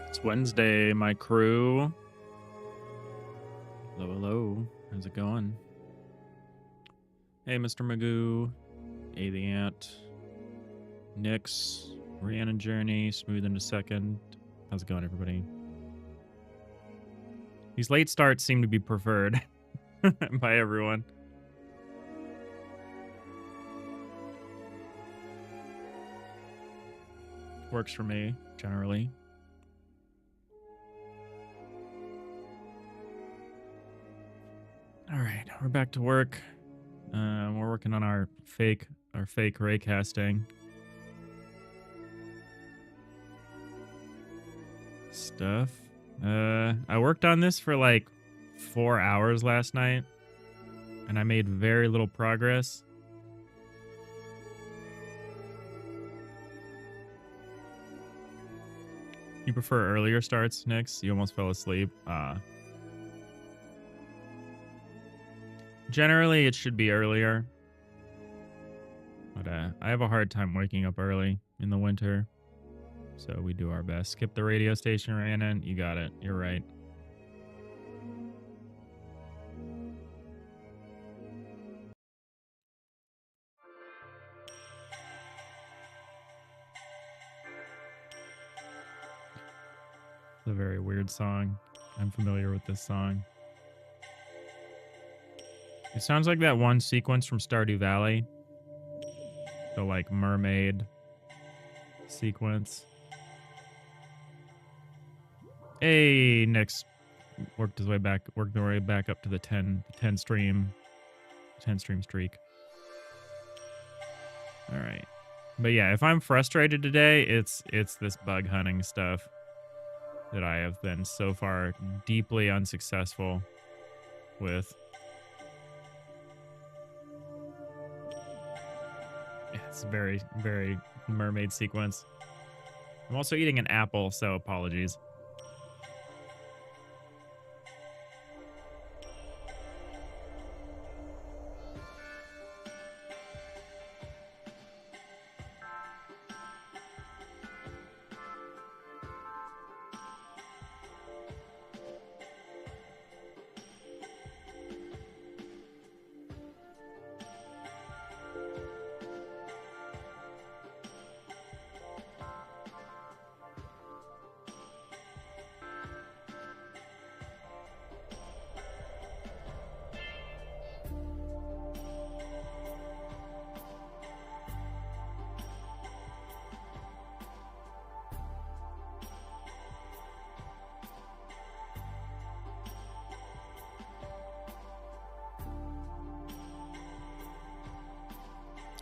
It's Wednesday, my crew. Hello, hello. How's it going? Hey, Mr. Magoo. A the Ant. Nyx. Rhiannon Journey. Smooth into second. How's it going, everybody? These late starts seem to be preferred by everyone. Works for me, generally. All right, we're back to work. We're working on our fake raycasting stuff. I worked on this for like 4 hours last night, and I made very little progress. You prefer earlier starts, Nyx? You almost fell asleep. Generally, it should be earlier. But I have a hard time waking up early in the winter. So we do our best. Skip the radio station, Rhiannon. You got it. You're right. It's a very weird song. I'm familiar with this song. It sounds like that one sequence from Stardew Valley. The, like, mermaid sequence. Hey, Nyx worked their way back up to the 10 stream streak. All right. But yeah, if I'm frustrated today, it's this bug hunting stuff that I have been so far deeply unsuccessful with. It's very, very mermaid sequence. I'm also eating an apple, so apologies.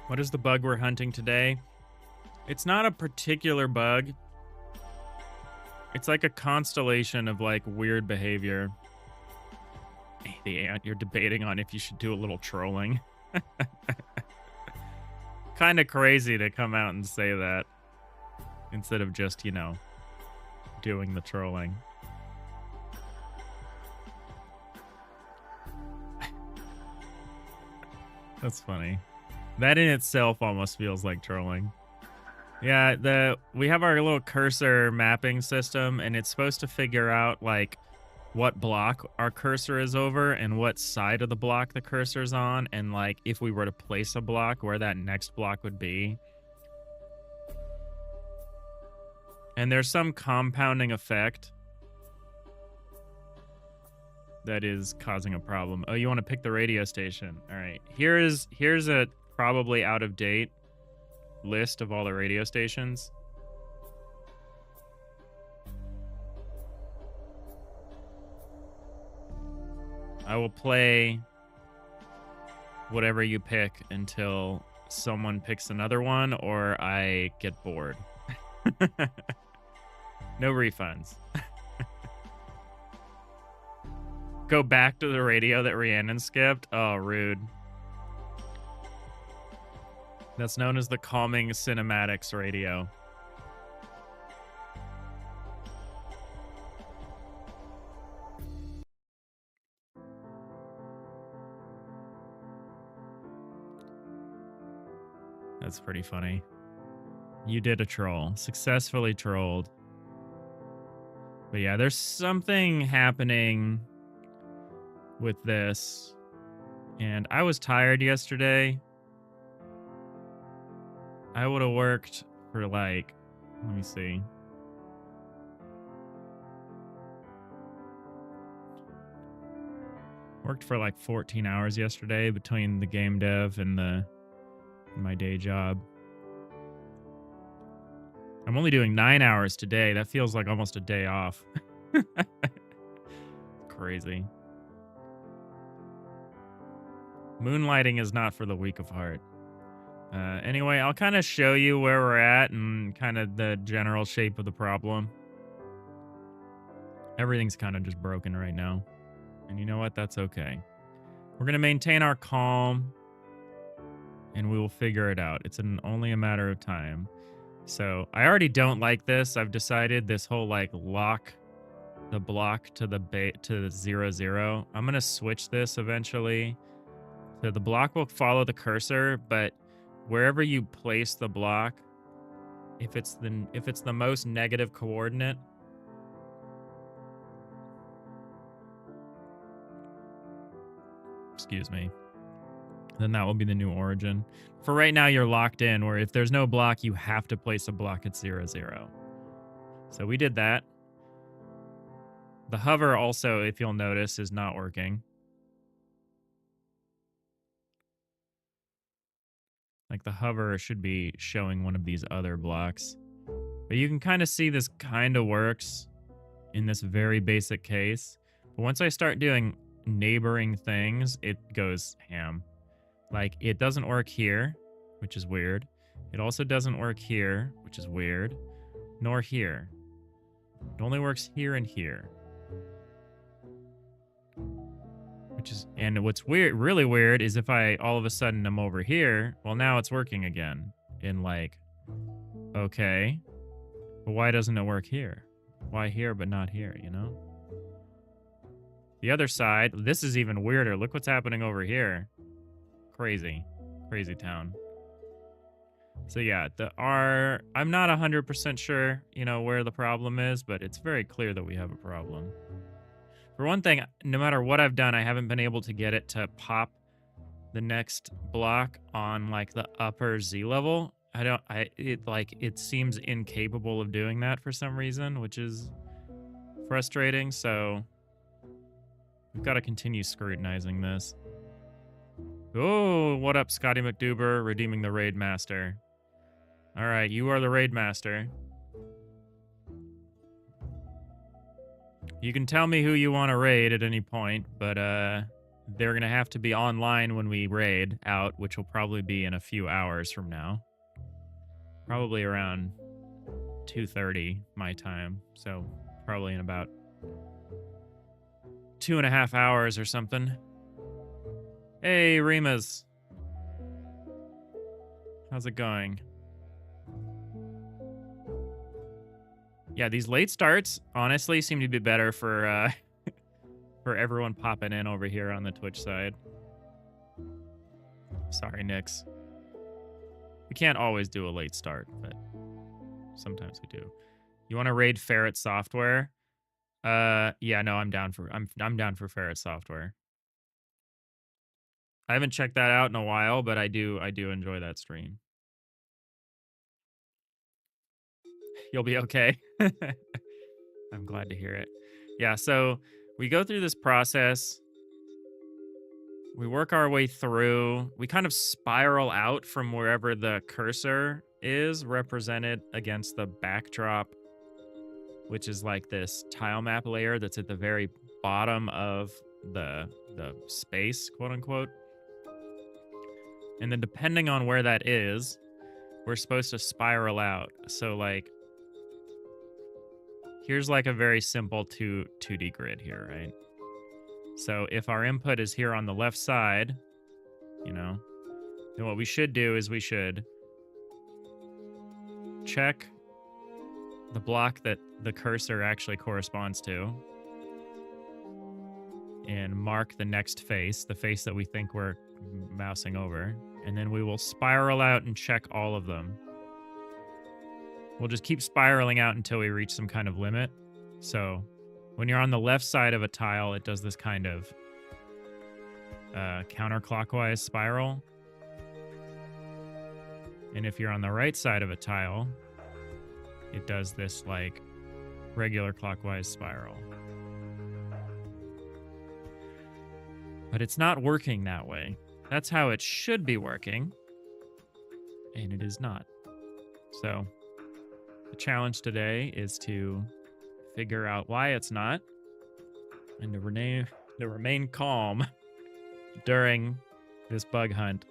What is the bug we're hunting today? It's not a particular bug. It's like a constellation of like weird behavior. Hey, the ant, you're debating on if you should do a little trolling. Kind of crazy to come out and say that instead of just, you know, doing the trolling. That's funny. That in itself almost feels like trolling. Yeah, we have our little cursor mapping system, and it's supposed to figure out like what block our cursor is over and what side of the block the cursor's on, and like if we were to place a block, where that next block would be. And there's some compounding effect that is causing a problem. Oh, you want to pick the radio station. All right. Here's a probably out of date list of all the radio stations. I will play whatever you pick until someone picks another one or I get bored. No refunds. Go back to the radio that Rhiannon skipped. Oh, rude. That's known as the calming cinematics radio. That's pretty funny. You did a troll. Successfully trolled. But yeah, there's something happening with this. And I was tired yesterday. I would have worked for like, let me see. Worked for like 14 hours yesterday between the game dev and my day job. I'm only doing 9 hours today. That feels like almost a day off. Crazy. Moonlighting is not for the weak of heart. Anyway, I'll kind of show you where we're at and kind of the general shape of the problem. Everything's kind of just broken right now. And you know what? That's okay. We're going to maintain our calm and we will figure it out. It's only a matter of time. So I already don't like this. I've decided this whole like lock the block to the 0, 0. I'm going to switch this eventually. So the block will follow the cursor, but wherever you place the block, if it's the most negative coordinate, excuse me, then that will be the new origin. For right now, you're locked in, where if there's no block, you have to place a block at 0, 0. So we did that. The hover also, if you'll notice, is not working. Like the hover should be showing one of these other blocks. But you can kind of see this kind of works in this very basic case. But once I start doing neighboring things, it goes ham. Like it doesn't work here, which is weird. It also doesn't work here, which is weird. Nor here. It only works here and here. And what's weird, really weird, is if I all of a sudden I'm over here, well, now it's working again. In like, okay, but why doesn't it work here? Why here but not here, you know? The other side, this is even weirder. Look what's happening over here. Crazy. Crazy town. So yeah, I'm not 100% sure, you know, where the problem is, but it's very clear that we have a problem. For one thing, no matter what I've done, I haven't been able to get it to pop the next block on like the upper Z level. It seems incapable of doing that for some reason, which is frustrating. So we've got to continue scrutinizing this. Oh, what up, Scotty McDuber, redeeming the Raid Master. All right, you are the Raid Master. You can tell me who you want to raid at any point, but they're going to have to be online when we raid out, which will probably be in a few hours from now. Probably around 2:30 my time, so probably in about 2.5 hours or something. Hey, Rimas. How's it going? Yeah, these late starts honestly seem to be better for for everyone popping in over here on the Twitch side. Sorry, Nix. We can't always do a late start, but sometimes we do. You want to raid Ferret Software? Yeah, no, I'm down for Ferret Software. I haven't checked that out in a while, but I do enjoy that stream. You'll be okay. I'm glad to hear it. Yeah, so we go through this process. We work our way through. We kind of spiral out from wherever the cursor is represented against the backdrop, which is like this tile map layer that's at the very bottom of the space, quote unquote. And then depending on where that is, we're supposed to spiral out. So like, here's like a very simple 2D grid here, right? So if our input is here on the left side, you know, then what we should do is we should check the block that the cursor actually corresponds to and mark the next face, the face that we think we're mousing over. And then we will spiral out and check all of them. We'll just keep spiraling out until we reach some kind of limit. So when you're on the left side of a tile, it does this kind of counterclockwise spiral. And if you're on the right side of a tile, it does this like regular clockwise spiral. But it's not working that way. That's how it should be working. And it is not. So the challenge today is to figure out why it's not and to remain calm during this bug hunt.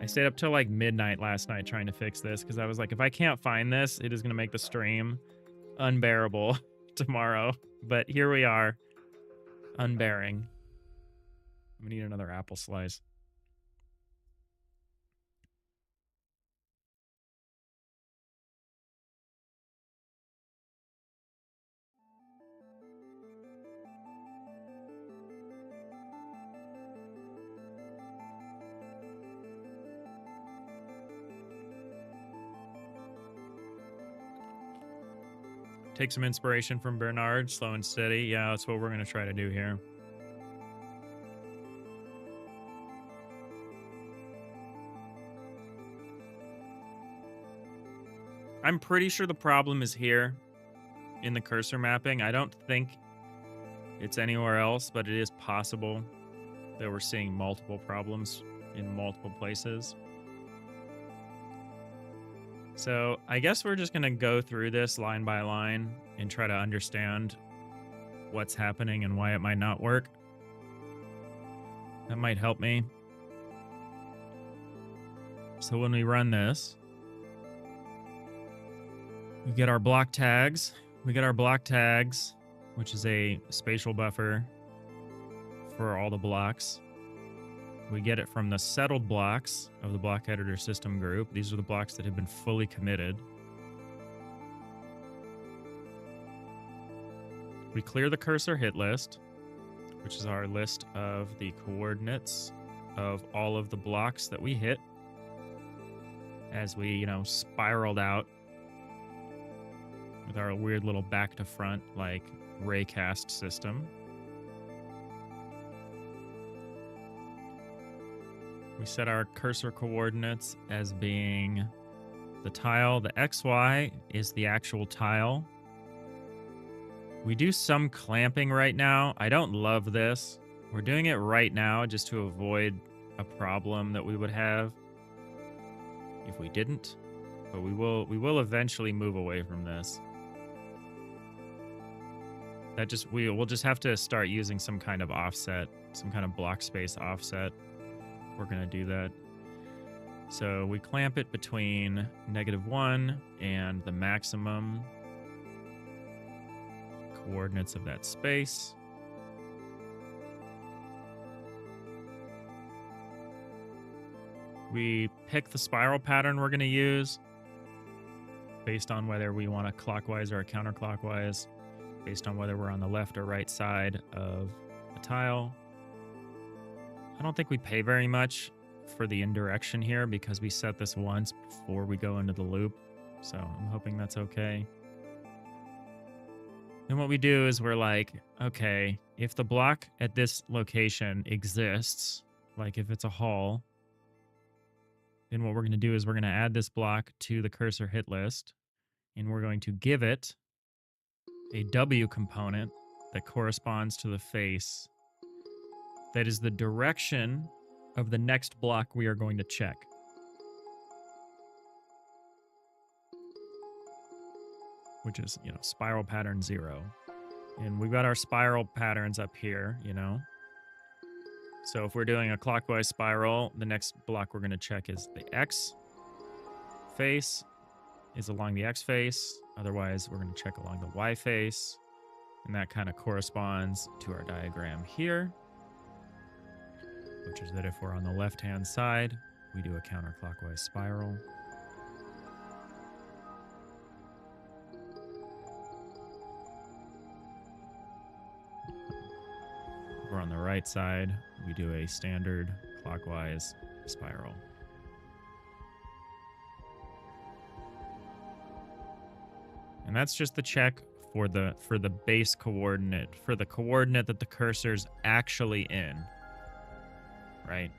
I stayed up till like midnight last night trying to fix this because I was like, if I can't find this, it is going to make the stream unbearable tomorrow. But here we are, unbearing. I'm going to need another apple slice. Take some inspiration from Bernard, slow and steady. Yeah, that's what we're going to try to do here. I'm pretty sure the problem is here in the cursor mapping. I don't think it's anywhere else, but it is possible that we're seeing multiple problems in multiple places. So I guess we're just going to go through this line by line and try to understand what's happening and why it might not work. That might help me. So when we run this, we get our block tags. Which is a spatial buffer for all the blocks. We get it from the settled blocks of the block editor system group. These are the blocks that have been fully committed. We clear the cursor hit list, which is our list of the coordinates of all of the blocks that we hit as we, spiraled out with our weird little back to front, like raycast system. We set our cursor coordinates as being the tile. The XY is the actual tile. We do some clamping right now. I don't love this. We're doing it right now just to avoid a problem that we would have if we didn't. But we will eventually move away from this. We'll just have to start using some kind of offset, some kind of block space offset. We're going to do that. So we clamp it between -1 and the maximum coordinates of that space. We pick the spiral pattern we're going to use based on whether we want a clockwise or a counterclockwise, based on whether we're on the left or right side of a tile. I don't think we pay very much for the indirection here because we set this once before we go into the loop. So I'm hoping that's okay. And what we do is we're like, okay, if the block at this location exists, like if it's a hall, then what we're going to do is we're going to add this block to the cursor hit list, and we're going to give it a W component that corresponds to the face that is the direction of the next block we are going to check. Which is, spiral pattern 0. And we've got our spiral patterns up here, So if we're doing a clockwise spiral, the next block we're going to check is the X face is along the X face. Otherwise, we're going to check along the Y face. And that kind of corresponds to our diagram here, which is that if we're on the left-hand side, we do a counterclockwise spiral. If we're on the right side, we do a standard clockwise spiral. And that's just the check for the base coordinate, for the coordinate that the cursor's actually in. Right?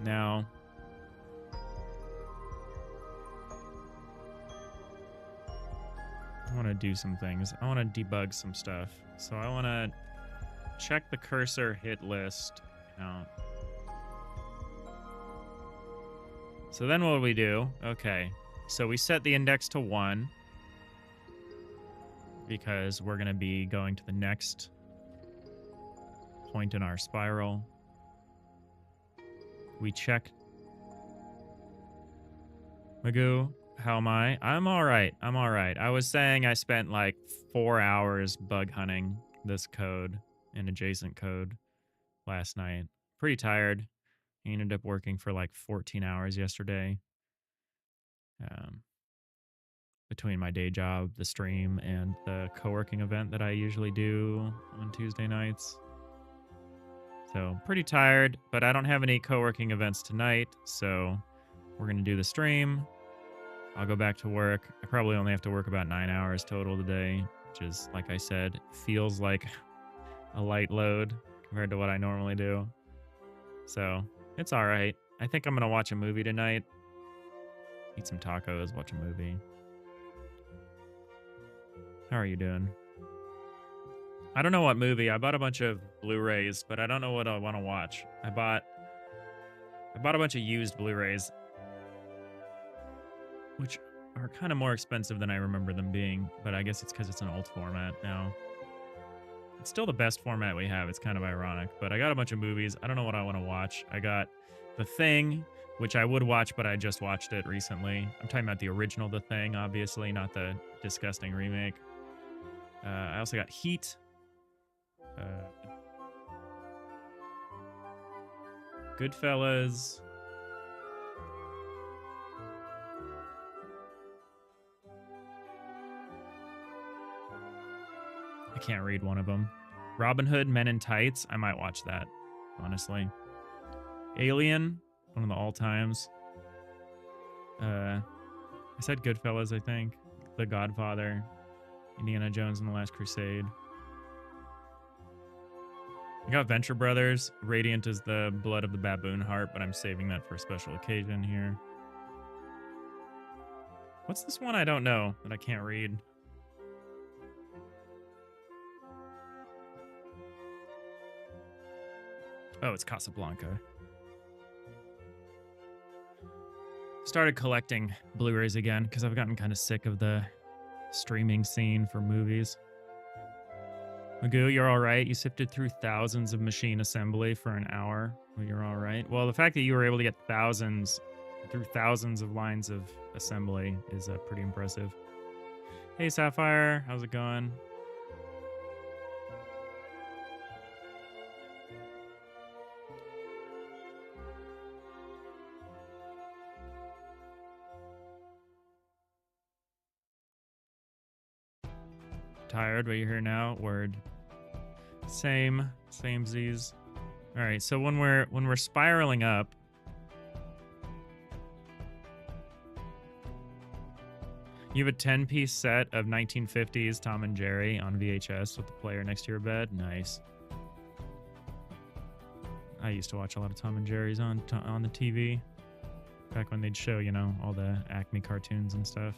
Now, I want to do some things. I want to debug some stuff. So I want to check the cursor hit list out. So then what do we do? Okay, so we set the index to 1 because we're going to be going to the next point in our spiral. We check. Magoo, how am I? I'm all right. I'm all right. I was saying I spent like 4 hours bug hunting this code and adjacent code last night. Pretty tired. I ended up working for like 14 hours yesterday. Between my day job, the stream, and the co-working event that I usually do on Tuesday nights. So pretty tired, but I don't have any co-working events tonight, so we're going to do the stream. I'll go back to work. I probably only have to work about 9 hours total today, which is, like I said, feels like a light load compared to what I normally do. So it's all right. I think I'm going to watch a movie tonight. Eat some tacos, watch a movie. How are you doing? I don't know what movie. I bought a bunch of Blu-rays, but I don't know what I want to watch. I bought a bunch of used Blu-rays, which are kind of more expensive than I remember them being, but I guess it's because it's an old format now. It's still the best format we have. It's kind of ironic, but I got a bunch of movies. I don't know what I want to watch. I got The Thing, which I would watch, but I just watched it recently. I'm talking about the original The Thing, obviously, not the disgusting remake. I also got Heat. Goodfellas. I can't read one of them. Robin Hood, Men in Tights. I might watch that, honestly. Alien, one of the all-times. I said Goodfellas, I think. The Godfather. Indiana Jones and the Last Crusade. I got Venture Brothers. Radiant is the Blood of the Baboon Heart, but I'm saving that for a special occasion here. What's this one I don't know that I can't read? Oh, it's Casablanca. Started collecting Blu-rays again because I've gotten kind of sick of the streaming scene for movies. Magoo, you're all right. You sifted through thousands of machine assembly for an hour. Well, you're all right. Well, the fact that you were able to get through thousands of lines of assembly is pretty impressive. Hey, Sapphire. How's it going? Tired, but you're here now. Word. Same Z's. All right, so when we're spiraling up, you have a 10-piece set of 1950s Tom and Jerry on VHS with the player next to your bed. Nice. I used to watch a lot of Tom and Jerry's on the TV back when they'd show, you know, all the Acme cartoons and stuff.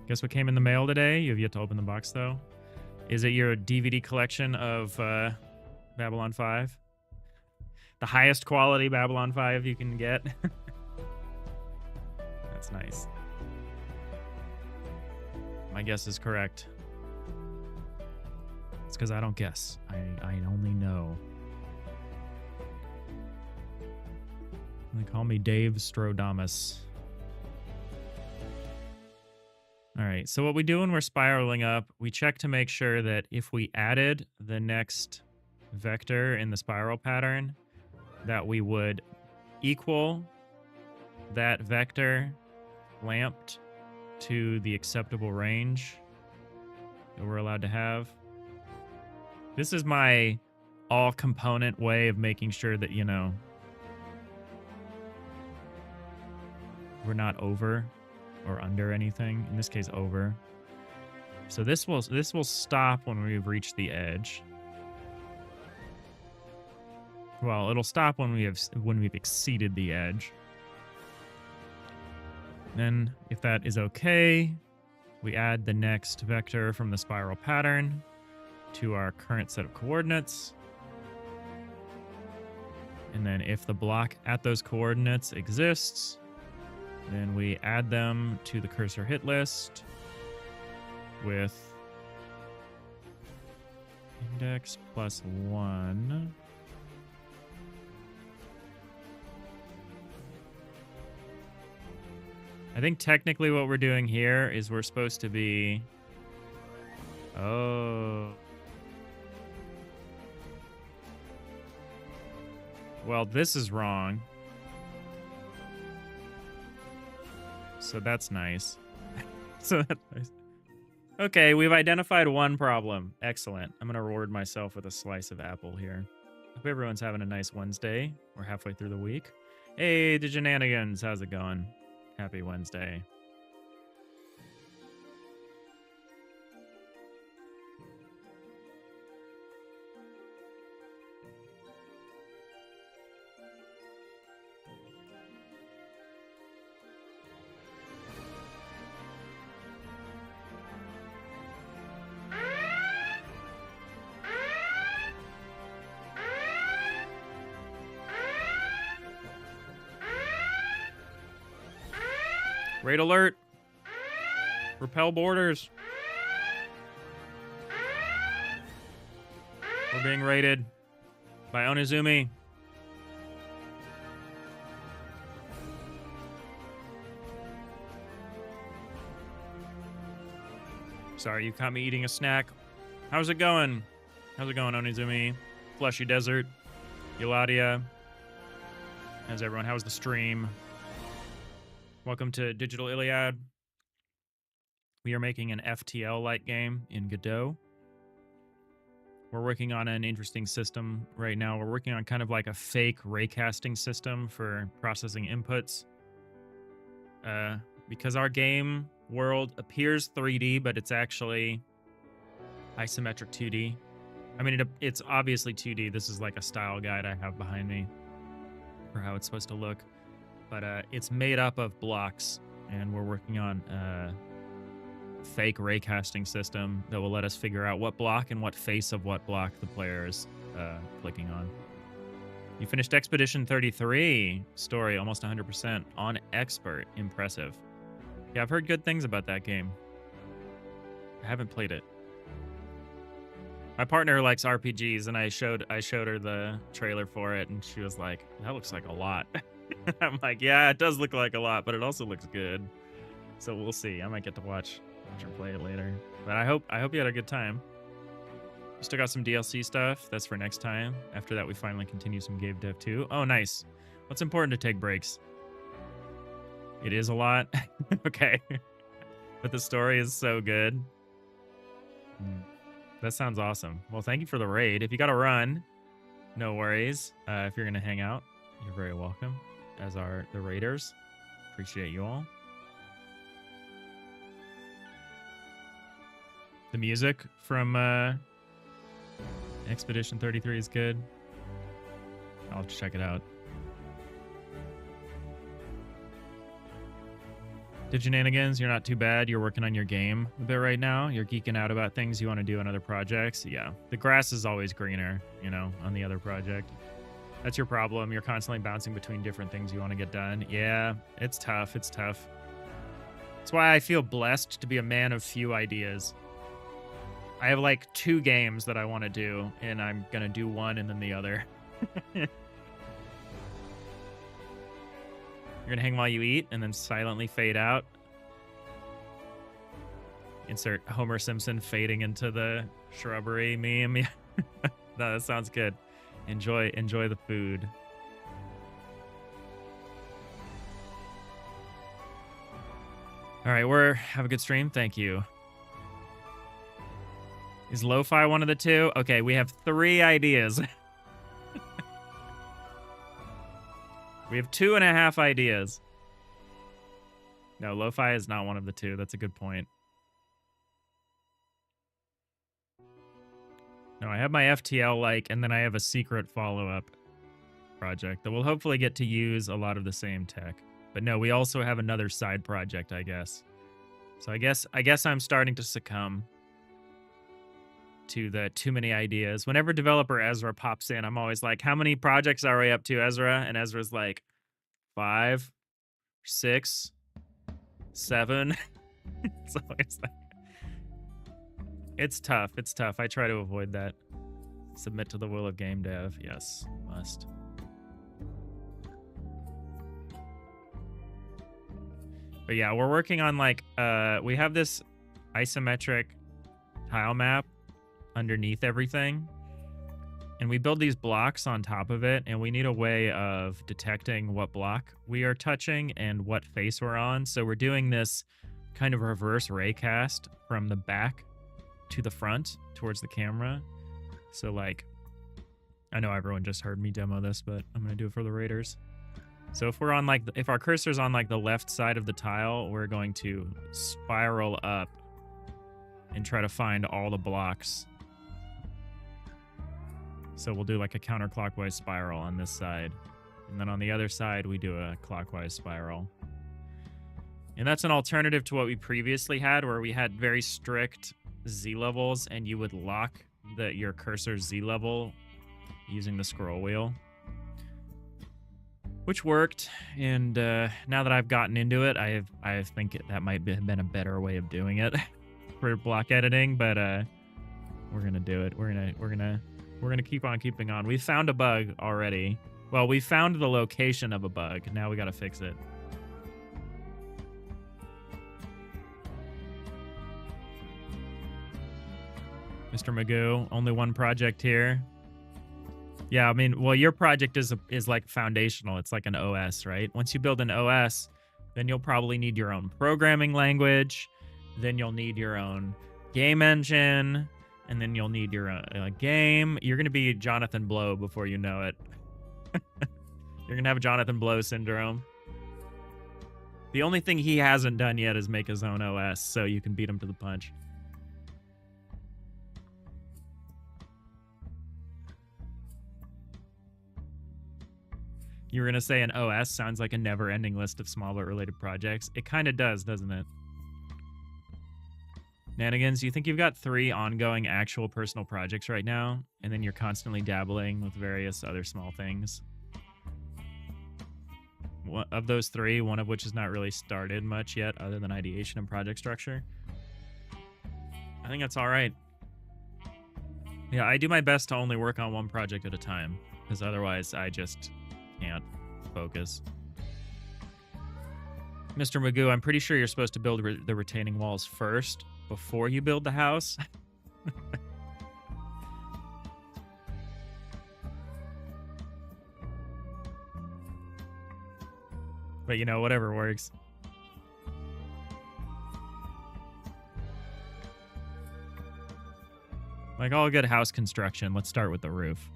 Guess what came in the mail today? You have yet to open the box, though. Is it your DVD collection of Babylon 5? The highest quality Babylon 5 you can get. That's nice. My guess is correct. It's because I don't guess. I only know. They call me Dave Strodamus. All right, so what we do when we're spiraling up, we check to make sure that if we added the next vector in the spiral pattern, that we would equal that vector lamped to the acceptable range that we're allowed to have. This is my all-component way of making sure that, you know, we're not over or under anything. In this case, over. So this will stop when we've reached the edge. Well, it'll stop when we've exceeded the edge. Then, if that is okay, we add the next vector from the spiral pattern to our current set of coordinates. And then if the block at those coordinates exists, then we add them to the cursor hit list with index plus 1. I think technically what we're doing here is we're supposed to be... Oh. Well, this is wrong. So that's nice. So that's nice. Okay, we've identified one problem. Excellent. I'm going to reward myself with a slice of apple here. Hope everyone's having a nice Wednesday. We're halfway through the week. Hey, the Shenanigans. How's it going? Happy Wednesday. Raid alert. Repel borders. We're being raided by Onizumi. Sorry, you caught me eating a snack. How's it going? How's it going, Onizumi? Fleshy Desert. Euladia. How's everyone? How's the stream? Welcome to Digital Iliad. We are making an FTL-like game in Godot. We're working on an interesting system right now. We're working on kind of like a fake raycasting system for processing inputs. Because our game world appears 3D, but it's actually isometric 2D. I mean, it's obviously 2D. This is like a style guide I have behind me for how it's supposed to look. But it's made up of blocks, and we're working on a fake raycasting system that will let us figure out what block and what face of what block the player is clicking on. You finished Expedition 33 story almost 100% on Expert. Impressive. Yeah, I've heard good things about that game. I haven't played it. My partner likes RPGs, and I showed her the trailer for it, and she was like, "That looks like a lot." I'm like, "Yeah, it does look like a lot, but it also looks good." So we'll see. I might get to watch her play it later. But I hope you had a good time. We still got some DLC stuff. That's for next time. After that, we finally continue some game dev too. Oh, nice. What's important to take breaks? It is a lot. Okay. But the story is so good. That sounds awesome. Well, thank you for the raid. If you got to run, no worries. If you're going to hang out, you're very welcome, as are the raiders. Appreciate you all. The music from Expedition 33 is good. I'll have to check it out. Diginanigans, you're not too bad. You're working on your game a bit right now. You're geeking out about things you want to do on other projects. Yeah, the grass is always greener, you know, on the other project. That's your problem. You're constantly bouncing between different things you want to get done. Yeah, it's tough. It's tough. That's why I feel blessed to be a man of few ideas. I have like 2 games that I want to do, and I'm going to do one and then the other. You're going to hang while you eat and then silently fade out. Insert Homer Simpson fading into the shrubbery meme. No, that sounds good. Enjoy the food. All right, have a good stream. Thank you. Is lo-fi one of the 2? Okay, we have 3 ideas. We have 2.5 ideas. No, lo-fi is not one of the 2. That's a good point. No, I have my FTL-like, and then I have a secret follow-up project that will hopefully get to use a lot of the same tech. But no, we also have another side project, I guess. So I guess I'm starting to succumb to the too many ideas. Whenever developer Ezra pops in, I'm always like, how many projects are we up to, Ezra? And Ezra's like, 5, 6, 7. So it's like, it's tough. It's tough. I try to avoid that. Submit to the will of game dev. Yes, must. But yeah, we're working on like, we have this isometric tile map underneath everything, and we build these blocks on top of it, and we need a way of detecting what block we are touching and what face we're on. So we're doing this kind of reverse raycast from the back to the front towards the camera. So like, I know everyone just heard me demo this, but I'm gonna do it for the raiders. So if we're on like, if our cursor's on like the left side of the tile, we're going to spiral up and try to find all the blocks. So we'll do like a counterclockwise spiral on this side. And then on the other side, we do a clockwise spiral. And that's an alternative to what we previously had, where we had very strict Z levels, and you would lock your cursor's Z level using the scroll wheel, which worked. And now that I've gotten into it, I think that might have been a better way of doing it for block editing. But we're gonna do it. We're gonna keep on keeping on. We found a bug already. Well, we found the location of a bug. Now we gotta fix it. Mr. Magoo, only one project here. Yeah, I mean, well, your project is like foundational. It's like an OS, right? Once you build an OS, then you'll probably need your own programming language. Then you'll need your own game engine. And then you'll need your own game. You're going to be Jonathan Blow before you know it. You're going to have Jonathan Blow syndrome. The only thing he hasn't done yet is make his own OS, so you can beat him to the punch. You were going to say an OS sounds like a never-ending list of small but related projects. It kind of does, doesn't it? Nanigans, you think you've got 3 ongoing actual personal projects right now, and then you're constantly dabbling with various other small things? Of those 3, one of which has not really started much yet other than ideation and project structure. I think that's all right. Yeah, I do my best to only work on one project at a time, because otherwise I just can't focus. Mr. Magoo, I'm pretty sure you're supposed to build the retaining walls first before you build the house. But, you know, whatever works. Like all good house construction, let's start with the roof.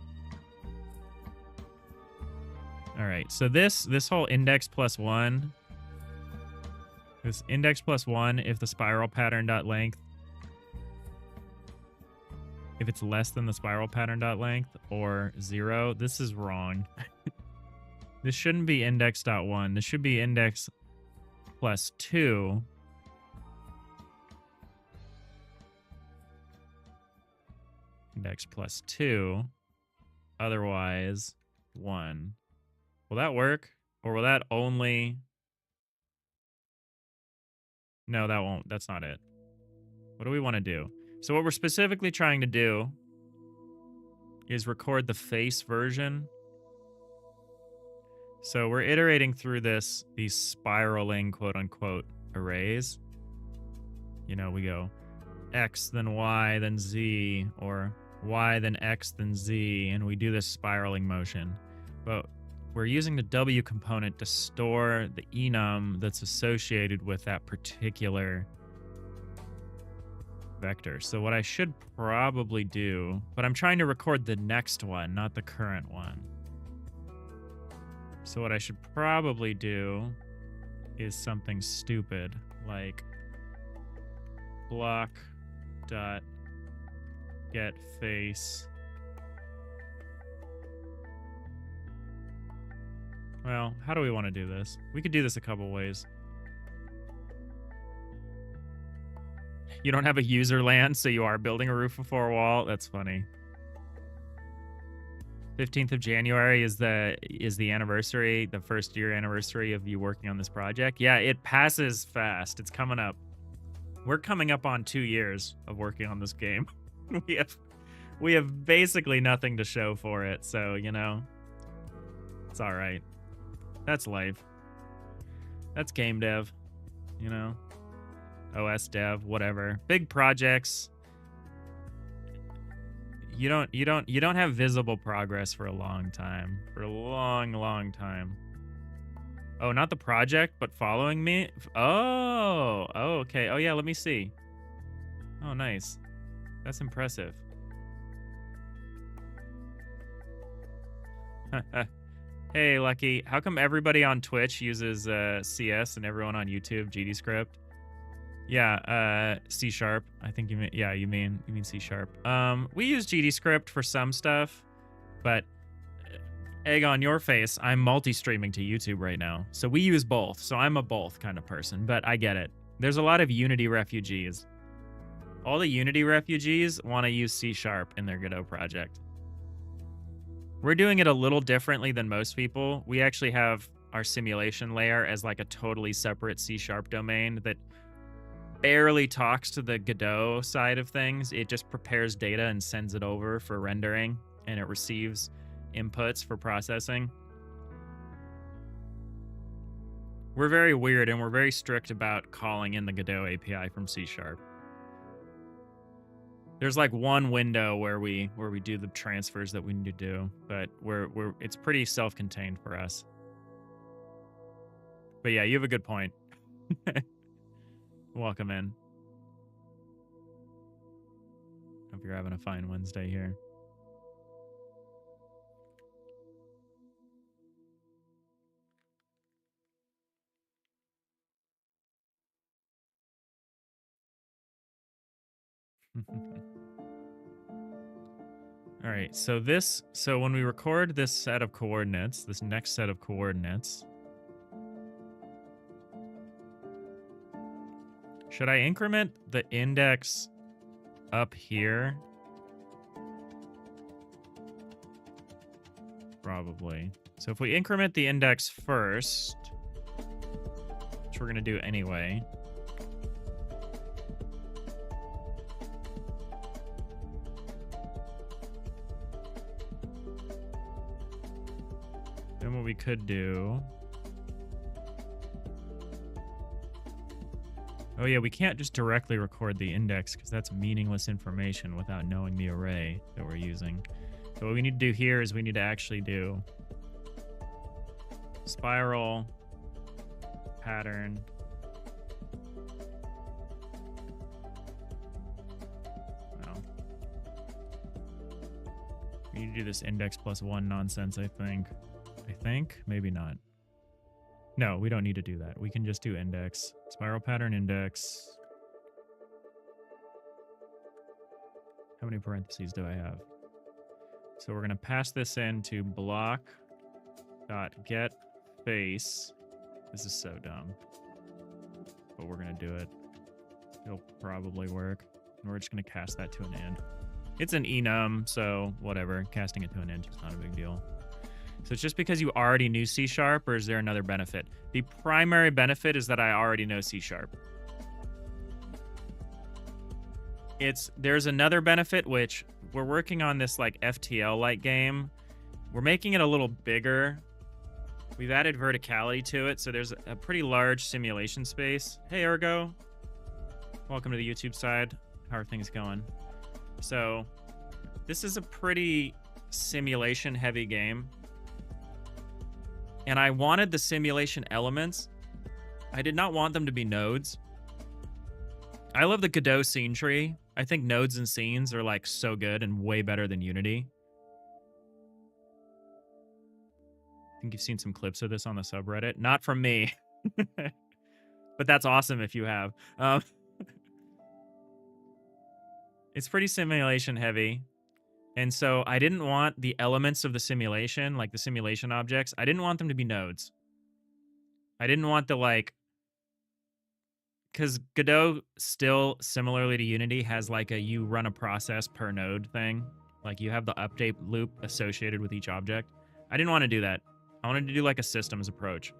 All right, so this whole index +1, this index +1, if the spiral pattern dot length, if it's less than the spiral pattern dot length or 0, this is wrong. This shouldn't be index.1. This should be index +2. Index +2. Otherwise, 1. Will that work? Or will that only... No, that won't. That's not it. What do we want to do? So what we're specifically trying to do is record the face version. So we're iterating through these spiraling, quote-unquote, arrays. You know, we go X, then Y, then Z, or Y, then X, then Z, and we do this spiraling motion. But we're using the W component to store the enum that's associated with that particular vector. So what I should probably do, but I'm trying to record the next one, not the current one. So what I should probably do is something stupid, like block dot get face. Well, how do we want to do this? We could do this a couple ways. You don't have a user land, so you are building a roof before a wall. That's funny. 15th of January is the anniversary, the first year anniversary of you working on this project. Yeah, it passes fast. It's coming up. We're coming up on 2 years of working on this game. we have basically nothing to show for it, so, you know, it's all right. That's life. That's game dev, you know, OS dev, whatever. Big projects. You don't have visible progress for a long time. For a long time. Oh, not the project, but following me? Oh, okay. Oh, yeah, let me see. Oh, nice. That's impressive. Hey, Lucky. How come everybody on Twitch uses CS and everyone on YouTube GDScript? Yeah, C#. I think you mean, yeah, you mean C#. We use GDScript for some stuff, but egg on your face, I'm multi-streaming to YouTube right now. So we use both. So I'm a both kind of person, but I get it. There's a lot of Unity refugees. All the Unity refugees want to use C# in their Godot project. We're doing it a little differently than most people. We actually have our simulation layer as like a totally separate C# domain that barely talks to the Godot side of things. It just prepares data and sends it over for rendering, and it receives inputs for processing. We're very weird, and we're very strict about calling in the Godot API from C#. There's like one window where we do the transfers that we need to do, but it's pretty self-contained for us. But yeah, you have a good point. Welcome in. Hope you're having a fine Wednesday here. All right, so when we record this set of coordinates, this next set of coordinates, should I increment the index up here? Probably. So if we increment the index first, which we're going to do anyway. we could do... Oh yeah, we can't just directly record the index because that's meaningless information without knowing the array that we're using. So what we need to do here is we need to actually do spiral, pattern, well, we need to do this index plus 1 nonsense, I think. Maybe not. No, we don't need to do that. We can just do index. Spiral pattern index. How many parentheses do I have? So we're going to pass this into block.getFace. This is so dumb. But we're going to do it. It'll probably work. And we're just going to cast that to an end. It's an enum, so whatever. Casting it to an end is not a big deal. So it's just because you already knew C#, or is there another benefit? The primary benefit is that I already know C#. There's another benefit, which we're working on this like FTL-like game. We're making it a little bigger. We've added verticality to it, so there's a pretty large simulation space. Hey, Ergo. Welcome to the YouTube side. How are things going? So this is a pretty simulation-heavy game. And I wanted the simulation elements. I did not want them to be nodes. I love the Godot scene tree. I think nodes and scenes are like so good and way better than Unity. I think you've seen some clips of this on the subreddit. Not from me. But that's awesome if you have. It's pretty simulation heavy. And so I didn't want the elements of the simulation, like the simulation objects, I didn't want them to be nodes. I didn't want the like... Because Godot still, similarly to Unity, has like a you run a process per node thing. Like you have the update loop associated with each object. I didn't want to do that. I wanted to do like a systems approach,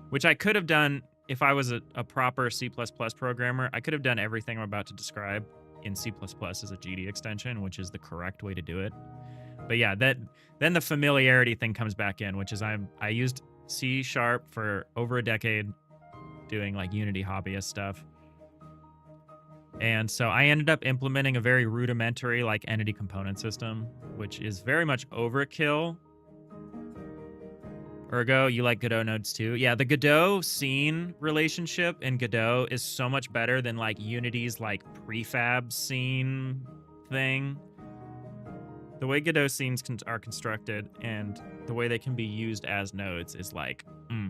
which I could have done if I was a proper C++ programmer. I could have done everything I'm about to describe in C++ as a GD extension, which is the correct way to do it. But yeah, then the familiarity thing comes back in, which is I used C# for over a decade doing like Unity hobbyist stuff. And so I ended up implementing a very rudimentary like entity component system, which is very much overkill. Ergo, you like Godot nodes too? Yeah, the Godot scene relationship in Godot is so much better than like Unity's like prefab scene thing. The way Godot scenes are constructed and the way they can be used as nodes is like,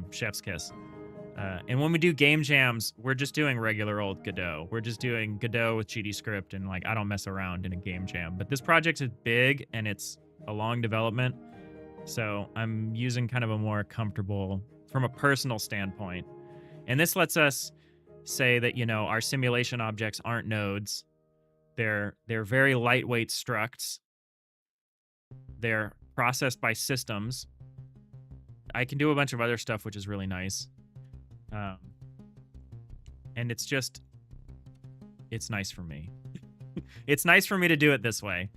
chef's kiss. And when we do game jams, we're just doing regular old Godot. We're just doing Godot with GDScript, and like I don't mess around in a game jam. But this project is big and it's a long development. So I'm using kind of a more comfortable, from a personal standpoint. And this lets us say that, you know, our simulation objects aren't nodes. They're very lightweight structs. They're processed by systems. I can do a bunch of other stuff, which is really nice. And it's nice for me. It's nice for me to do it this way.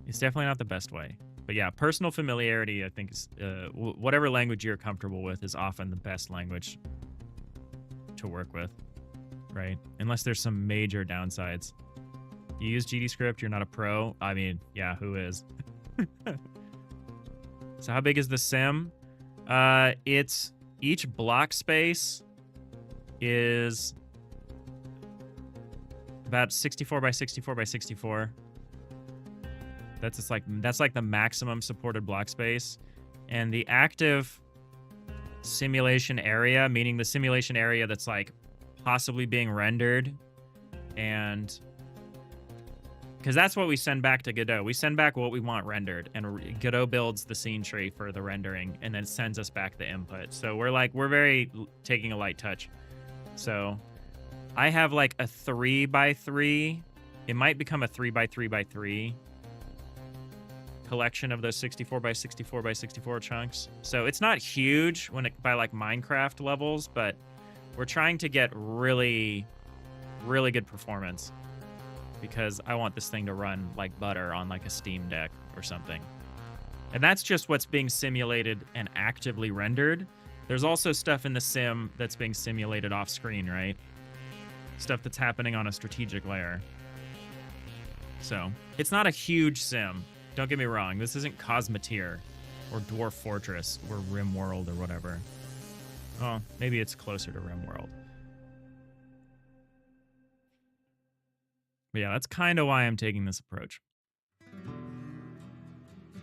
It's definitely not the best way. But yeah, personal familiarity, I think, is whatever language you're comfortable with is often the best language to work with, right? Unless there's some major downsides. You use GDScript, you're not a pro. I mean, yeah, who is? So how big is the sim? It's each block space is about 64 by 64 by 64. That's like the maximum supported block space. And the active simulation area, meaning the simulation area that's like possibly being rendered, and because that's what we send back to Godot. We send back what we want rendered, and Godot builds the scene tree for the rendering and then sends us back the input. So we're very taking a light touch. So I have like a 3x3. It might become a 3x3x3 collection of those 64 by 64 by 64 chunks. So it's not huge by like Minecraft levels, but we're trying to get really, really good performance because I want this thing to run like butter on like a Steam Deck or something. And that's just what's being simulated and actively rendered. There's also stuff in the sim that's being simulated off screen, right? Stuff that's happening on a strategic layer. So it's not a huge sim. Don't get me wrong. This isn't Cosmeteer or Dwarf Fortress or RimWorld or whatever. Oh, maybe it's closer to RimWorld. But yeah, that's kind of why I'm taking this approach.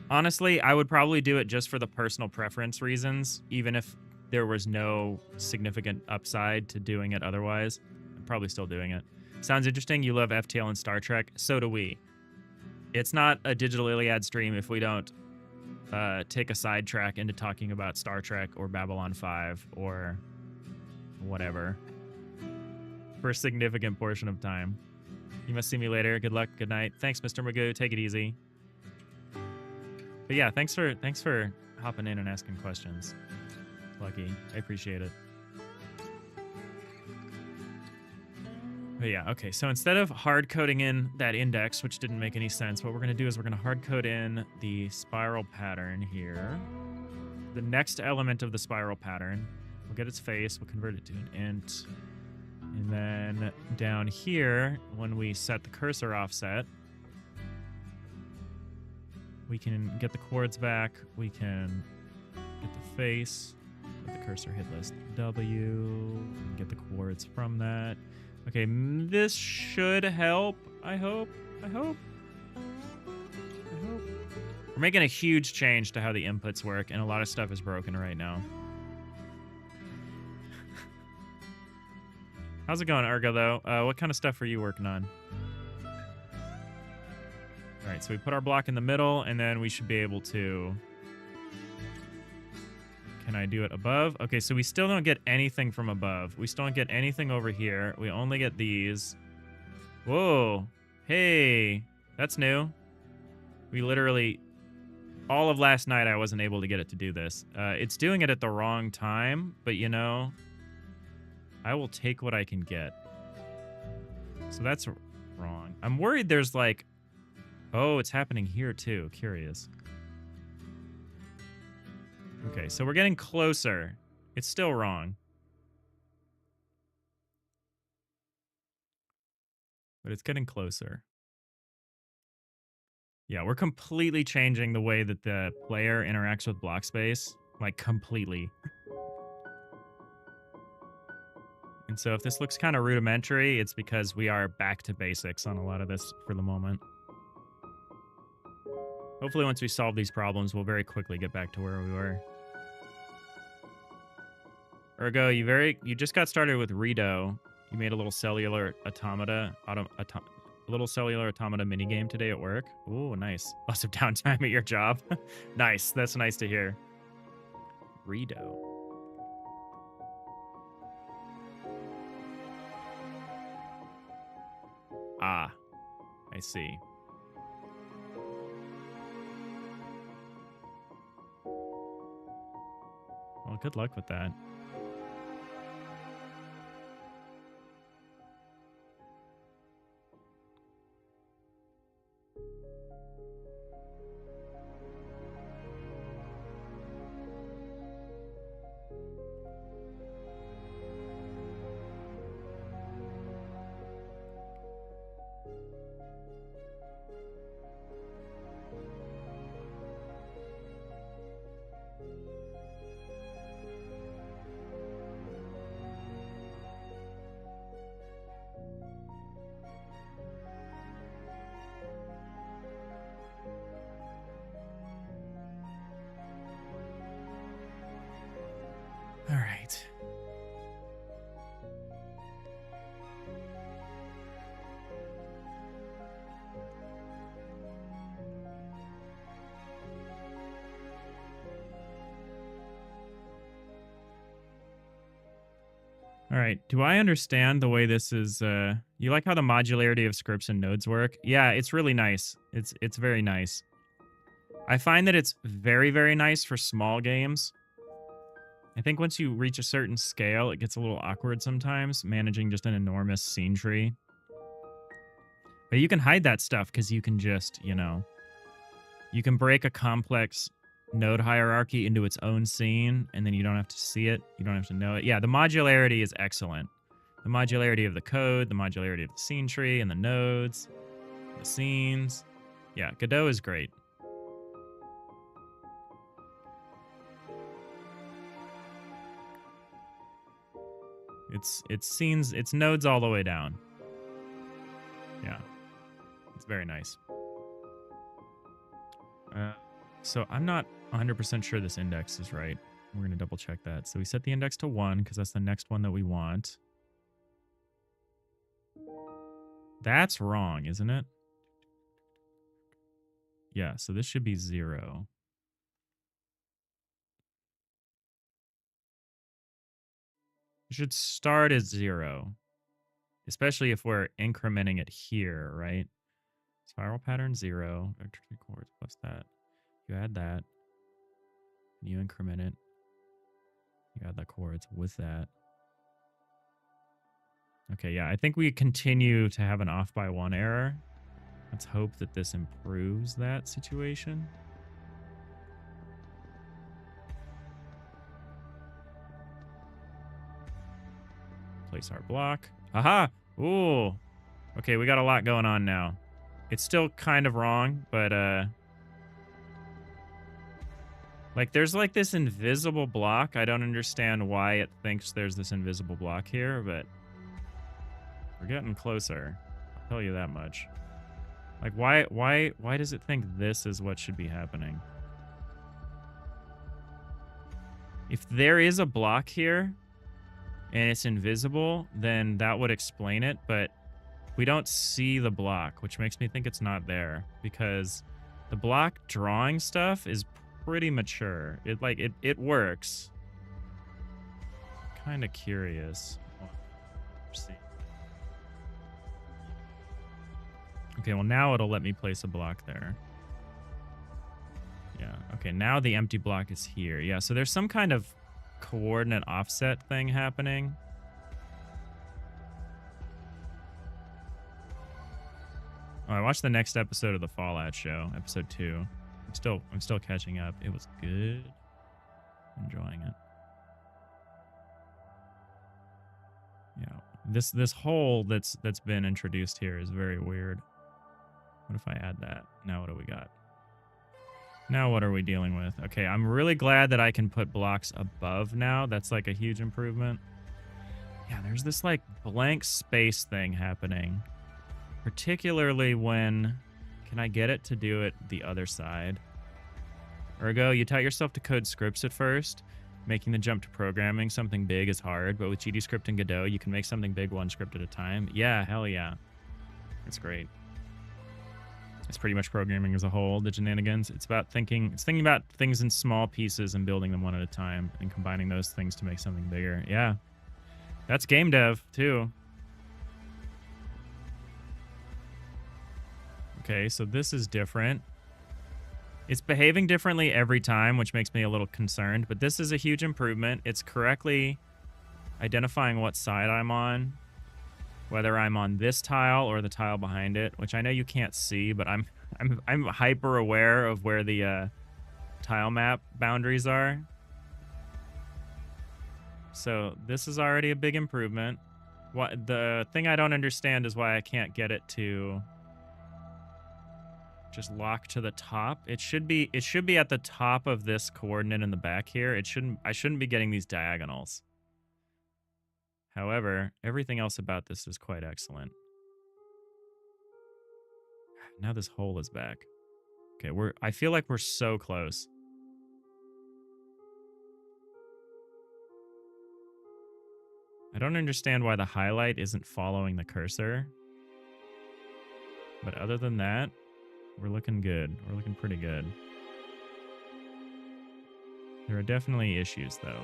Honestly, I would probably do it just for the personal preference reasons, even if there was no significant upside to doing it otherwise. I'm probably still doing it. Sounds interesting. You love FTL and Star Trek. So do we. It's not a Digital Iliad stream if we don't take a sidetrack into talking about Star Trek or Babylon 5 or whatever for a significant portion of time. You must see me later. Good luck. Good night. Thanks, Mr. Magoo. Take it easy. But yeah, thanks for hopping in and asking questions. Lucky. I appreciate it. But yeah, okay. So instead of hard coding in that index, which didn't make any sense, what we're going to do is we're going to hard code in the spiral pattern here. The next element of the spiral pattern, we'll get its face, we'll convert it to an int. And then down here, when we set the cursor offset, we can get the chords back, we can get the face, let the cursor hit list W, and get the chords from that. Okay, this should help, I hope. We're making a huge change to how the inputs work, and a lot of stuff is broken right now. How's it going, Ergo, though? What kind of stuff are you working on? All right, so we put our block in the middle, and then we should be able to... Can I do it above? Okay, so we still don't get anything from above. We still don't get anything over here. We only get these. Whoa. Hey, that's new. We literally... All of last night, I wasn't able to get it to do this. It's doing it at the wrong time, but you know... I will take what I can get. So that's wrong. I'm worried there's like... Oh, it's happening here too. Curious. Okay, so we're getting closer. It's still wrong. But it's getting closer. Yeah, we're completely changing the way that the player interacts with block space. Like, completely. And so if this looks kind of rudimentary, it's because we are back to basics on a lot of this for the moment. Hopefully once we solve these problems, we'll very quickly get back to where we were. Ergo, you just got started with Redo. You made a little cellular automata minigame today at work. Ooh, nice. Lots of downtime at your job. Nice. That's nice to hear. Redo. Ah, I see. Well, good luck with that. All right. All right. Do I understand the way this is? You like how the modularity of scripts and nodes work? Yeah, it's really nice. It's very nice. I find that it's very, very nice for small games. I think once you reach a certain scale, it gets a little awkward sometimes, managing just an enormous scene tree. But you can hide that stuff because you can just, you know, you can break a complex node hierarchy into its own scene, and then you don't have to see it. You don't have to know it. Yeah, the modularity is excellent. The modularity of the code, the modularity of the scene tree and the nodes, the scenes. Yeah, Godot is great. It's scenes, it's nodes all the way down. Yeah, it's very nice. So I'm not 100% sure this index is right. We're going to double check that. So we set the index to 1 because that's the next one that we want. That's wrong, isn't it? Yeah, so this should be 0. It should start as 0, especially if we're incrementing it here, right? Spiral pattern 0, vector 3 chords plus that. You add that. You increment it. You add the chords with that. Okay, yeah, I think we continue to have an off by 1 error. Let's hope that this improves that situation. Place our block. Aha! Ooh. Okay, we got a lot going on now. It's still kind of wrong, but like there's like this invisible block. I don't understand why it thinks there's this invisible block here, but we're getting closer. I'll tell you that much. Like why does it think this is what should be happening? If there is a block here and it's invisible, then that would explain it, but we don't see the block, which makes me think it's not there because the block drawing stuff is pretty mature. It works. Kind of curious. See. Okay, well now it'll let me place a block there. Yeah, okay, now the empty block is here. Yeah, so there's some kind of coordinate offset thing happening. Oh, I watched the next episode of the Fallout show, episode 2. I'm still catching up. It was good. Enjoying it. Yeah. This hole that's been introduced here is very weird. What if I add that? Now what do we got? Now what are we dealing with? Okay, I'm really glad that I can put blocks above now. That's like a huge improvement. Yeah, there's this like blank space thing happening. Particularly when... Can I get it to do it the other side? Ergo, you tie yourself to code scripts at first. Making the jump to programming something big is hard, but with GDScript and Godot, you can make something big one script at a time. Yeah, hell yeah. It's great. It's pretty much programming as a whole, the shenanigans. It's thinking about things in small pieces and building them one at a time and combining those things to make something bigger. Yeah. That's game dev, too. Okay, so this is different. It's behaving differently every time, which makes me a little concerned, but this is a huge improvement. It's correctly identifying what side I'm on, whether I'm on this tile or the tile behind it, which I know you can't see, but I'm hyper aware of where the tile map boundaries are. So this is already a big improvement. The thing I don't understand is why I can't get it to just lock to the top. It should be at the top of this coordinate in the back here. I shouldn't be getting these diagonals. However, everything else about this is quite excellent. Now this hole is back. Okay, I feel like we're so close. I don't understand why the highlight isn't following the cursor. But other than that, we're looking good. We're looking pretty good. There are definitely issues, though.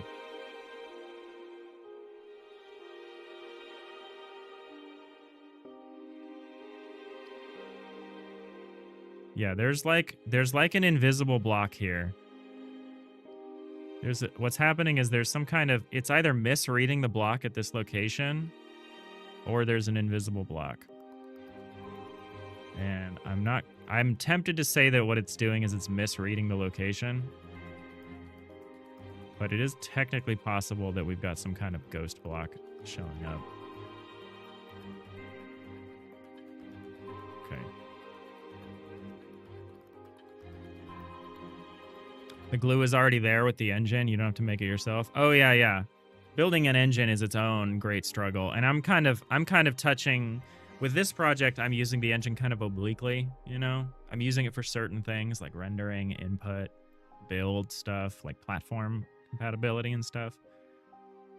Yeah, there's like an invisible block here. What's happening is there's some kind of... It's either misreading the block at this location, or there's an invisible block. And I'm tempted to say that what it's doing is it's misreading the location. But it is technically possible that we've got some kind of ghost block showing up. Okay. The glue is already there with the engine. You don't have to make it yourself. Oh yeah, yeah. Building an engine is its own great struggle. And I'm kind of touching with this project, I'm using the engine kind of obliquely, you know? I'm using it for certain things like rendering, input, build stuff, like platform compatibility and stuff.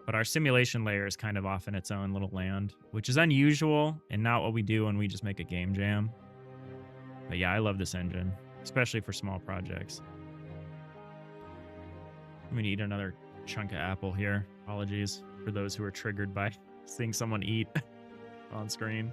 But our simulation layer is kind of off in its own little land, which is unusual and not what we do when we just make a game jam. But yeah, I love this engine, especially for small projects. I'm gonna eat another chunk of apple here. Apologies for those who are triggered by seeing someone eat on screen.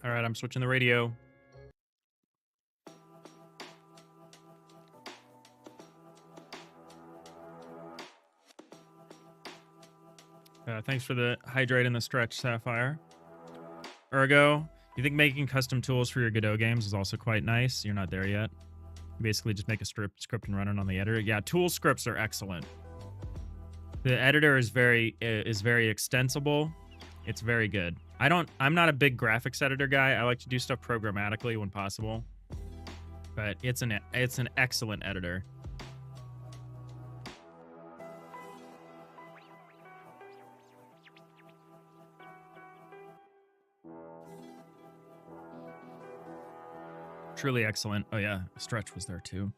All right, I'm switching the radio. Thanks for the hydrate and the stretch, Sapphire. Ergo, you think making custom tools for your Godot games is also quite nice? You're not there yet. You basically just make a script and run it on the editor. Yeah, tool scripts are excellent. The editor is very extensible. It's very good. I'm not a big graphics editor guy. I like to do stuff programmatically when possible. But it's an excellent editor. Truly excellent. Oh yeah, Stretch was there too.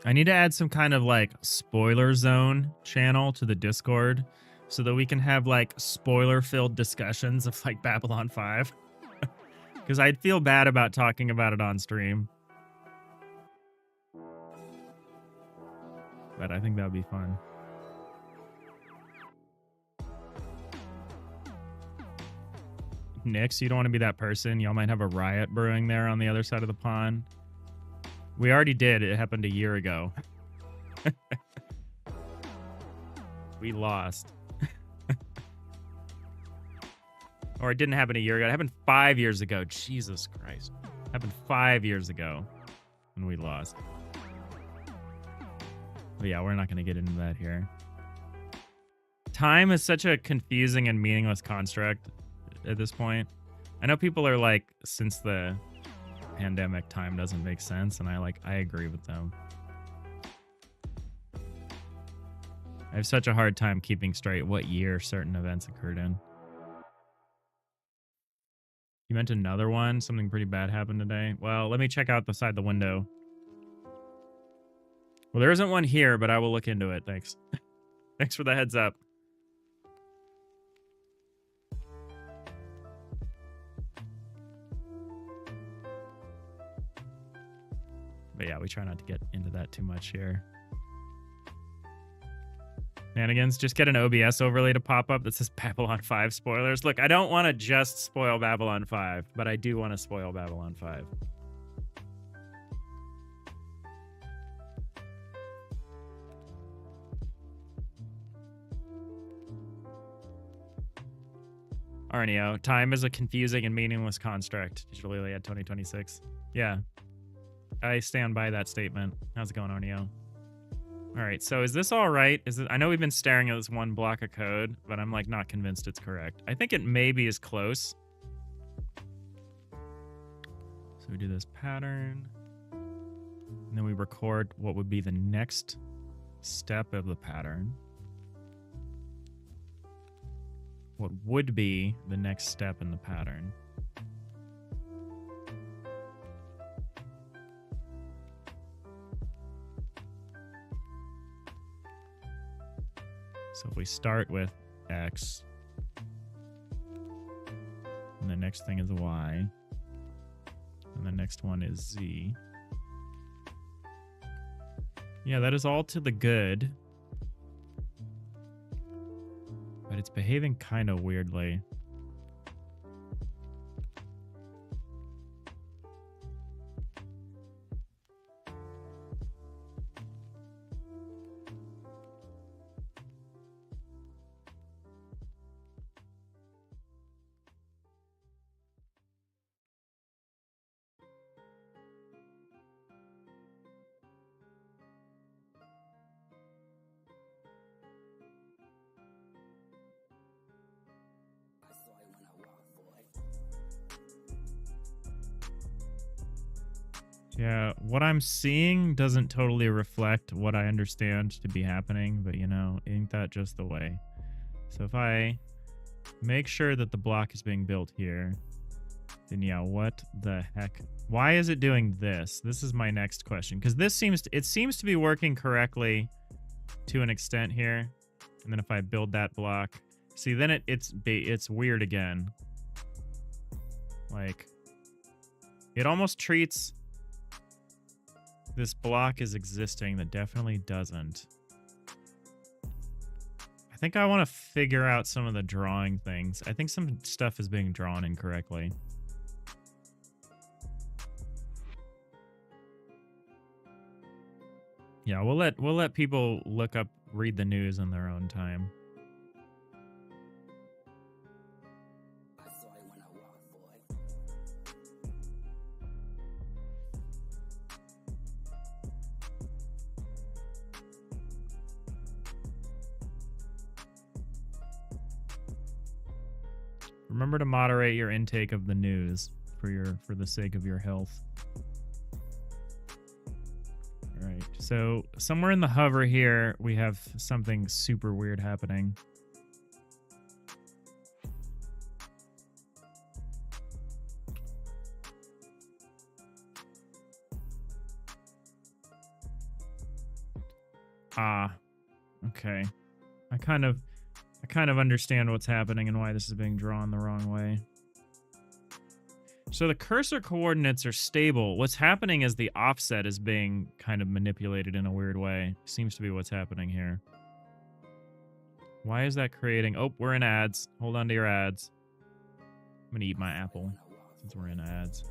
I need to add some kind of like spoiler zone channel to the Discord so that we can have like spoiler filled discussions of like Babylon 5. Because I'd feel bad about talking about it on stream. But I think that would be fun. Nix, you don't want to be that person. Y'all might have a riot brewing there on the other side of the pond. We already did. It happened a year ago. We lost. Or it didn't happen a year ago. It happened 5 years ago. Jesus Christ. It happened 5 years ago. And we lost. But yeah, we're not going to get into that here. Time is such a confusing and meaningless construct at this point. I know people are like, since the pandemic, time doesn't make sense, and I agree with them. I have such a hard time keeping straight what year certain events occurred in. You meant another one? Something pretty bad happened today? Well, let me check out the side of the window. Well, there isn't one here, but I will look into it. Thanks. Thanks for the heads up. But yeah, we try not to get into that too much here. Manigans, just get an OBS overlay to pop up that says Babylon 5 spoilers. Look, I don't want to just spoil Babylon 5, but I do want to spoil Babylon 5. Arneo, time is a confusing and meaningless construct. Digital Iliad 2026. Yeah, I stand by that statement. How's it going, Arneo? All right, so is this all right? I know we've been staring at this one block of code, but I'm like not convinced it's correct. I think it maybe is close. So we do this pattern, and then we record what would be the next step of the pattern. What would be the next step in the pattern. So if we start with X, and the next thing is Y, and the next one is Z. Yeah, that is all to the good. But it's behaving kind of weirdly. Yeah, what I'm seeing doesn't totally reflect what I understand to be happening, but you know, ain't that just the way? So if I make sure that the block is being built here, then yeah, what the heck? Why is it doing this? This is my next question, because this seems to be working correctly to an extent here. And then if I build that block, see, then it's weird again. Like, it almost treats this block is existing that definitely doesn't. I think I want to figure out some of the drawing things. I think some stuff is being drawn incorrectly. Yeah, we'll let people read the news in their own time. Remember to moderate your intake of the news for the sake of your health. All right, so somewhere in the hover here, we have something super weird happening. Ah, okay. I kind of understand what's happening and why this is being drawn the wrong way. So the cursor coordinates are stable. What's happening is the offset is being kind of manipulated in a weird way. Seems to be what's happening here. Why is that creating... Oh, we're in ads. Hold on to your ads. I'm gonna eat my apple since we're in ads.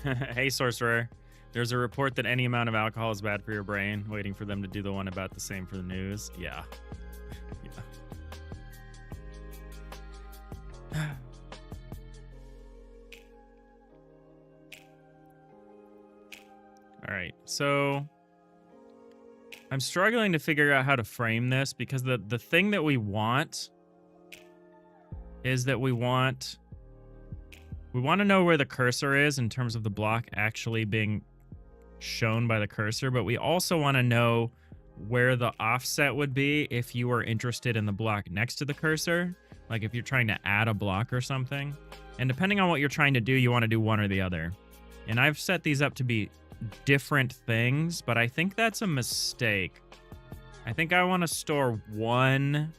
Hey, Sorcerer. There's a report that any amount of alcohol is bad for your brain. Waiting for them to do the one about the same for the news. Yeah. Yeah. All right, so I'm struggling to figure out how to frame this because the thing that we want is that we want to know where the cursor is in terms of the block actually being shown by the cursor, but we also want to know where the offset would be if you were interested in the block next to the cursor, like if you're trying to add a block or something. And depending on what you're trying to do, you want to do one or the other. And I've set these up to be different things, but I think that's a mistake. I think I want to store one.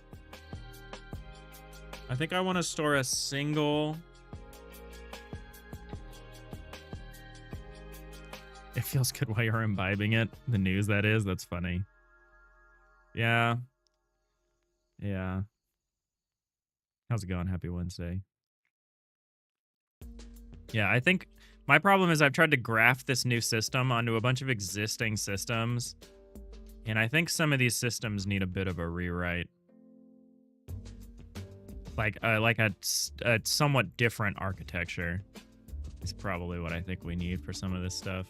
I think I want to store a single. It feels good while you're imbibing it. The news, that is. That's funny. Yeah. Yeah. How's it going? Happy Wednesday. Yeah, I think my problem is I've tried to graft this new system onto a bunch of existing systems, and I think some of these systems need a bit of a rewrite. Like a somewhat different architecture is probably what I think we need for some of this stuff.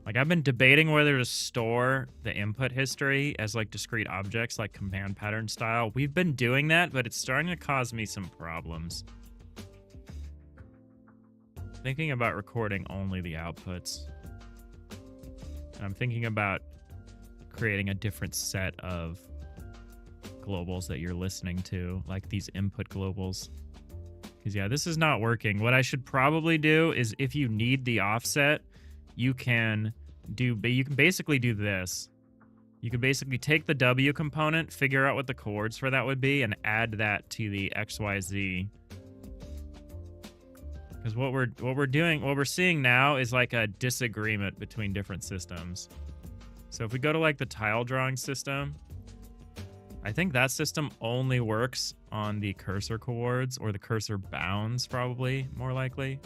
Like, I've been debating whether to store the input history as, like, discrete objects, like command pattern style. We've been doing that, but it's starting to cause me some problems. Thinking about recording only the outputs. I'm thinking about creating a different set of globals that you're listening to, like these input globals. Because, yeah, this is not working. What I should probably do is, if you need the offset, you can basically do this. You can basically take the W component, figure out what the chords for that would be, and add that to the XYZ. Because what we're seeing now is like a disagreement between different systems. So if we go to like the tile drawing system, I think that system only works on the cursor chords, or the cursor bounds, probably more likely.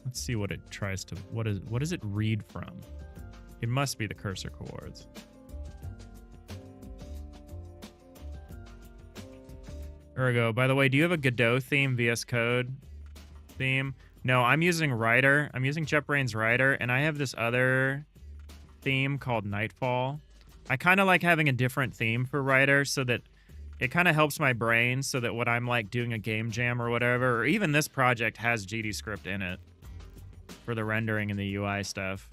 Let's see what it tries to, what does it read from? It must be the cursor chords. There we go. By the way, do you have a Godot theme, VS Code theme? No, I'm using Rider. I'm using JetBrains Rider, and I have this other theme called Nightfall. I kind of like having a different theme for Rider so that it kind of helps my brain, so that when I'm like doing a game jam or whatever, or even this project has GDScript in it for the rendering and the UI stuff.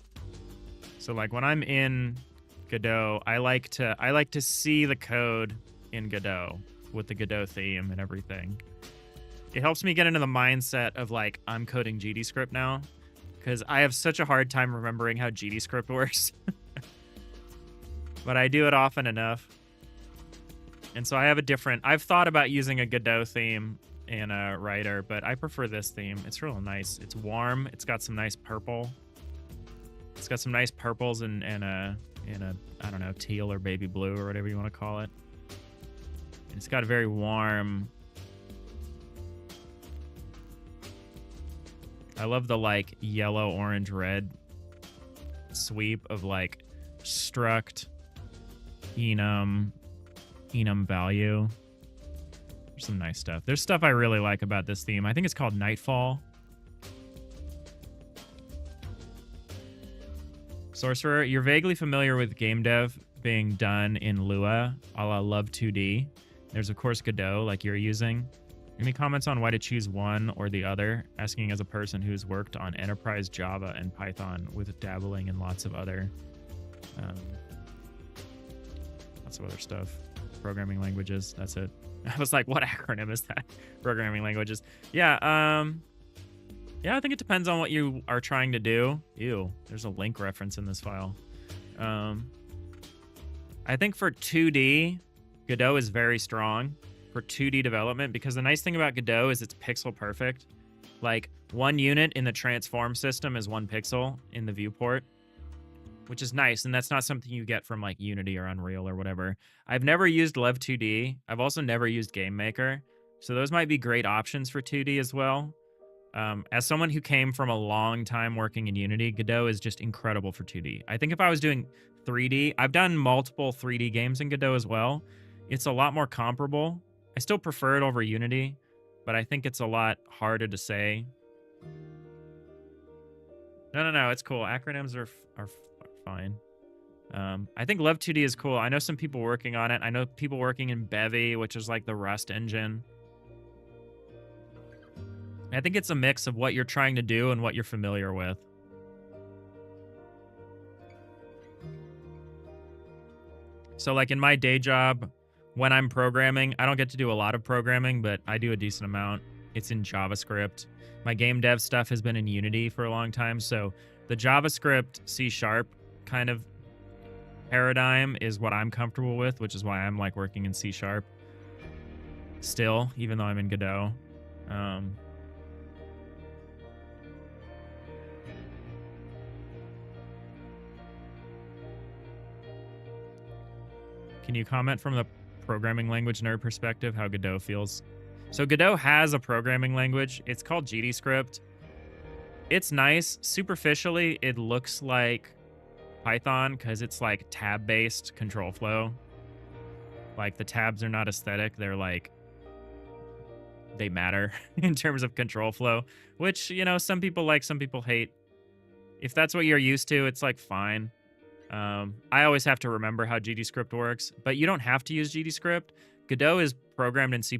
So like when I'm in Godot, I like to see the code in Godot with the Godot theme and everything. It helps me get into the mindset of like, I'm coding GDScript now, because I have such a hard time remembering how GDScript works. But I do it often enough. And so I have I've thought about using a Godot theme in a Rider, but I prefer this theme. It's real nice. It's warm. It's got some nice purple. It's got some nice purples and a I don't know, teal or baby blue or whatever you want to call it. And it's got a very warm. I love the like yellow, orange, red sweep of like struct, enum value. There's some nice stuff. There's stuff I really like about this theme. I think it's called Nightfall. Sorcerer, you're vaguely familiar with game dev being done in Lua, a la Love 2D. There's of course Godot, like you're using. Any comments on why to choose one or the other? Asking as a person who's worked on enterprise Java and Python with dabbling in lots of other stuff. Programming languages, that's it. I was like, what acronym is that? Programming languages. Yeah, I think it depends on what you are trying to do. Ew, there's a link reference in this file. I think for 2D, Godot is very strong for 2D development, because the nice thing about Godot is it's pixel perfect. Like, one unit in the transform system is one pixel in the viewport, which is nice. And that's not something you get from like Unity or Unreal or whatever. I've never used Lev 2D. I've also never used Game Maker. So those might be great options for 2D as well. As someone who came from a long time working in Unity, Godot is just incredible for 2D. I think if I was doing 3D, I've done multiple 3D games in Godot as well. It's a lot more comparable. I still prefer it over Unity, but I think it's a lot harder to say. No, it's cool. Acronyms are fine. I think Lev 2D is cool. I know some people working on it. I know people working in Bevy, which is like the Rust engine. I think it's a mix of what you're trying to do and what you're familiar with. So like in my day job, when I'm programming, I don't get to do a lot of programming, but I do a decent amount. It's in JavaScript. My game dev stuff has been in Unity for a long time. So the JavaScript C# kind of paradigm is what I'm comfortable with, which is why I'm like working in C# still, even though I'm in Godot. Can you comment from the programming language nerd perspective how Godot feels? So Godot has a programming language. It's called GDScript. It's nice. Superficially, it looks like Python because it's like tab-based control flow. Like the tabs are not aesthetic. They're like, they matter in terms of control flow, which, you know, some people like, some people hate. If that's what you're used to, it's like fine. I always have to remember how GDScript works, but you don't have to use GDScript. Godot is programmed in C++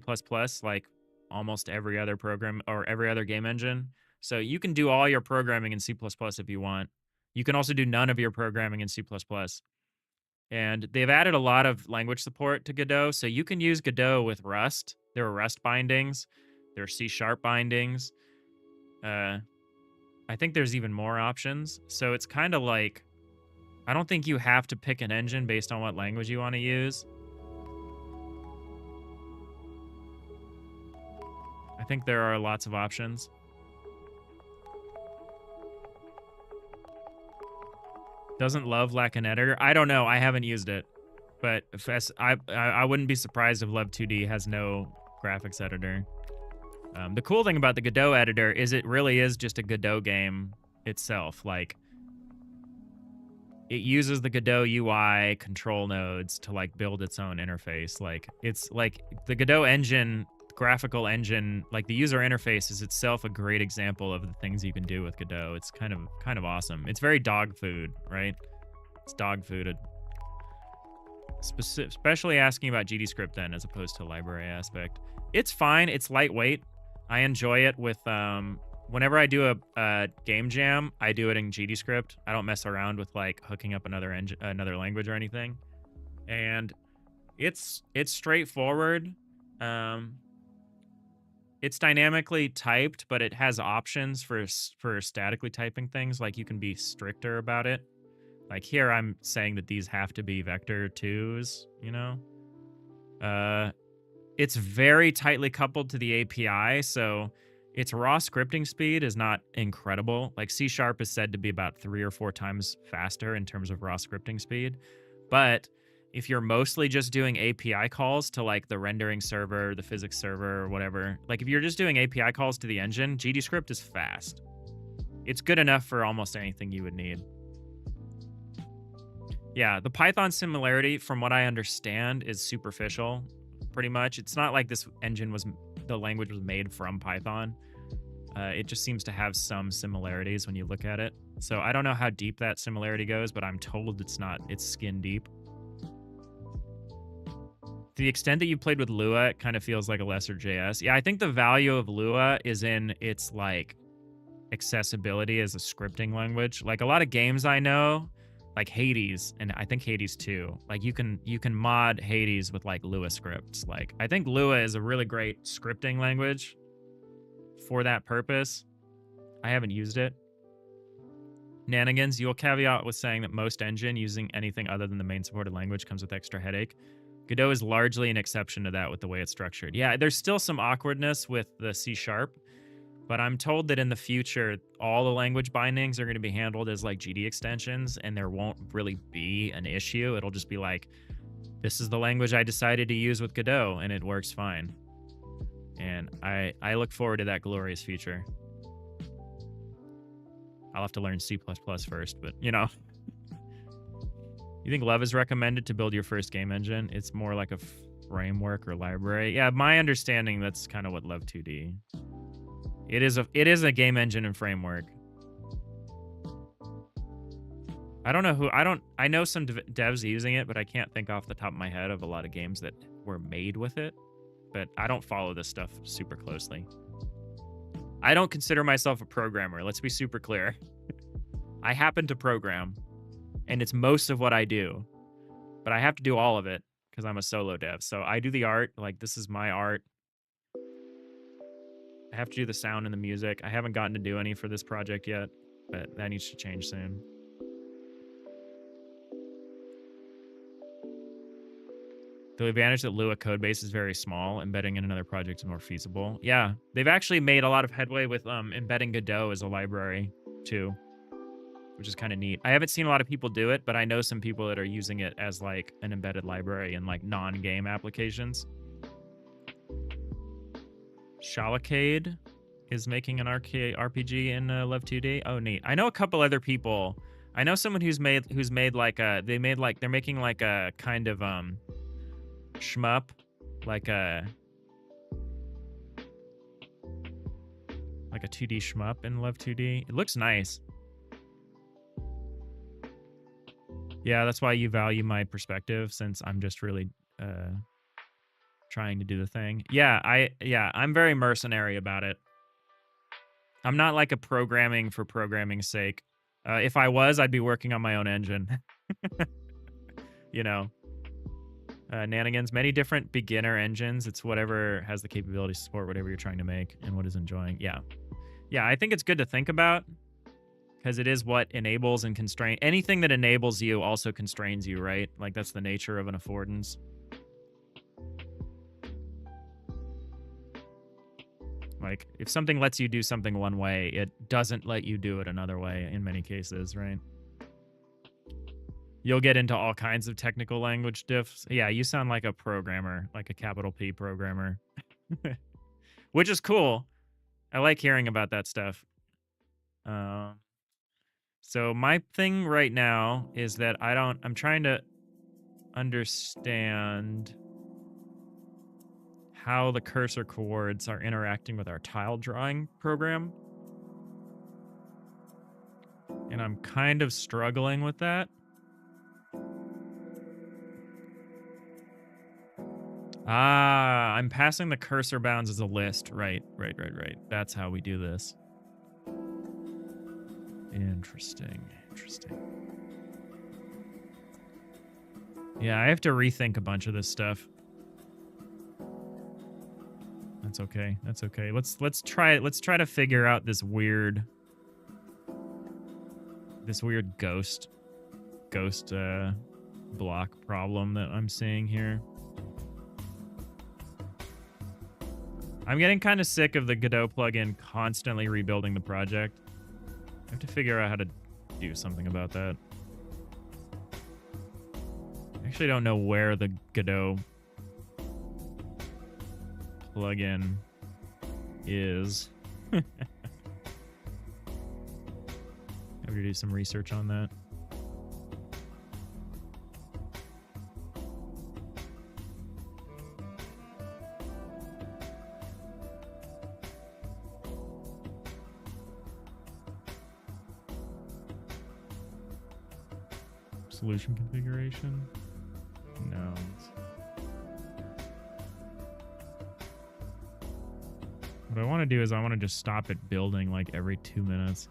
like almost every other program or every other game engine. So you can do all your programming in C++ if you want. You can also do none of your programming in C++. And they've added a lot of language support to Godot. So you can use Godot with Rust. There are Rust bindings. There are C# bindings. I think there's even more options. So it's kind of like, I don't think you have to pick an engine based on what language you want to use. I think there are lots of options. Doesn't Love lack an editor? I don't know. I haven't used it. But I wouldn't be surprised if Love 2D has no graphics editor. The cool thing about the Godot editor is it really is just a Godot game itself. Like, it uses the Godot UI control nodes to like build its own interface. Like it's like the Godot engine, graphical engine, like the user interface is itself a great example of the things you can do with Godot. It's kind of awesome. It's very dog food, right? It's dog fooded. Especially asking about GDScript then as opposed to library aspect. It's fine. It's lightweight. I enjoy it with whenever I do a game jam, I do it in GDScript. I don't mess around with like hooking up another language or anything. And it's straightforward. It's dynamically typed, but it has options for statically typing things. Like you can be stricter about it. Like here, I'm saying that these have to be vector 2s, you know? It's very tightly coupled to the API, so its raw scripting speed is not incredible. Like C# is said to be about 3 or 4 times faster in terms of raw scripting speed. But if you're mostly just doing API calls to like the rendering server, the physics server, or whatever, like if you're just doing API calls to the engine, GDScript is fast. It's good enough for almost anything you would need. Yeah, the Python similarity, from what I understand, is superficial, pretty much. It's not like this engine the language was made from Python. It just seems to have some similarities when you look at it. So I don't know how deep that similarity goes, but I'm told it's skin deep. To the extent that you played with Lua, it kind of feels like a lesser JS. Yeah, I think the value of Lua is in its like accessibility as a scripting language. Like a lot of games I know, like Hades, and I think Hades 2, like you can mod Hades with like Lua scripts. Like I think Lua is a really great scripting language for that purpose. I haven't used it. Nanigans, you'll caveat with saying that most engine using anything other than the main supported language comes with extra headache. Godot is largely an exception to that with the way it's structured. Yeah, there's still some awkwardness with the C#, But I'm told that in the future, all the language bindings are going to be handled as like GD extensions, and there won't really be an issue. It'll just be like, this is the language I decided to use with Godot, and it works fine. And I look forward to that glorious future. I'll have to learn C++ first, but you know. You think Love is recommended to build your first game engine? It's more like a framework or library. Yeah, my understanding, that's kind of what Love 2D. It is a game engine and framework. I don't know who, I know some devs using it, but I can't think off the top of my head of a lot of games that were made with it. But I don't follow this stuff super closely. I don't consider myself a programmer. Let's be super clear. I happen to program, and it's most of what I do. But I have to do all of it because I'm a solo dev. So I do the art. Like, this is my art. I have to do the sound and the music. I haven't gotten to do any for this project yet, but that needs to change soon. The advantage that Lua codebase is very small, embedding in another project is more feasible. Yeah, they've actually made a lot of headway with embedding Godot as a library too, which is kind of neat. I haven't seen a lot of people do it, but I know some people that are using it as like an embedded library in like non-game applications. Shalacade is making an RPG in Love 2D. Oh, neat. I know a couple other people. I know someone who's made like a, they're making like a kind of shmup, like a 2D shmup in Love 2D. It looks nice. Yeah, that's why you value my perspective, since I'm just really trying to do the thing. Yeah, I'm very mercenary about it. I'm not like a programming for programming's sake. If I was, I'd be working on my own engine. You know. Nanigans, many different beginner engines. It's whatever has the capability to support whatever you're trying to make and what is enjoying. Yeah. Yeah, I think it's good to think about, because it is what enables and constrains. Anything that enables you also constrains you, right? Like, that's the nature of an affordance. Like, if something lets you do something one way, it doesn't let you do it another way in many cases, right? You'll get into all kinds of technical language diffs. Yeah, you sound like a programmer, like a capital P programmer. Which is cool. I like hearing about that stuff. So my thing right now is that I'm trying to understand how the cursor chords are interacting with our tile drawing program. And I'm kind of struggling with that. Ah, I'm passing the cursor bounds as a list. Right. That's how we do this. Interesting. Yeah, I have to rethink a bunch of this stuff. That's okay. Let's try to figure out this weird ghost block problem that I'm seeing here. I'm getting kind of sick of the Godot plugin constantly rebuilding the project. I have to figure out how to do something about that. I actually don't know where the Godot plugin is. I have to do some research on that. Solution configuration? No. What I want to do is I want to just stop it building like every 2 minutes.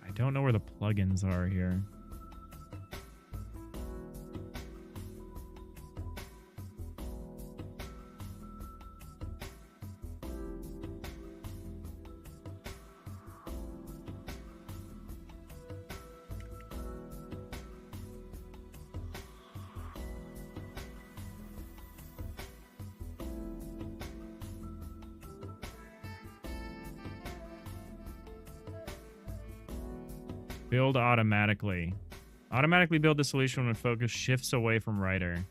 I don't know where the plugins are here. Build automatically. Automatically build the solution when focus shifts away from writer.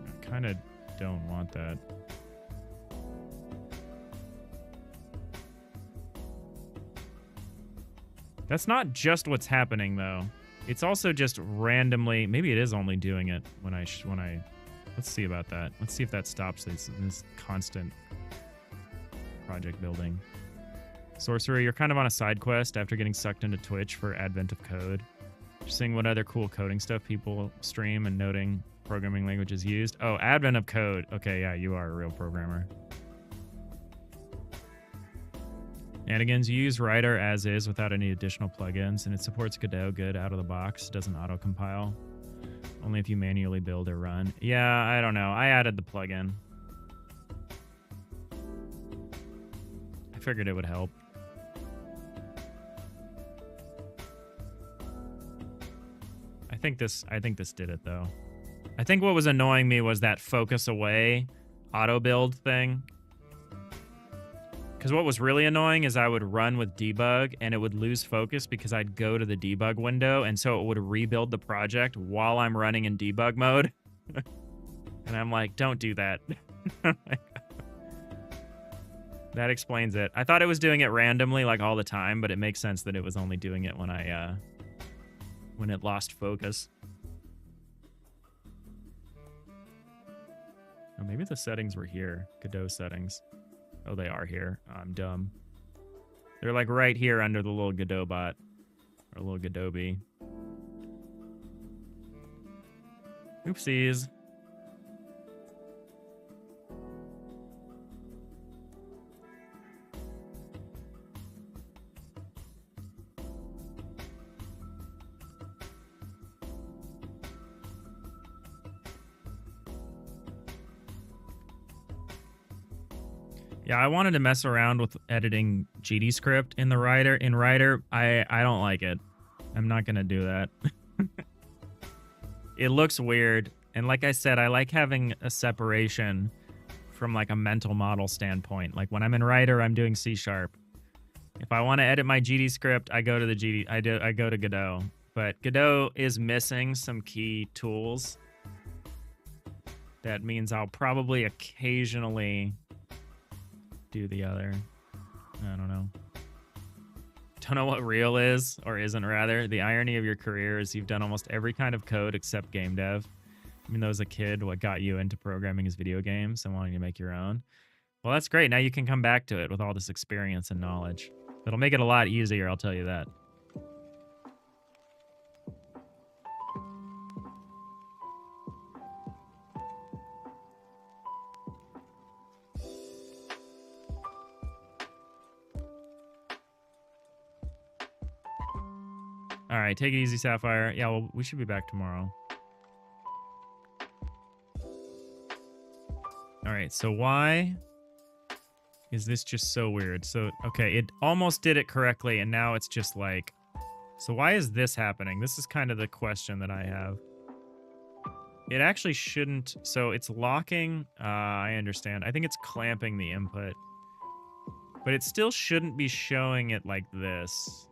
I kind of don't want that. That's not just what's happening, though. It's also just randomly. Maybe it is only doing it when I. Let's see about that. Let's see if that stops this constant project building. Sorcerer, you're kind of on a side quest after getting sucked into Twitch for Advent of Code. Just seeing what other cool coding stuff people stream and noting programming languages used. Oh, Advent of Code. Okay, yeah, you are a real programmer. Anigans, you use Writer as is without any additional plugins, and it supports Godot good out of the box. Doesn't auto-compile. Only if you manually build or run. Yeah, I don't know. I added the plugin. I figured it would help. I think this did it, though. I think what was annoying me was that focus away auto build thing. Because what was really annoying is I would run with debug and it would lose focus because I'd go to the debug window, and so it would rebuild the project while I'm running in debug mode. And I'm like, don't do that. That explains it. I thought it was doing it randomly, like all the time, but it makes sense that it was only doing it when when it lost focus. Oh, maybe the settings were here. Godot settings. Oh, they are here. Oh, I'm dumb. They're like right here under the little Godot bot. Or little Godot-bee. Oopsies. Yeah, I wanted to mess around with editing GDScript in the writer. In writer, I don't like it. I'm not gonna do that. It looks weird, and like I said, I like having a separation from like a mental model standpoint. Like when I'm in writer, I'm doing C#. If I want to edit my GDScript, I go to the I go to Godot. But Godot is missing some key tools. That means I'll probably occasionally do the other. I don't know. Don't know what real is, or isn't rather. The irony of your career is you've done almost every kind of code except game dev. Even though as a kid, what got you into programming is video games and wanting to make your own. Well, that's great. Now you can come back to it with all this experience and knowledge. It'll make it a lot easier, I'll tell you that. All right, take it easy, Sapphire. Yeah, well, we should be back tomorrow. All right, so why is this just so weird? So, okay, it almost did it correctly, and now it's just like... So why is this happening? This is kind of the question that I have. It actually shouldn't... So it's locking... I understand. I think it's clamping the input. But it still shouldn't be showing it like this.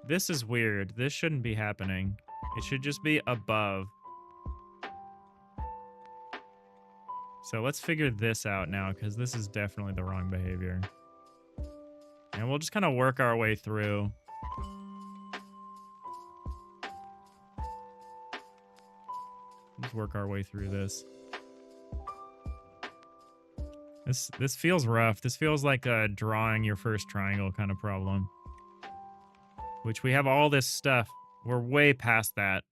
This is weird. This shouldn't be happening. It should just be above. So let's figure this out now, because this is definitely the wrong behavior. And we'll just kind of work our way through. Let's work our way through this. This feels rough. This feels like a drawing your first triangle kind of problem. Which we have all this stuff. We're way past that.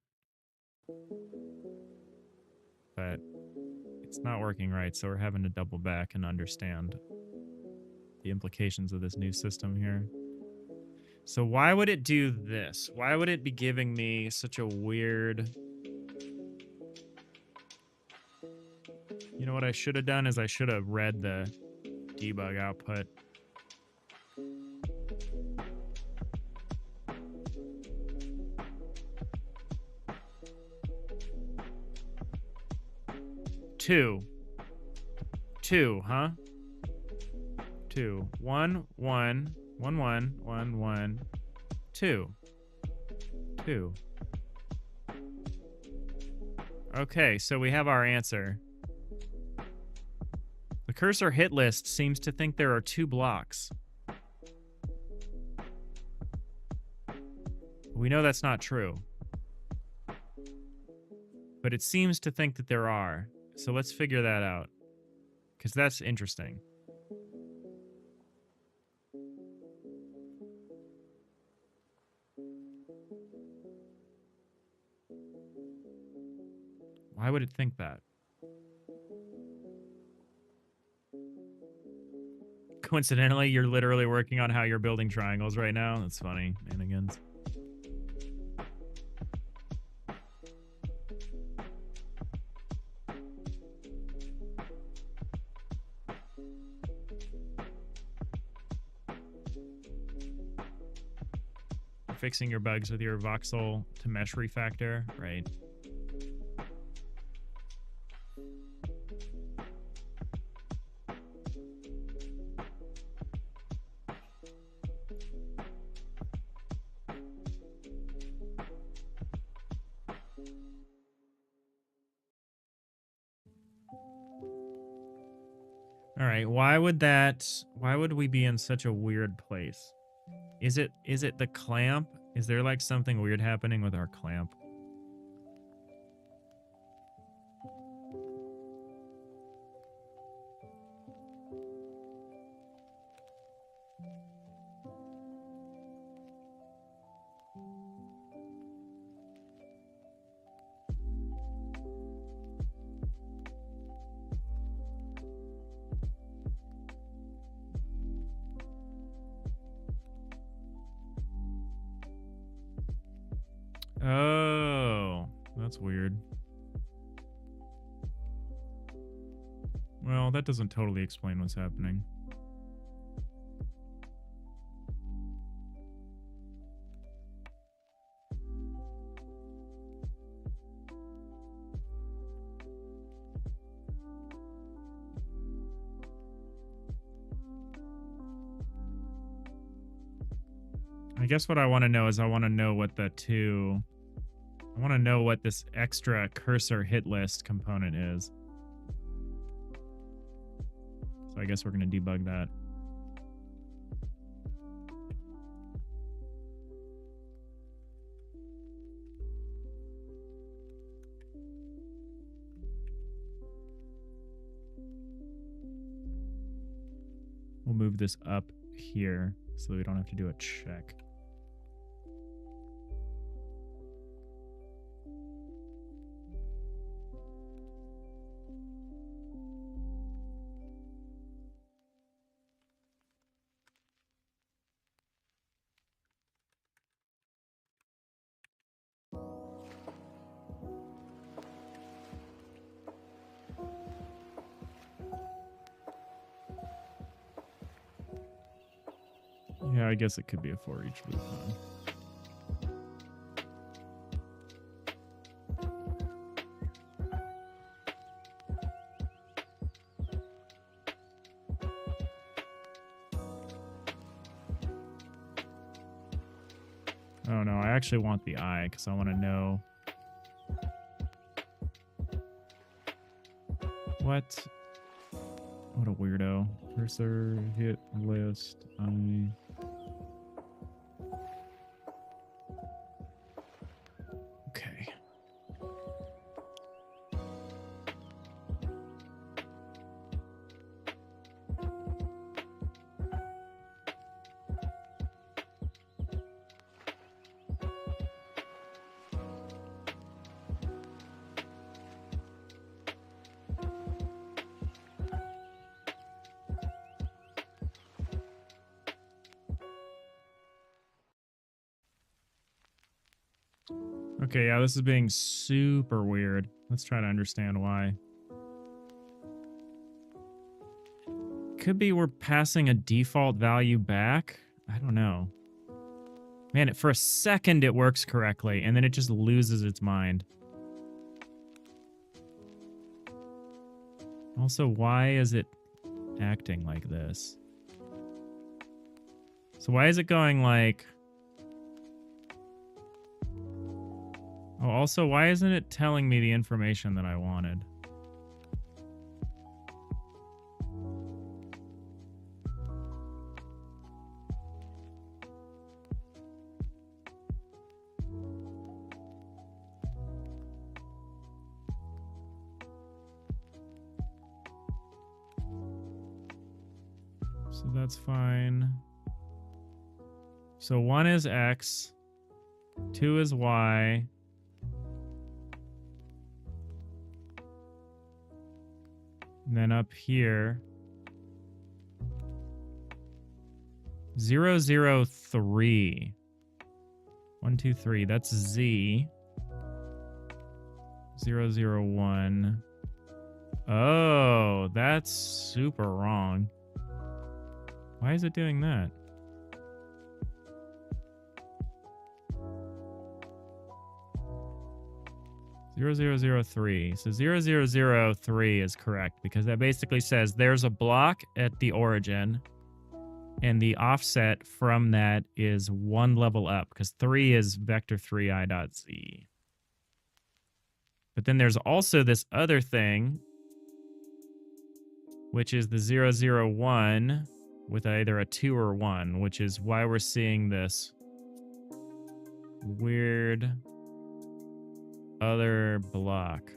But it's not working right, so we're having to double back and understand the implications of this new system here. So why would it do this? Why would it be giving me such a weird... You know what I should have done is I should have read the debug output. Two. 2, huh? 2. 1, 1, 1, 1, 1, 1, 2. 2. Okay, so we have our answer. The cursor hit list seems to think there are 2 blocks. We know that's not true. But it seems to think that there are. So let's figure that out. Because that's interesting. Why would it think that? Coincidentally, you're literally working on how you're building triangles right now. That's funny. Manigans. Fixing your bugs with your voxel to mesh refactor, right? All right, why would we be in such a weird place? Is it the clamp? Is there like something weird happening with our clamp? Oh, that's weird. Well, that doesn't totally explain what's happening. I guess what I want to know is I want to know what I want to know what this extra cursor hit list component is. So I guess we're going to debug that. We'll move this up here so we don't have to do a check. Yeah, I guess it could be a for each loop. Oh no, I actually want the eye because I want to know what a weirdo. Cursor hit list eye. Okay. Okay, yeah, this is being super weird. Let's try to understand why. Could be we're passing a default value back. I don't know. Man, for a second it works correctly, and then it just loses its mind. Also, why is it acting like this? So why is it going like... Oh, also, why isn't it telling me the information that I wanted? So that's fine. So 1 is X, 2 is Y. And then up here, 003. 1, 2, 3. That's Z. 001. Oh, that's super wrong. Why is it doing that? Zero zero zero three. So 0003 is correct because that basically says there's a block at the origin and the offset from that is 1 level up because 3 is vector 3 i.z. But then there's also this other thing, which is the 001 with either a 2 or 1, which is why we're seeing this weird other block.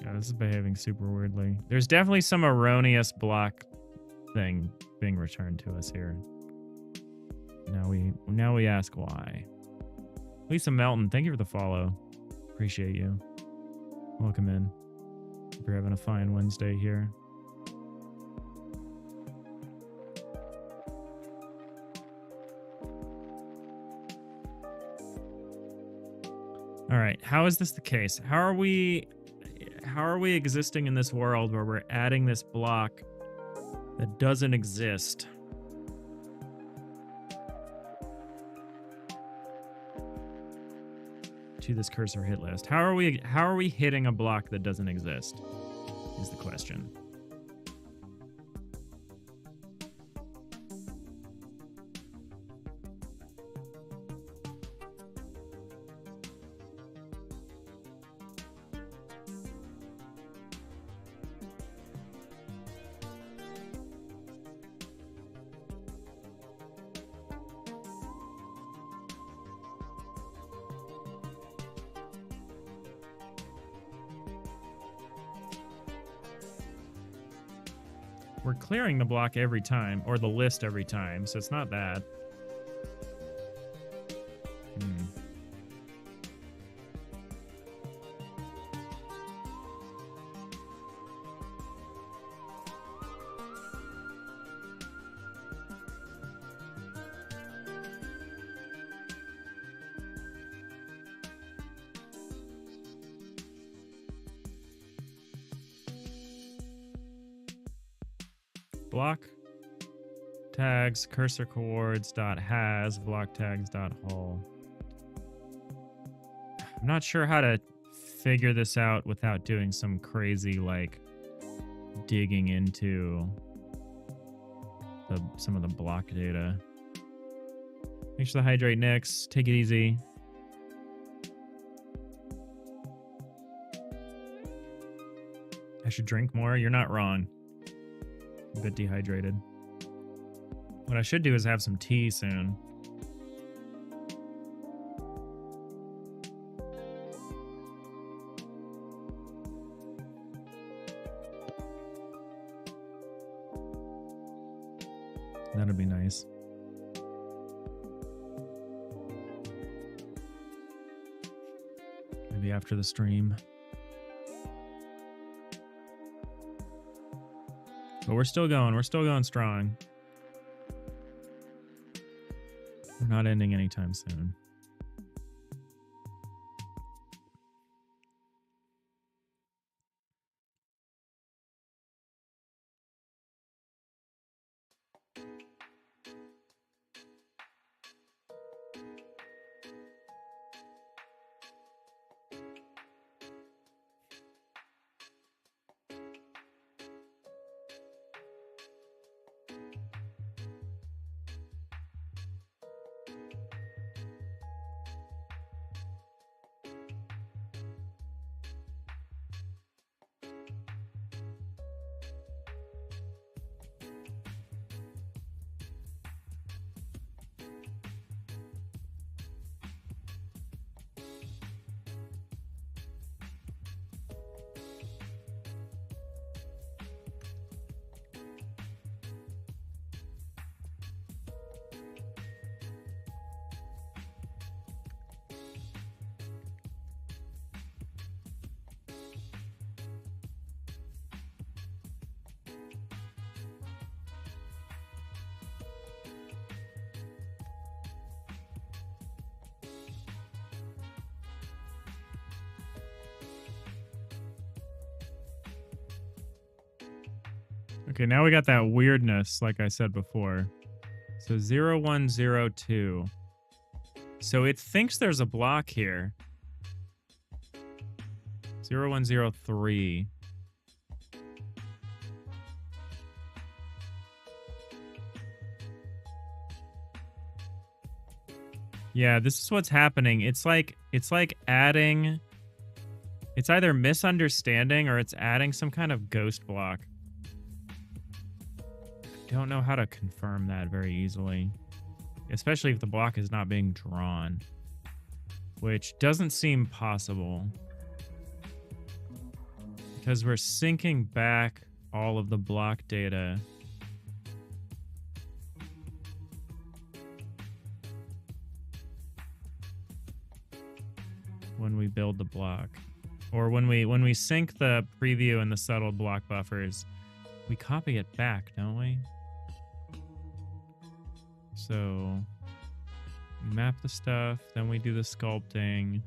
Yeah, this is behaving super weirdly. There's definitely some erroneous block thing being returned to us here. Now we ask why. Lisa Melton, thank you for the follow. Appreciate you. Welcome in. Hope you're having a fine Wednesday here. All right, how is this the case? How are we existing in this world where we're adding this block that doesn't exist? To this cursor hit list. How are we hitting a block that doesn't exist? Is the question. We're clearing the block every time, or the list every time, so it's not bad. Block tags cursor coords dot has block tags dot hull. I'm not sure how to figure this out without doing some crazy like digging into some of the block data. Thanks for the hydrate, Nix. Take it easy. I should drink more. You're not wrong. A bit dehydrated. What I should do is have some tea soon. That'd be nice. Maybe after the stream. But we're still going. We're still going strong. We're not ending anytime soon. Okay, now we got that weirdness, like I said before. So 0102. So it thinks there's a block here. 0103. Yeah, this is what's happening. It's like adding, it's either misunderstanding or it's adding some kind of ghost block. Don't know how to confirm that very easily, especially if the block is not being drawn, which doesn't seem possible because we're syncing back all of the block data. When we build the block, or when we sync the preview and the settled block buffers, we copy it back, don't we? So we map the stuff, then we do the sculpting.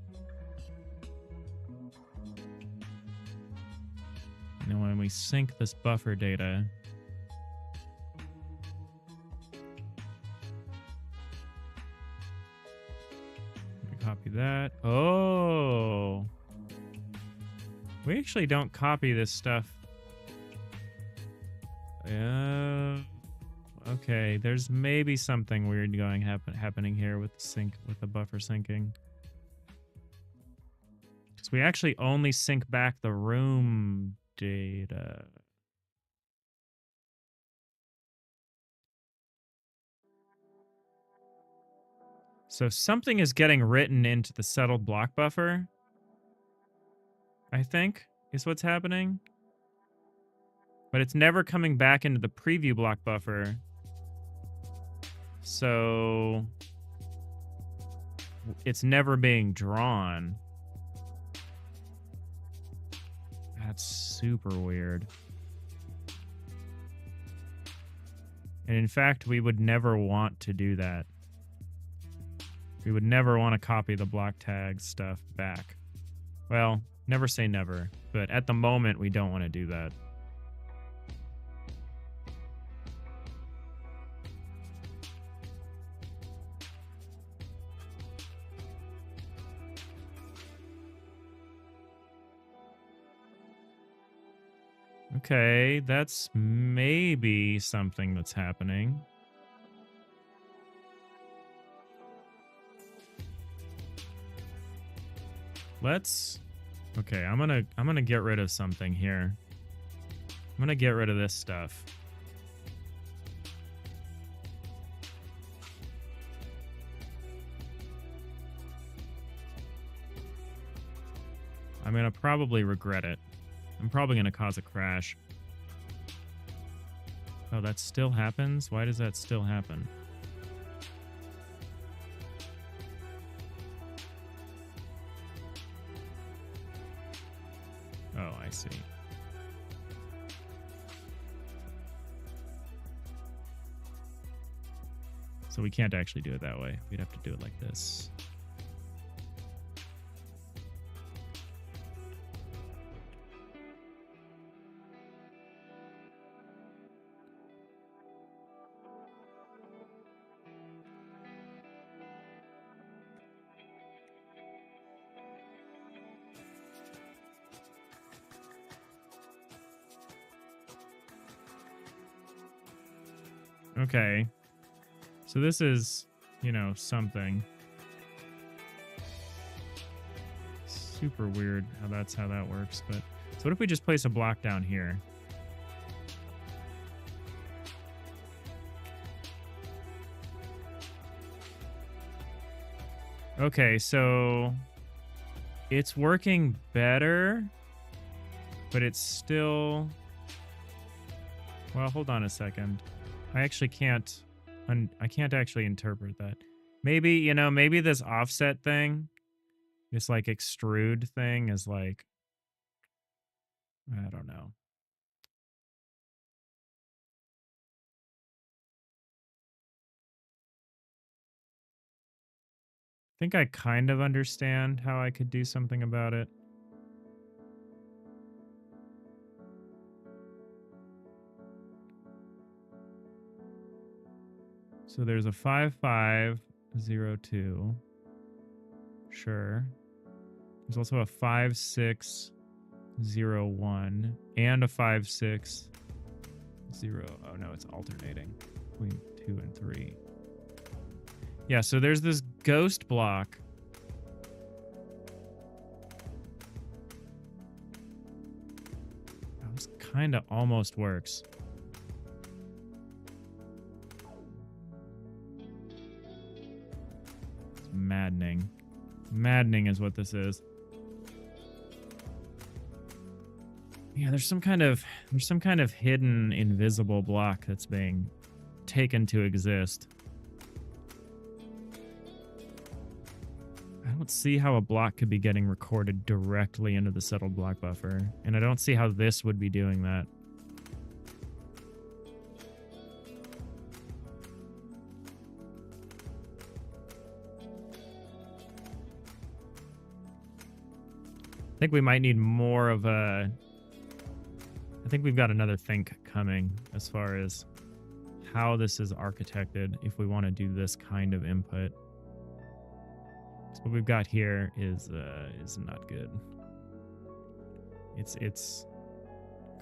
And then when we sync this buffer data, we copy that. Oh, we actually don't copy this stuff. Okay, there's maybe something weird happening here with the buffer syncing. Because we actually only sync back the room data. So something is getting written into the settled block buffer, I think, is what's happening. But it's never coming back into the preview block buffer. So it's never being drawn. That's super weird. And in fact, we would never want to do that. We would never want to copy the block tag stuff back. Well, never say never, but at the moment, we don't want to do that. Okay, that's maybe something that's happening. Okay, I'm gonna get rid of something here. I'm gonna get rid of this stuff. I'm gonna probably regret it. I'm probably going to cause a crash. Oh, that still happens? Why does that still happen? Oh, I see. So So we can't actually do it that way. We'd have to do it like this. Okay. So this is, you know, something. Super weird how that works, but so what if we just place a block down here? Okay, so it's working better, but it's still, well, hold on a second. I actually can't actually interpret that. Maybe, you know, maybe this offset thing, this like extrude thing is like, I don't know. I think I kind of understand how I could do something about it. So there's a 5502. Sure. There's also a 5601 and a 560. Oh no, it's alternating between 2 and 3. Yeah, so there's this ghost block. Oh, this kind of almost works. It's maddening. Maddening is what this is. Yeah, there's some kind of hidden invisible block that's being taken to exist. I don't see how a block could be getting recorded directly into the settled block buffer, and I don't see how this would be doing that. I think we might need more of a... I think we've got another think coming as far as how this is architected if we want to do this kind of input. So what we've got here is not good. It's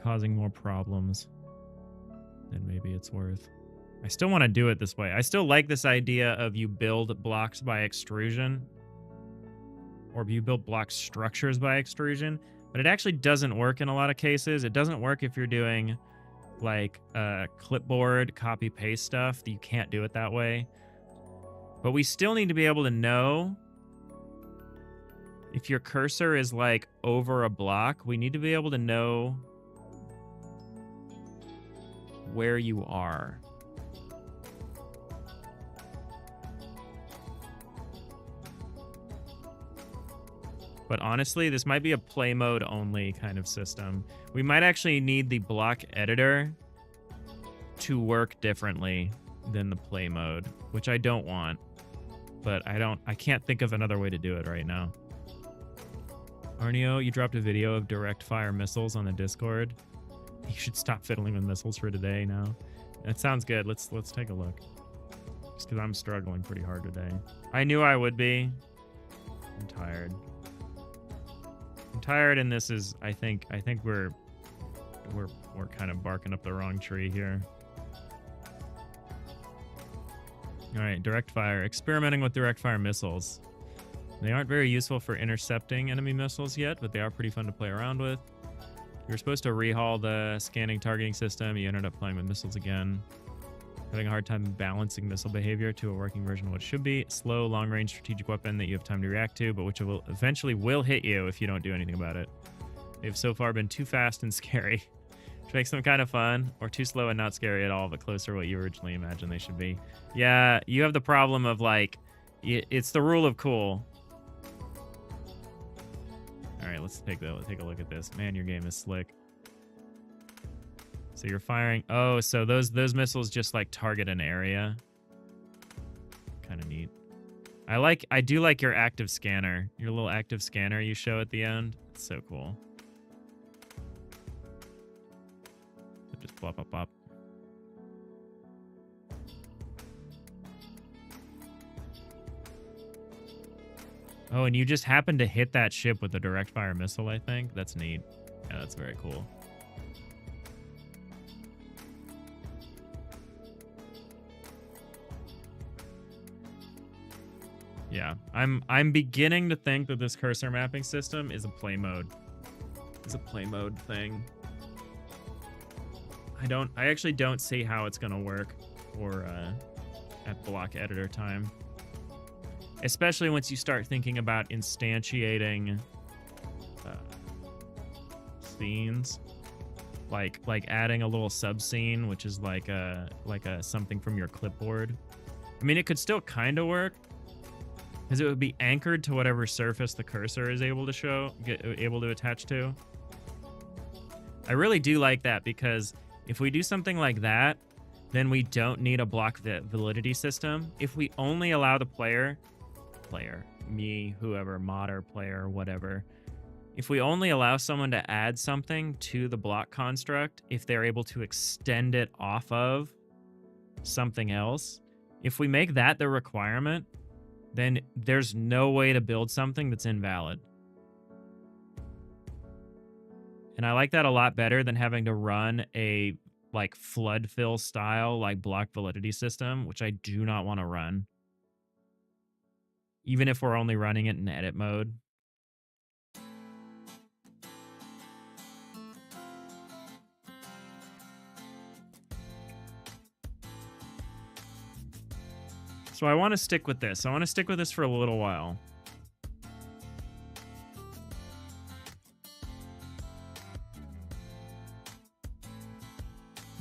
causing more problems than maybe it's worth. I still want to do it this way. I still like this idea of you build blocks by extrusion, or you build block structures by extrusion, but it actually doesn't work in a lot of cases. It doesn't work if you're doing like clipboard copy paste stuff. You can't do it that way. But we still need to be able to know if your cursor is like over a block. We need to be able to know where you are. But honestly, this might be a play mode only kind of system. We might actually need the block editor to work differently than the play mode, which I don't want. But I can't think of another way to do it right now. Arnio, you dropped a video of direct fire missiles on the Discord. You should stop fiddling with missiles for today now. That sounds good. Let's take a look. Just because I'm struggling pretty hard today. I knew I would be. I'm tired. I'm tired, and this is, I think we're kind of barking up the wrong tree here. All right, direct fire. Experimenting with direct fire missiles. They aren't very useful for intercepting enemy missiles yet, but they are pretty fun to play around with. You're supposed to rehaul the scanning targeting system. You ended up playing with missiles again. Having a hard time balancing missile behavior to a working version of what it should be. Slow, long-range strategic weapon that you have time to react to, but which will eventually hit you if you don't do anything about it. They've so far been too fast and scary, which makes them kind of fun, or too slow and not scary at all, but closer to what you originally imagined they should be. Yeah, you have the problem of, like, it's the rule of cool. All right, let's take a look at this. Man, your game is slick. So you're firing. Oh, so those missiles just like target an area. kind of neat. I do like your active scanner. Your little active scanner you show at the end. It's so cool. So just blop, blop, blop. Oh, and you just happened to hit that ship with a direct fire missile, I think. That's neat. Yeah, that's very cool. Yeah, I'm beginning to think that this cursor mapping system is a play mode. It's a play mode thing. I actually don't see how it's gonna work for at block editor time. Especially once you start thinking about instantiating scenes, like adding a little sub scene, which is like a something from your clipboard. I mean, it could still kind of work because it would be anchored to whatever surface the cursor is able to attach to. I really do like that because if we do something like that, then we don't need a block validity system. If we only allow the player, me, whoever, modder, player, whatever, if we only allow someone to add something to the block construct, if they're able to extend it off of something else, if we make that the requirement, then there's no way to build something that's invalid. And I like that a lot better than having to run a like flood fill style like block validity system, which I do not want to run. Even if we're only running it in edit mode. So I want to stick with this. I want to stick with this for a little while.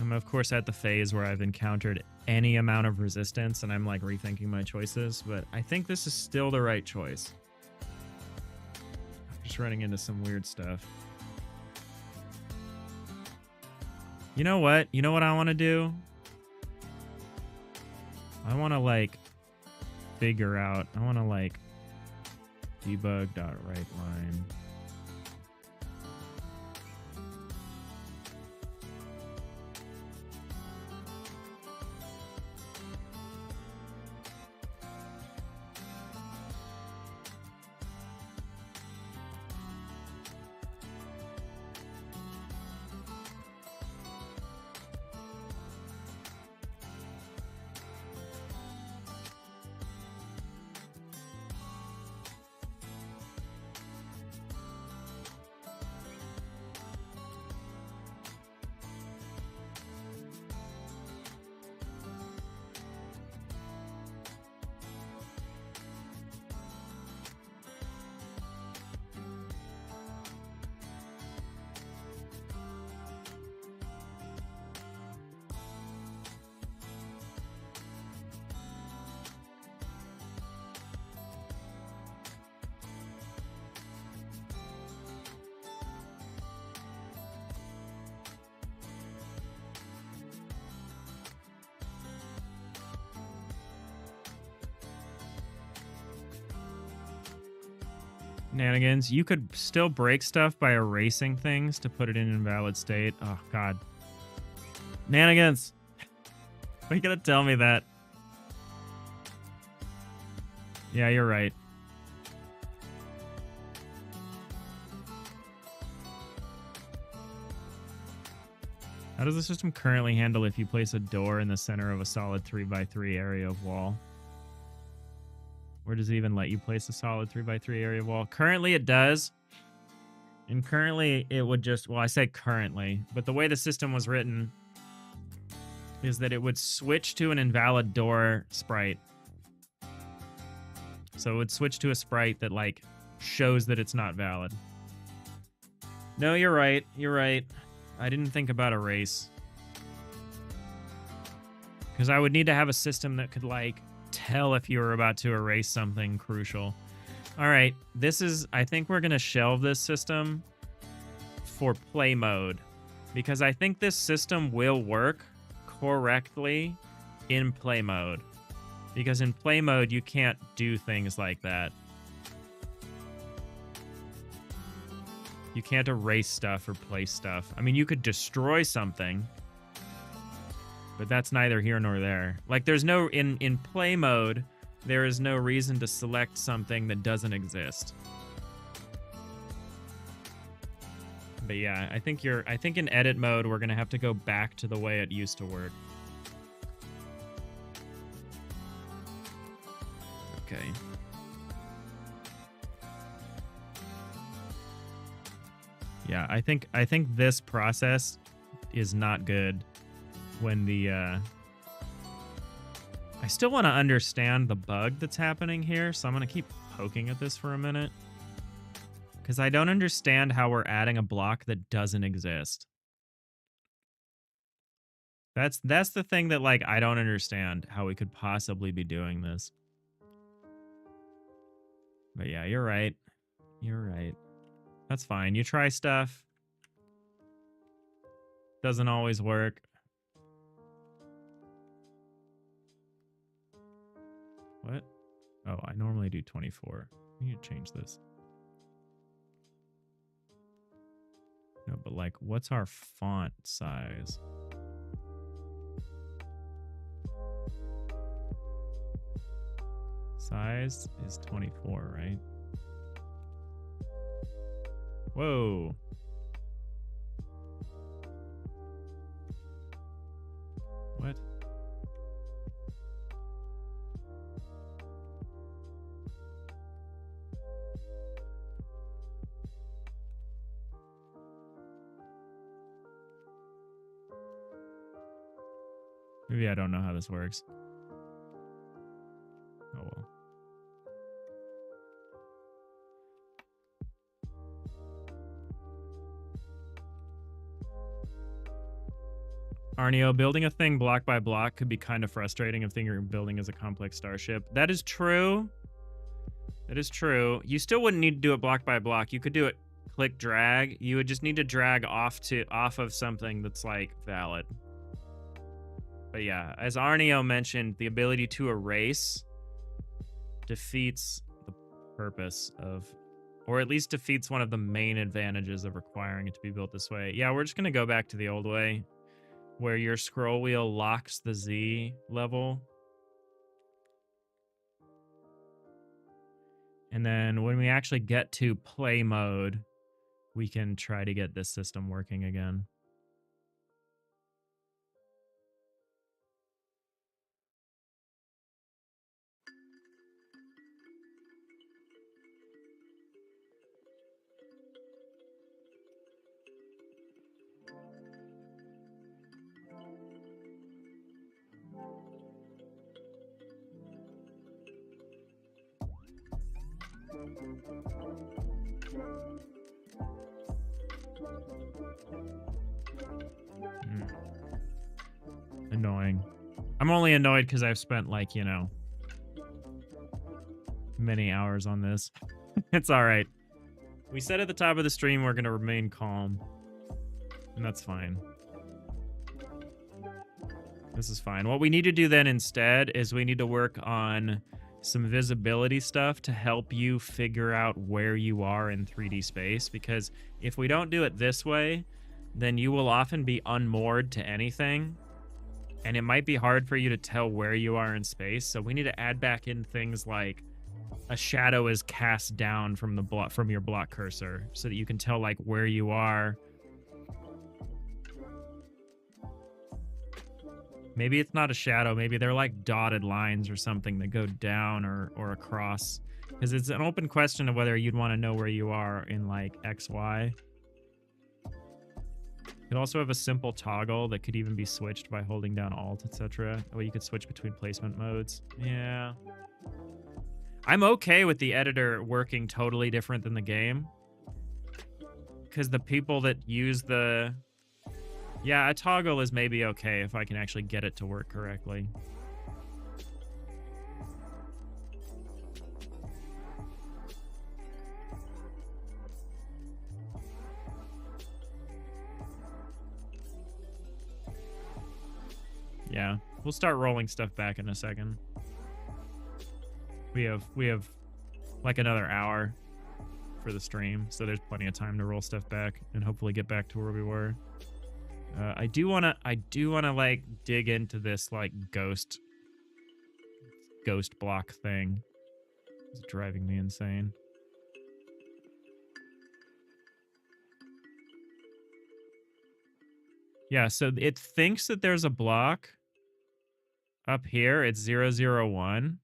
I'm, of course, at the phase where I've encountered any amount of resistance and I'm like rethinking my choices, but I think this is still the right choice. I'm just running into some weird stuff. You know what? You know what I want to do? I want to like figure out, I want to like debug.writeLine. Shenanigans. You could still break stuff by erasing things to put it in invalid state. Oh, God. Nanigans. Are you going to tell me that? Yeah, you're right. How does the system currently handle if you place a door in the center of a solid 3x3 area of wall? Where does it even let you place a solid 3x3 area of wall? Currently, it does. And currently, it would just... Well, I say currently. But the way the system was written is that it would switch to an invalid door sprite. So it would switch to a sprite that, like, shows that it's not valid. No, you're right. You're right. I didn't think about erase. Because I would need to have a system that could, like, tell if you were about to erase something crucial. All right, this is... I think we're going to shelve this system for play mode. Because I think this system will work correctly in play mode. Because in play mode, you can't do things like that. You can't erase stuff or place stuff. I mean, you could destroy something, but that's neither here nor there. Like, there's no... In play mode, there is no reason to select something that doesn't exist. But yeah, I think in edit mode, we're going to have to go back to the way it used to work. Okay. Yeah, I think this process is not good when the I still want to understand the bug that's happening here, so I'm going to keep poking at this for a minute. Because I don't understand how we're adding a block that doesn't exist. That's the thing that, like, I don't understand how we could possibly be doing this. But yeah, you're right. You're right. That's fine. You try stuff. Doesn't always work. What? Oh, I normally do 24. I need to change this. No, but like, what's our font size? Size is 24, right? Whoa. What? Maybe I don't know how this works. Oh well. Arneo, building a thing block by block could be kind of frustrating if thing you're building is a complex starship. That is true. That is true. You still wouldn't need to do it block by block. You could do it click drag. You would just need to drag off of something that's like valid. But yeah, as Arneo mentioned, the ability to erase defeats the purpose of, or at least defeats one of the main advantages of requiring it to be built this way. Yeah, we're just going to go back to the old way, where your scroll wheel locks the Z level. And then when we actually get to play mode, we can try to get this system working again. Annoying. I'm only annoyed because I've spent, like, you know, many hours on this. It's all right. We said at the top of the stream we're going to remain calm. And that's fine. This is fine. What we need to do then instead is we need to work on some visibility stuff to help you figure out where you are in 3D space. Because if we don't do it this way, then you will often be unmoored to anything. And it might be hard for you to tell where you are in space. So we need to add back in things like a shadow is cast down from the block, from your block cursor, so that you can tell like where you are. Maybe it's not a shadow. Maybe they're like dotted lines or something that go down or across. Because it's an open question of whether you'd want to know where you are in like X, Y. You could also have a simple toggle that could even be switched by holding down Alt, etc. Or you could switch between placement modes. Yeah. I'm okay with the editor working totally different than the game. Because the people that use the... Yeah, a toggle is maybe okay if I can actually get it to work correctly. Yeah, we'll start rolling stuff back in a second. We have like another hour for the stream, so there's plenty of time to roll stuff back and hopefully get back to where we were. I do wanna like dig into this like ghost block thing. It's driving me insane. Yeah, so it thinks that there's a block up here. It's 001.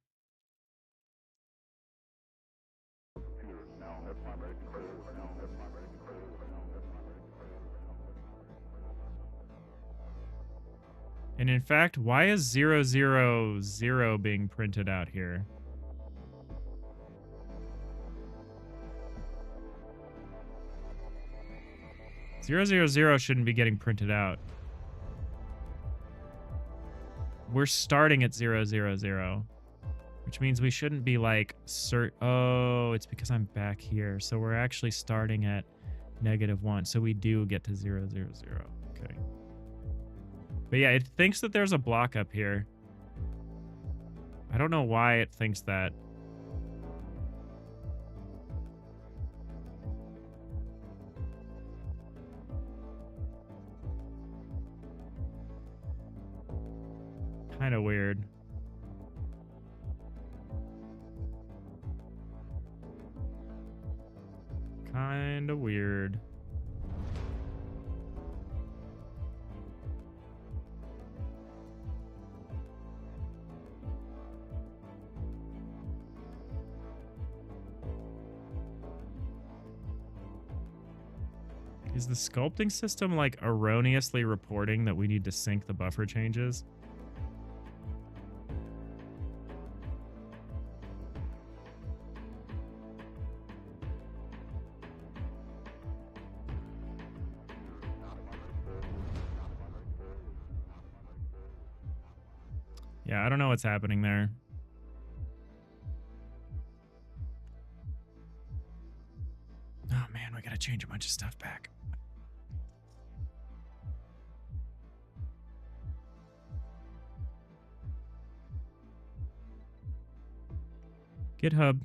And in fact, why is 000 being printed out here? Zero zero zero shouldn't be getting printed out. We're starting at 000, which means we shouldn't be like oh, it's because I'm back here. So we're actually starting at -1. So we do get to 000. Okay. But yeah, it thinks that there's a block up here. I don't know why it thinks that. Kind of weird. Kind of weird. Is the sculpting system like erroneously reporting that we need to sync the buffer changes? Yeah, I don't know what's happening there. Oh man, we gotta change a bunch of stuff back. GitHub.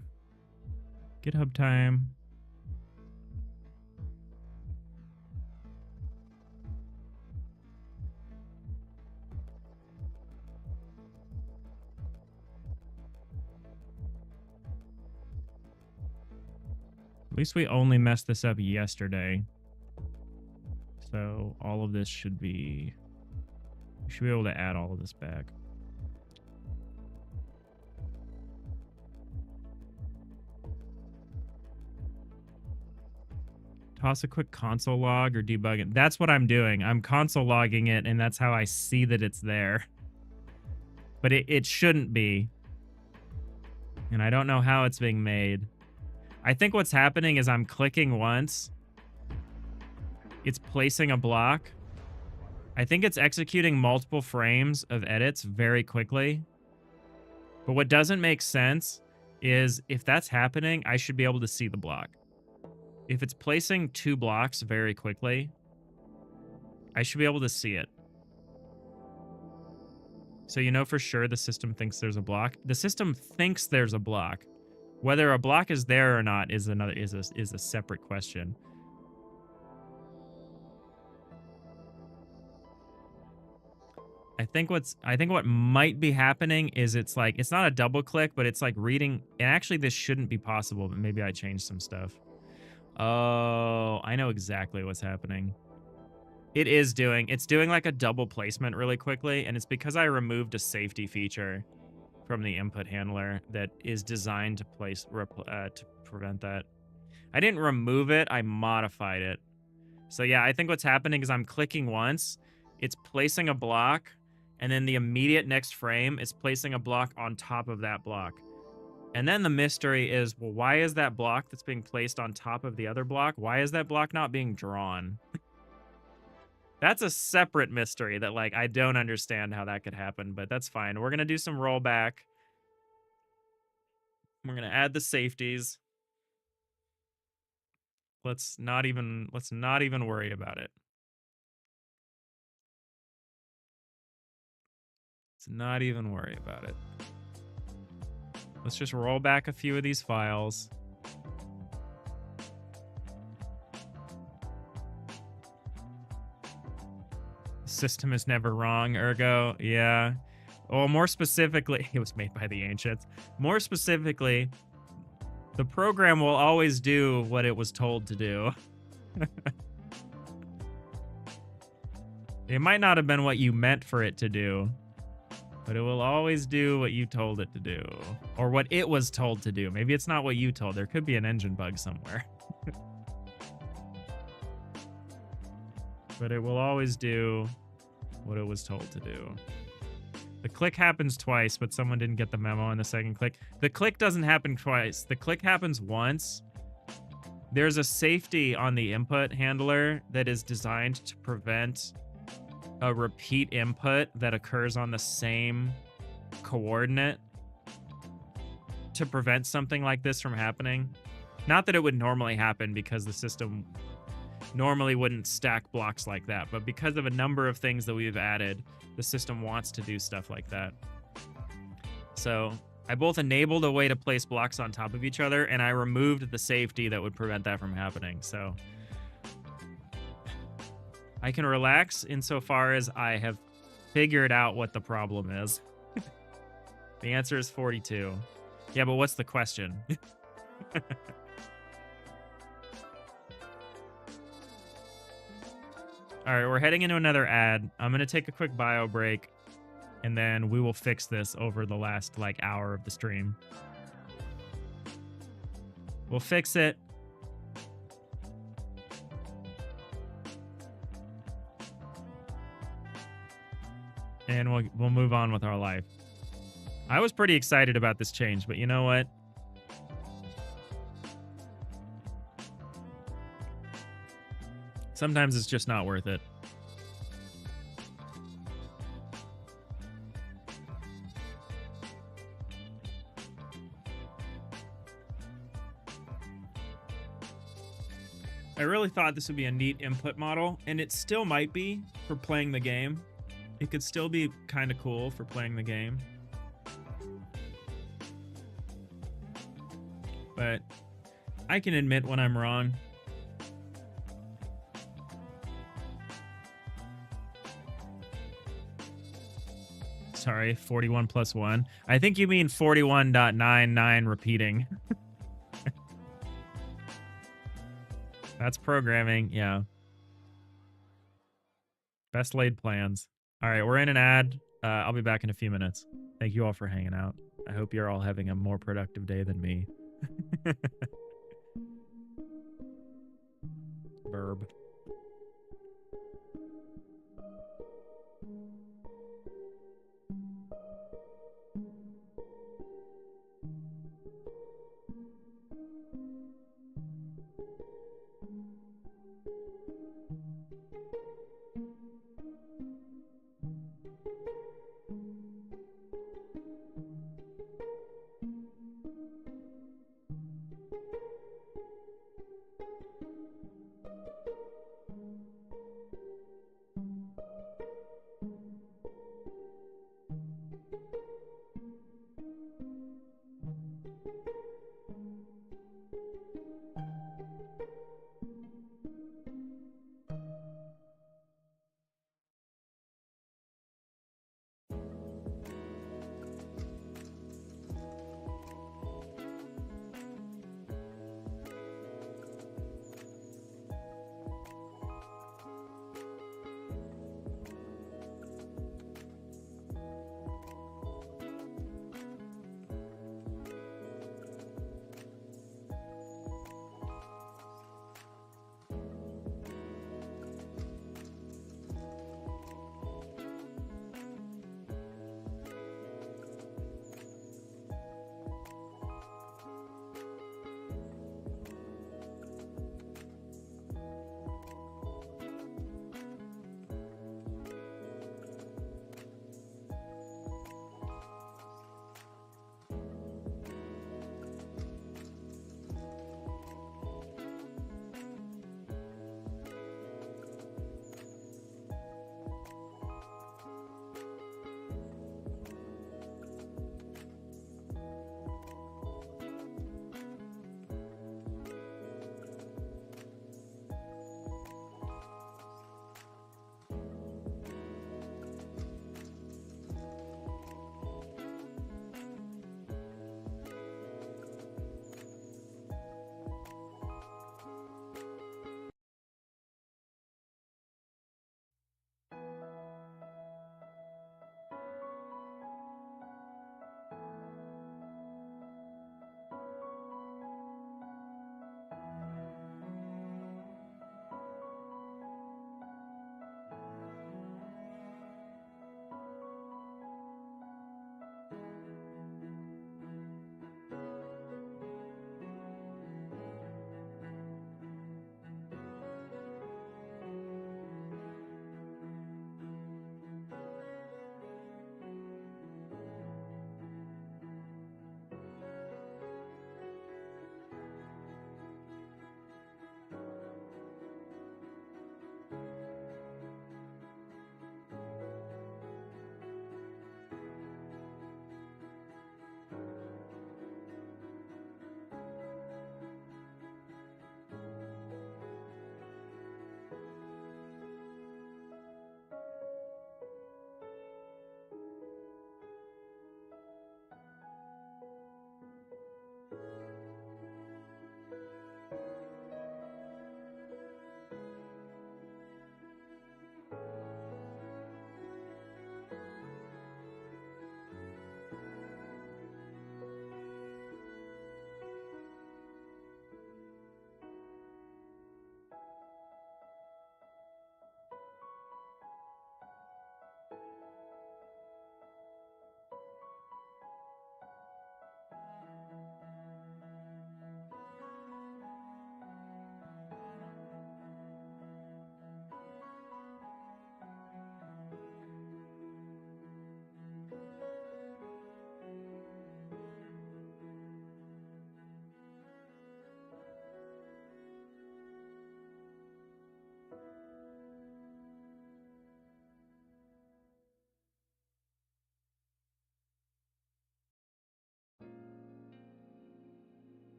GitHub time. At least we only messed this up yesterday. So all of this should be... We should be able to add all of this back. Toss a quick console log or debug it. That's what I'm doing. I'm console logging it, and that's how I see that it's there. But it shouldn't be. And I don't know how it's being made. I think what's happening is I'm clicking once. It's placing a block. I think it's executing multiple frames of edits very quickly. But what doesn't make sense is if that's happening, I should be able to see the block. If it's placing 2 blocks very quickly, I should be able to see it. So you know for sure the system thinks there's a block. The system thinks there's a block. Whether a block is there or not is a separate question. I think what might be happening is it's not a double click, but it's like reading. And actually, this shouldn't be possible, but maybe I changed some stuff. Oh, I know exactly what's happening. It's doing like a double placement really quickly, and it's because I removed a safety feature from the input handler that is designed to prevent that. I didn't remove it, I modified it. So yeah, I think what's happening is I'm clicking once, it's placing a block, and then the immediate next frame is placing a block on top of that block. And then the mystery is, well, why is that block that's being placed on top of the other block, why is that block not being drawn? That's a separate mystery that, like, I don't understand how that could happen, but that's fine. We're going to do some rollback. We're going to add the safeties. Let's not even worry about it. Let's not even worry about it. Let's just roll back a few of these files. The system is never wrong, ergo. Yeah. Well, more specifically, it was made by the ancients. More specifically, the program will always do what it was told to do. It might not have been what you meant for it to do, but it will always do what you told it to do. Or what it was told to do. Maybe it's not what you told. There could be an engine bug somewhere. But it will always do what it was told to do. The click happens twice, but someone didn't get the memo on the second click. The click doesn't happen twice. The click happens once. There's a safety on the input handler that is designed to prevent a repeat input that occurs on the same coordinate to prevent something like this from happening. Not that it would normally happen because the system normally wouldn't stack blocks like that, but because of a number of things that we've added, the system wants to do stuff like that. So I both enabled a way to place blocks on top of each other, and I removed the safety that would prevent that from happening. So I can relax insofar as I have figured out what the problem is. The answer is 42. Yeah, but what's the question? All right, we're heading into another ad. I'm going to take a quick bio break, and then we will fix this over the last, like, hour of the stream. We'll fix it. And we'll move on with our life. I was pretty excited about this change, but you know what? Sometimes it's just not worth it. I really thought this would be a neat input model, and it still might be for playing the game. It could still be kind of cool for playing the game. But I can admit when I'm wrong. Sorry, 41 plus 1. I think you mean 41.99 repeating. That's programming, yeah. Best laid plans. All right, we're in an ad. I'll be back in a few minutes. Thank you all for hanging out. I hope you're all having a more productive day than me. Verb.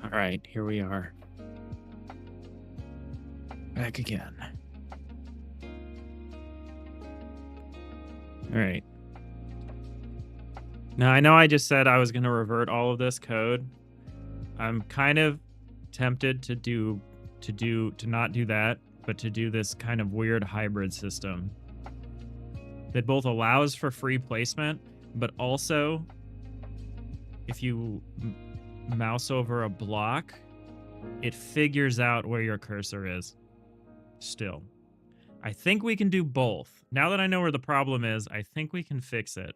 All right, here we are. Back again. All right. Now, I know I just said I was going to revert all of this code. I'm kind of tempted to not do that, but to do this kind of weird hybrid system that both allows for free placement, but also if you mouse over a block, it figures out where your cursor is still. I think we can do both. Now that I know where the problem is, I think we can fix it.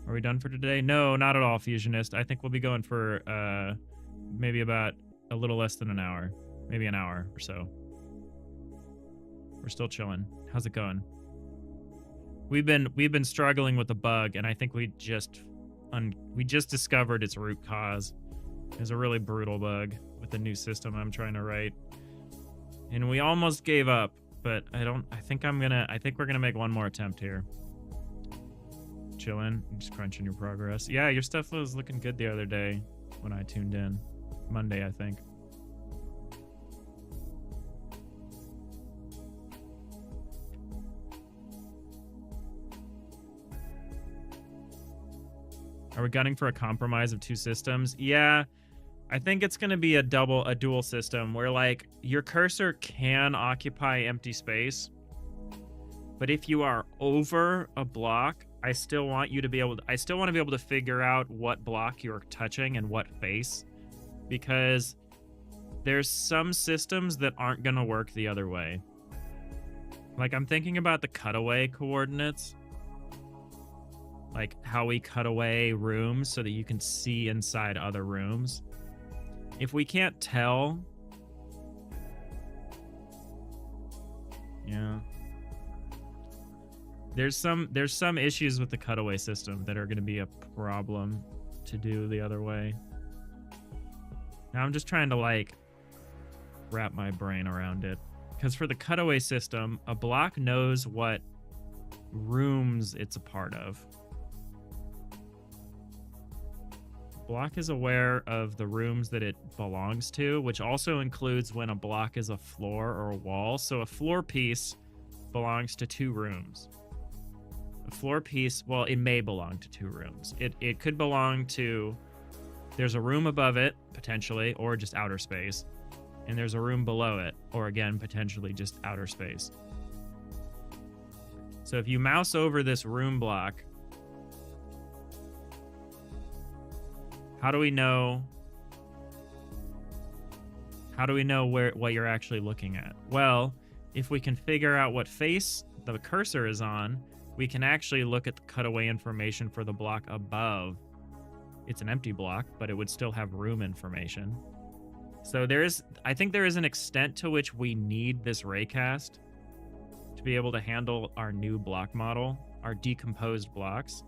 Are we done for today? No, not at all, Fusionist. I think we'll be going for maybe about a little less than an hour. Maybe an hour or so. We're still chilling. How's it going? We've been struggling with the bug, and I think we just discovered its root cause. It's a really brutal bug with the new system I'm trying to write. And we almost gave up, but I think we're gonna make one more attempt here. Chilling, just crunching your progress. Yeah, your stuff was looking good the other day when I tuned in. Monday, I think. Are we gunning for a compromise of two systems? Yeah, I think it's going to be a dual system where like your cursor can occupy empty space, but if you are over a block, I still want to be able to figure out what block you're touching and what face, because there's some systems that aren't going to work the other way. Like I'm thinking about the cutaway coordinates, like how we cut away rooms so that you can see inside other rooms. If we can't tell, yeah. There's some issues with the cutaway system that are going to be a problem to do the other way. Now I'm just trying to like wrap my brain around it, because for the cutaway system, a block knows what rooms it's a part of. Block is aware of the rooms that it belongs to, which also includes when a block is a floor or a wall. So a floor piece belongs to two rooms. A floor piece, well, it may belong to two rooms. It could belong to, there's a room above it, potentially, or just outer space. And there's a room below it, or again, potentially just outer space. So if you mouse over this room block, how do we know what you're actually looking at? Well, if we can figure out what face the cursor is on, we can actually look at the cutaway information for the block above. It's an empty block, but it would still have room information. So I think there is an extent to which we need this raycast to be able to handle our new block model, our decomposed blocks.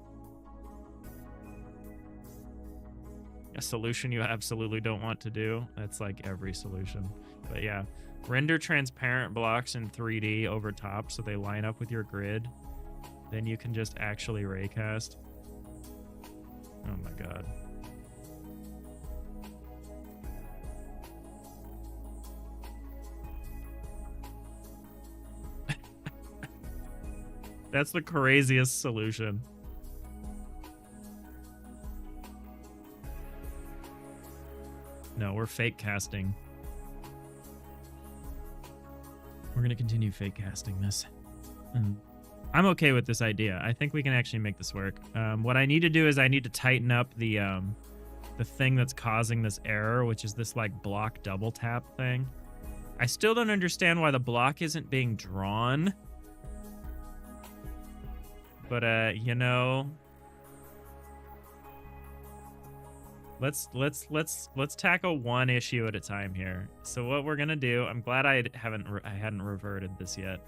A solution you absolutely don't want to do. That's like every solution. But yeah, render transparent blocks in 3D over top so they line up with your grid. Then you can just actually raycast. Oh my god. That's the craziest solution. No, we're fake casting. We're gonna continue fake casting this. I'm okay with this idea. I think we can actually make this work. What I need to do is I need to tighten up the thing that's causing this error, which is this like block double tap thing. I still don't understand why the block isn't being drawn. But you know, let's tackle one issue at a time here. So what we're gonna do, I'm glad I hadn't reverted this yet.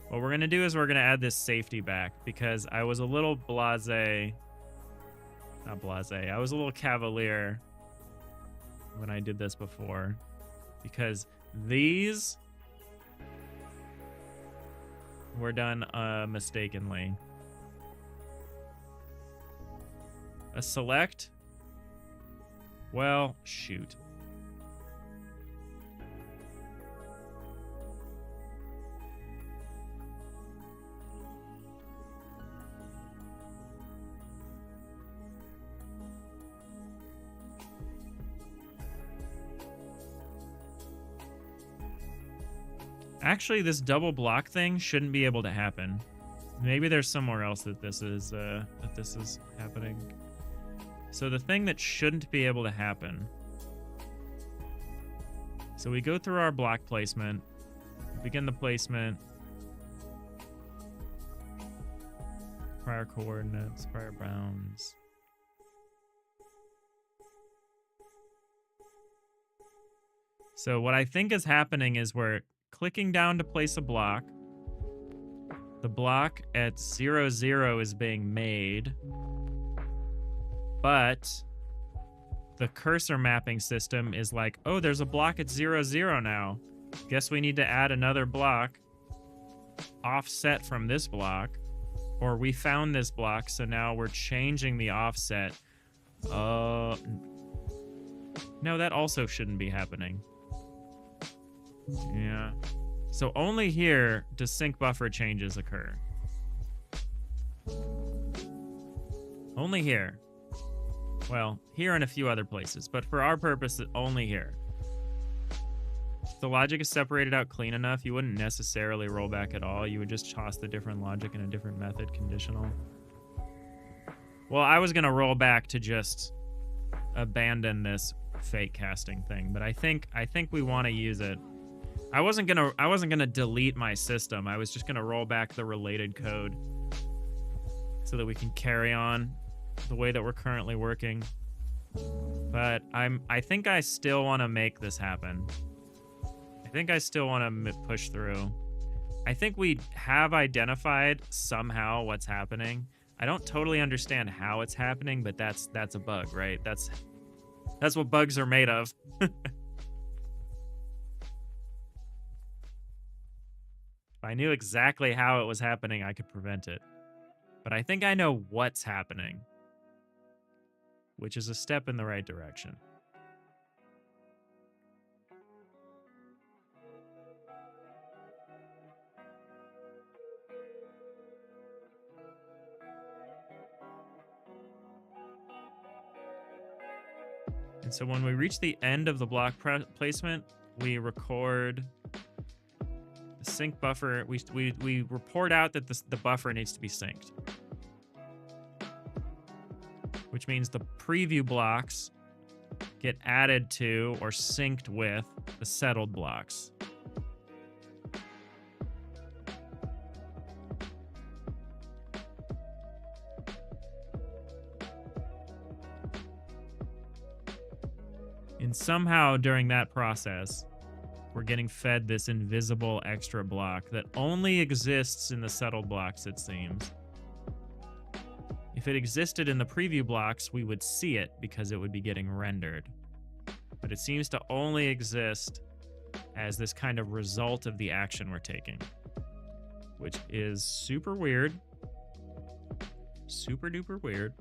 What we're gonna do is we're gonna add this safety back, because I was a little I was a little cavalier when I did this before, because these We're done mistakenly. A select? Well, shoot. Actually, this double block thing shouldn't be able to happen. Maybe there's somewhere else that this is happening. So the thing that shouldn't be able to happen. So we go through our block placement, begin the placement, prior coordinates, prior bounds. So what I think is happening is we're clicking down to place a block. The block at 0, 0 is being made, but the cursor mapping system is like, oh, there's a block at 0, 0 now. Guess we need to add another block offset from this block, or we found this block, so now we're changing the offset. No, that also shouldn't be happening. Yeah. So only here does sync buffer changes occur. Only here. Well, here and a few other places, but for our purpose, only here. If the logic is separated out clean enough, you wouldn't necessarily roll back at all. You would just toss the different logic in a different method, conditional. Well, I was gonna roll back to just abandon this fake casting thing, but I think we want to use it. I wasn't gonna delete my system. I was just gonna roll back the related code so that we can carry on the way that we're currently working. But I think I still want to make this happen. I think I still want to push through. I think we have identified somehow what's happening. I don't totally understand how it's happening, but that's a bug, right? That's what bugs are made of. If I knew exactly how it was happening, I could prevent it. But I think I know what's happening, which is a step in the right direction. And so when we reach the end of the block placement, we record the sync buffer. We report out that the buffer needs to be synced, which means the preview blocks get added to or synced with the settled blocks. And somehow during that process, we're getting fed this invisible extra block that only exists in the settled blocks, it seems. If it existed in the preview blocks, we would see it because it would be getting rendered. But it seems to only exist as this kind of result of the action we're taking, which is super weird. Super duper weird.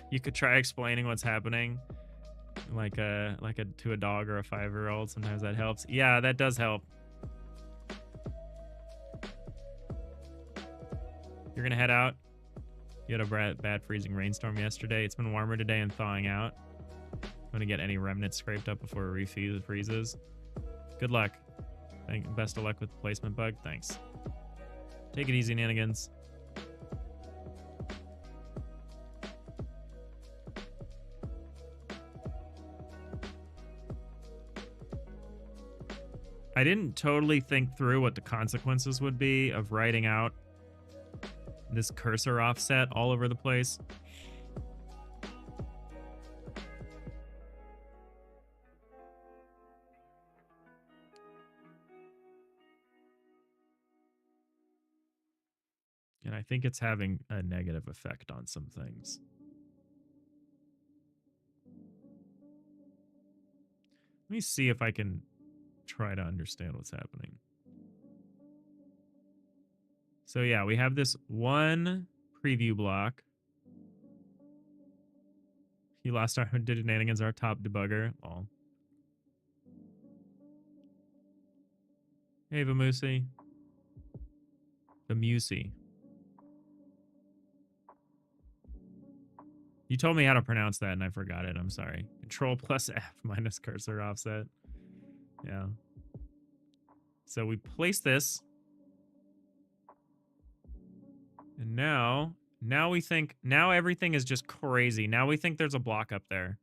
You could try explaining what's happening to a dog or a 5-year-old. Sometimes that helps. Yeah, that does help. You're gonna head out. You had a bad freezing rainstorm yesterday. It's been warmer today and thawing out. I'm gonna get any remnants scraped up before it freezes. Good luck. Best of luck with the placement bug. Thanks. Take it easy, Nanigans. I didn't totally think through what the consequences would be of writing out this cursor offset all over the place. And I think it's having a negative effect on some things. Let me see if I can try to understand what's happening. So yeah, we have this one preview block. He lost our shenanigans, our top debugger. Oh. Hey, Vamusi. Vamusi. You told me how to pronounce that and I forgot it. I'm sorry. Control plus F minus cursor offset. Yeah. So we place this. And now we think, now everything is just crazy. Now we think there's a block up there.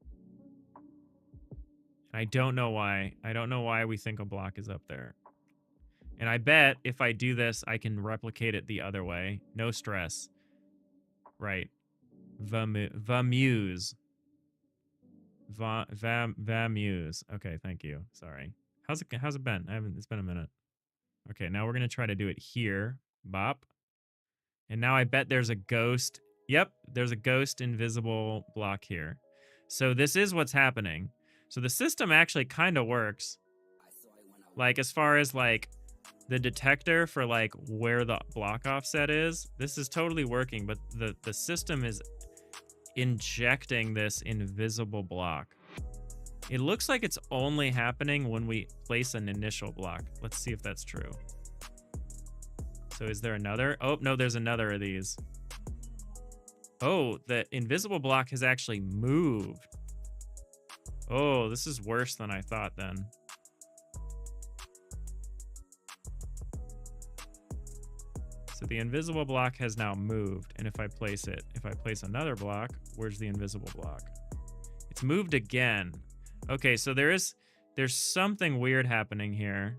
I don't know why. I don't know why we think a block is up there. And I bet if I do this, I can replicate it the other way. No stress. Right. Vamuse. Vamuse. Okay, thank you. Sorry. How's it been? It's been a minute. Okay, now we're gonna try to do it here. Bop. And now I bet there's a ghost. Yep, there's a ghost invisible block here. So this is what's happening. So the system actually kind of works. Like as far as like the detector for like where the block offset is, this is totally working, but the system is injecting this invisible block. It looks like it's only happening when we place an initial block. Let's see if that's true. So is there another? Oh, no, there's another of these. Oh, the invisible block has actually moved. Oh, this is worse than I thought then. So the invisible block has now moved. And if I place another block, where's the invisible block? It's moved again. Okay, so there's something weird happening here.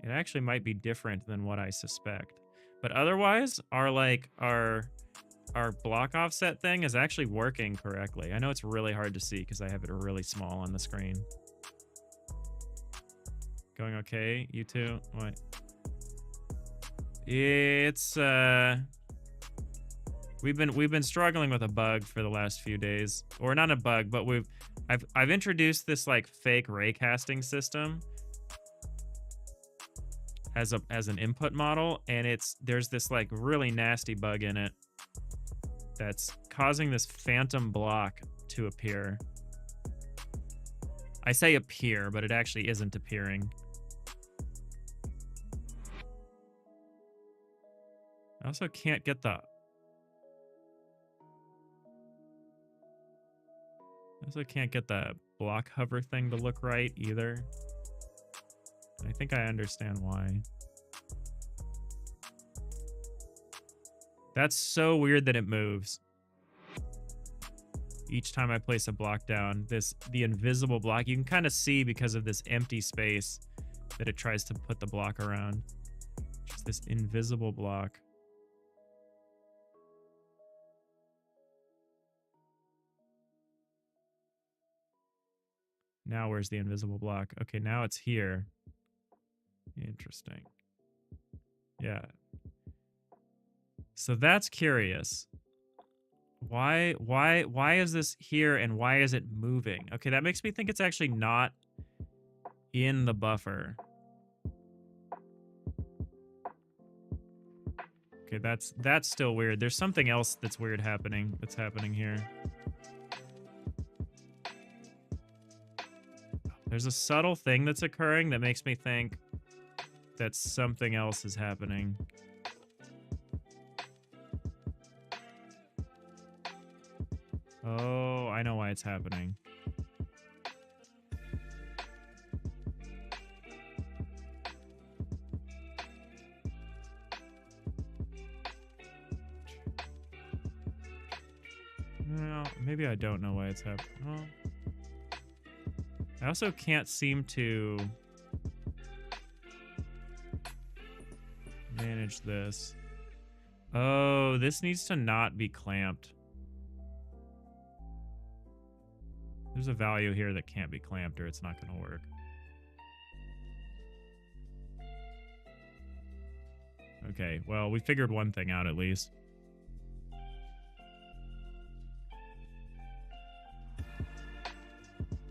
It actually might be different than what I suspect. But otherwise, our block offset thing is actually working correctly. I know it's really hard to see because I have it really small on the screen. Going okay, you two? What? It's we've been struggling with a bug for the last few days. Or not a bug, but I've introduced this like fake raycasting system as an input model, and there's this like really nasty bug in it that's causing this phantom block to appear. I say appear, but it actually isn't appearing. I also can't get the block hover thing to look right either. I think I understand why. That's so weird that it moves. Each time I place a block down, the invisible block, you can kind of see because of this empty space that it tries to put the block around. Just this invisible block. Now where's the invisible block? Okay, now it's here. Interesting. Yeah. So that's curious. Why is this here and why is it moving? Okay, that makes me think it's actually not in the buffer. Okay, that's still weird. There's something else that's weird happening here. There's a subtle thing that's occurring that makes me think that something else is happening. Oh, I know why it's happening. No, maybe I don't know why it's happening. Well, I also can't seem to manage this. Oh, this needs to not be clamped. There's a value here that can't be clamped or it's not going to work. Okay, well, we figured one thing out at least.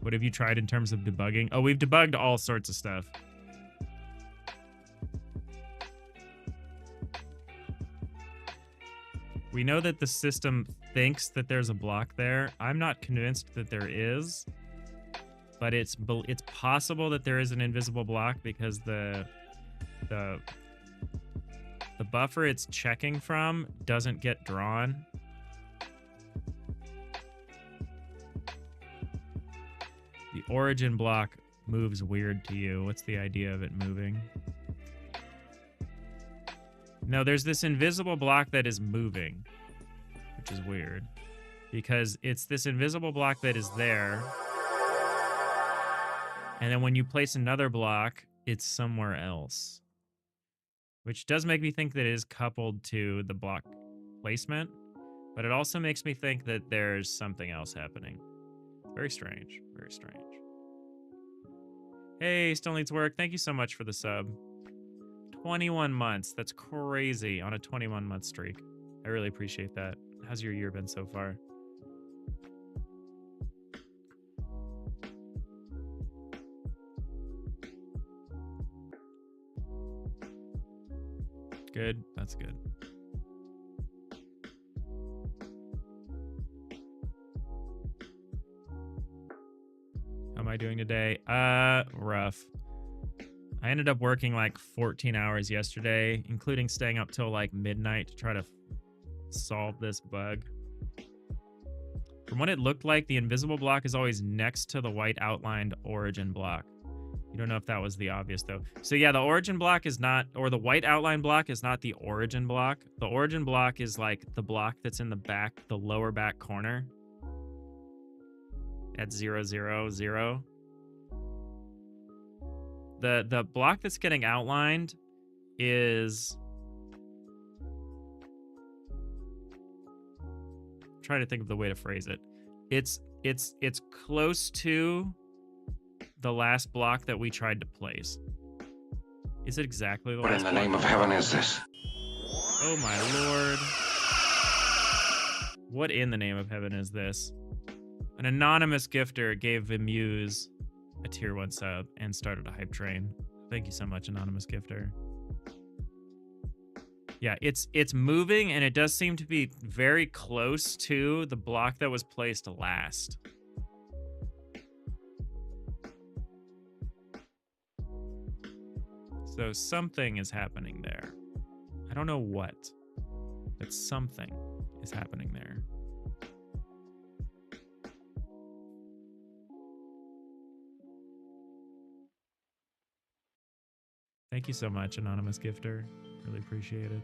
What have you tried in terms of debugging? Oh, we've debugged all sorts of stuff. We know that the system thinks that there's a block there. I'm not convinced that there is, but it's possible that there is an invisible block because the buffer it's checking from doesn't get drawn. The origin block moves weird to you. What's the idea of it moving? No, there's this invisible block that is moving, which is weird because it's this invisible block that is there. And then when you place another block, it's somewhere else, which does make me think that it is coupled to the block placement, but it also makes me think that there's something else happening. Very strange, very strange. Hey, still needs work. Thank you so much for the sub. 21 months. That's crazy on a 21-month streak. I really appreciate that. How's your year been so far? Good. That's good. How am I doing today? Rough. I ended up working like 14 hours yesterday, including staying up till like midnight to try to solve this bug. From what it looked like, the invisible block is always next to the white outlined origin block. You don't know if that was the obvious though. So yeah, the origin block is not, or the white outline block is not the origin block. The origin block is like the block that's in the back, the lower back corner at 0, 0, 0. The block that's getting outlined is... I'm trying to think of the way to phrase it. It's close to the last block that we tried to place. Is it exactly the last block? What in the name of heaven is this? Oh my lord. What in the name of heaven is this? An anonymous gifter gave Vimuse a tier 1 sub and started a hype train. Thank you so much, anonymous gifter. Yeah, it's moving, and it does seem to be very close to the block that was placed last. So something is happening there. I don't know what, but something is happening there. Thank you so much, anonymous gifter. Really appreciate it.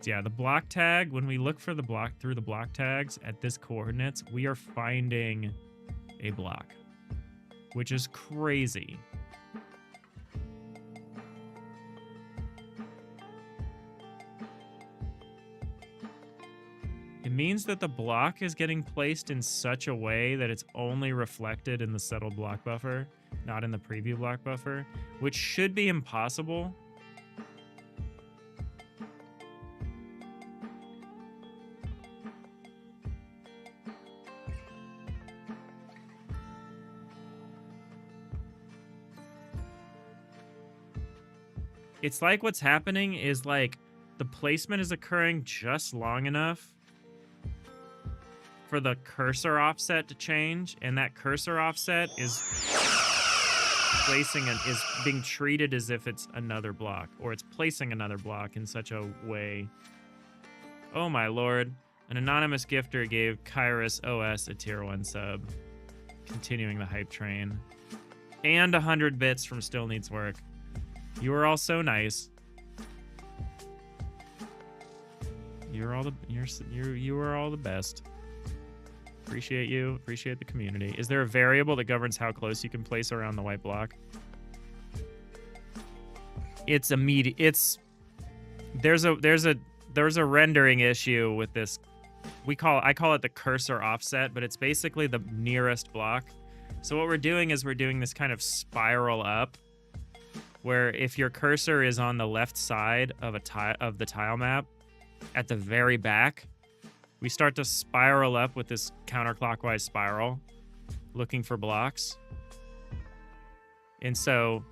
Yeah, the block tag, when we look for the block through the block tags at this coordinates, we are finding a block, which is crazy. It means that the block is getting placed in such a way that it's only reflected in the settled block buffer, not in the preview block buffer, which should be impossible. It's like what's happening is like the placement is occurring just long enough for the cursor offset to change, and that cursor offset is is being treated as if it's another block, or it's placing another block in such a way. Oh my lord. An anonymous gifter gave Kairos OS a tier 1 sub, continuing the hype train. And 100 bits from Still Needs Work. You are all so nice. You are all the best. Appreciate you. Appreciate the community. Is there a variable that governs how close you can place around the white block? It's immediate. There's a rendering issue with this. I call it the cursor offset, but it's basically the nearest block. So what we're doing is we're doing this kind of spiral up, where if your cursor is on the left side of the tile map at the very back, we start to spiral up with this counterclockwise spiral, looking for blocks. And so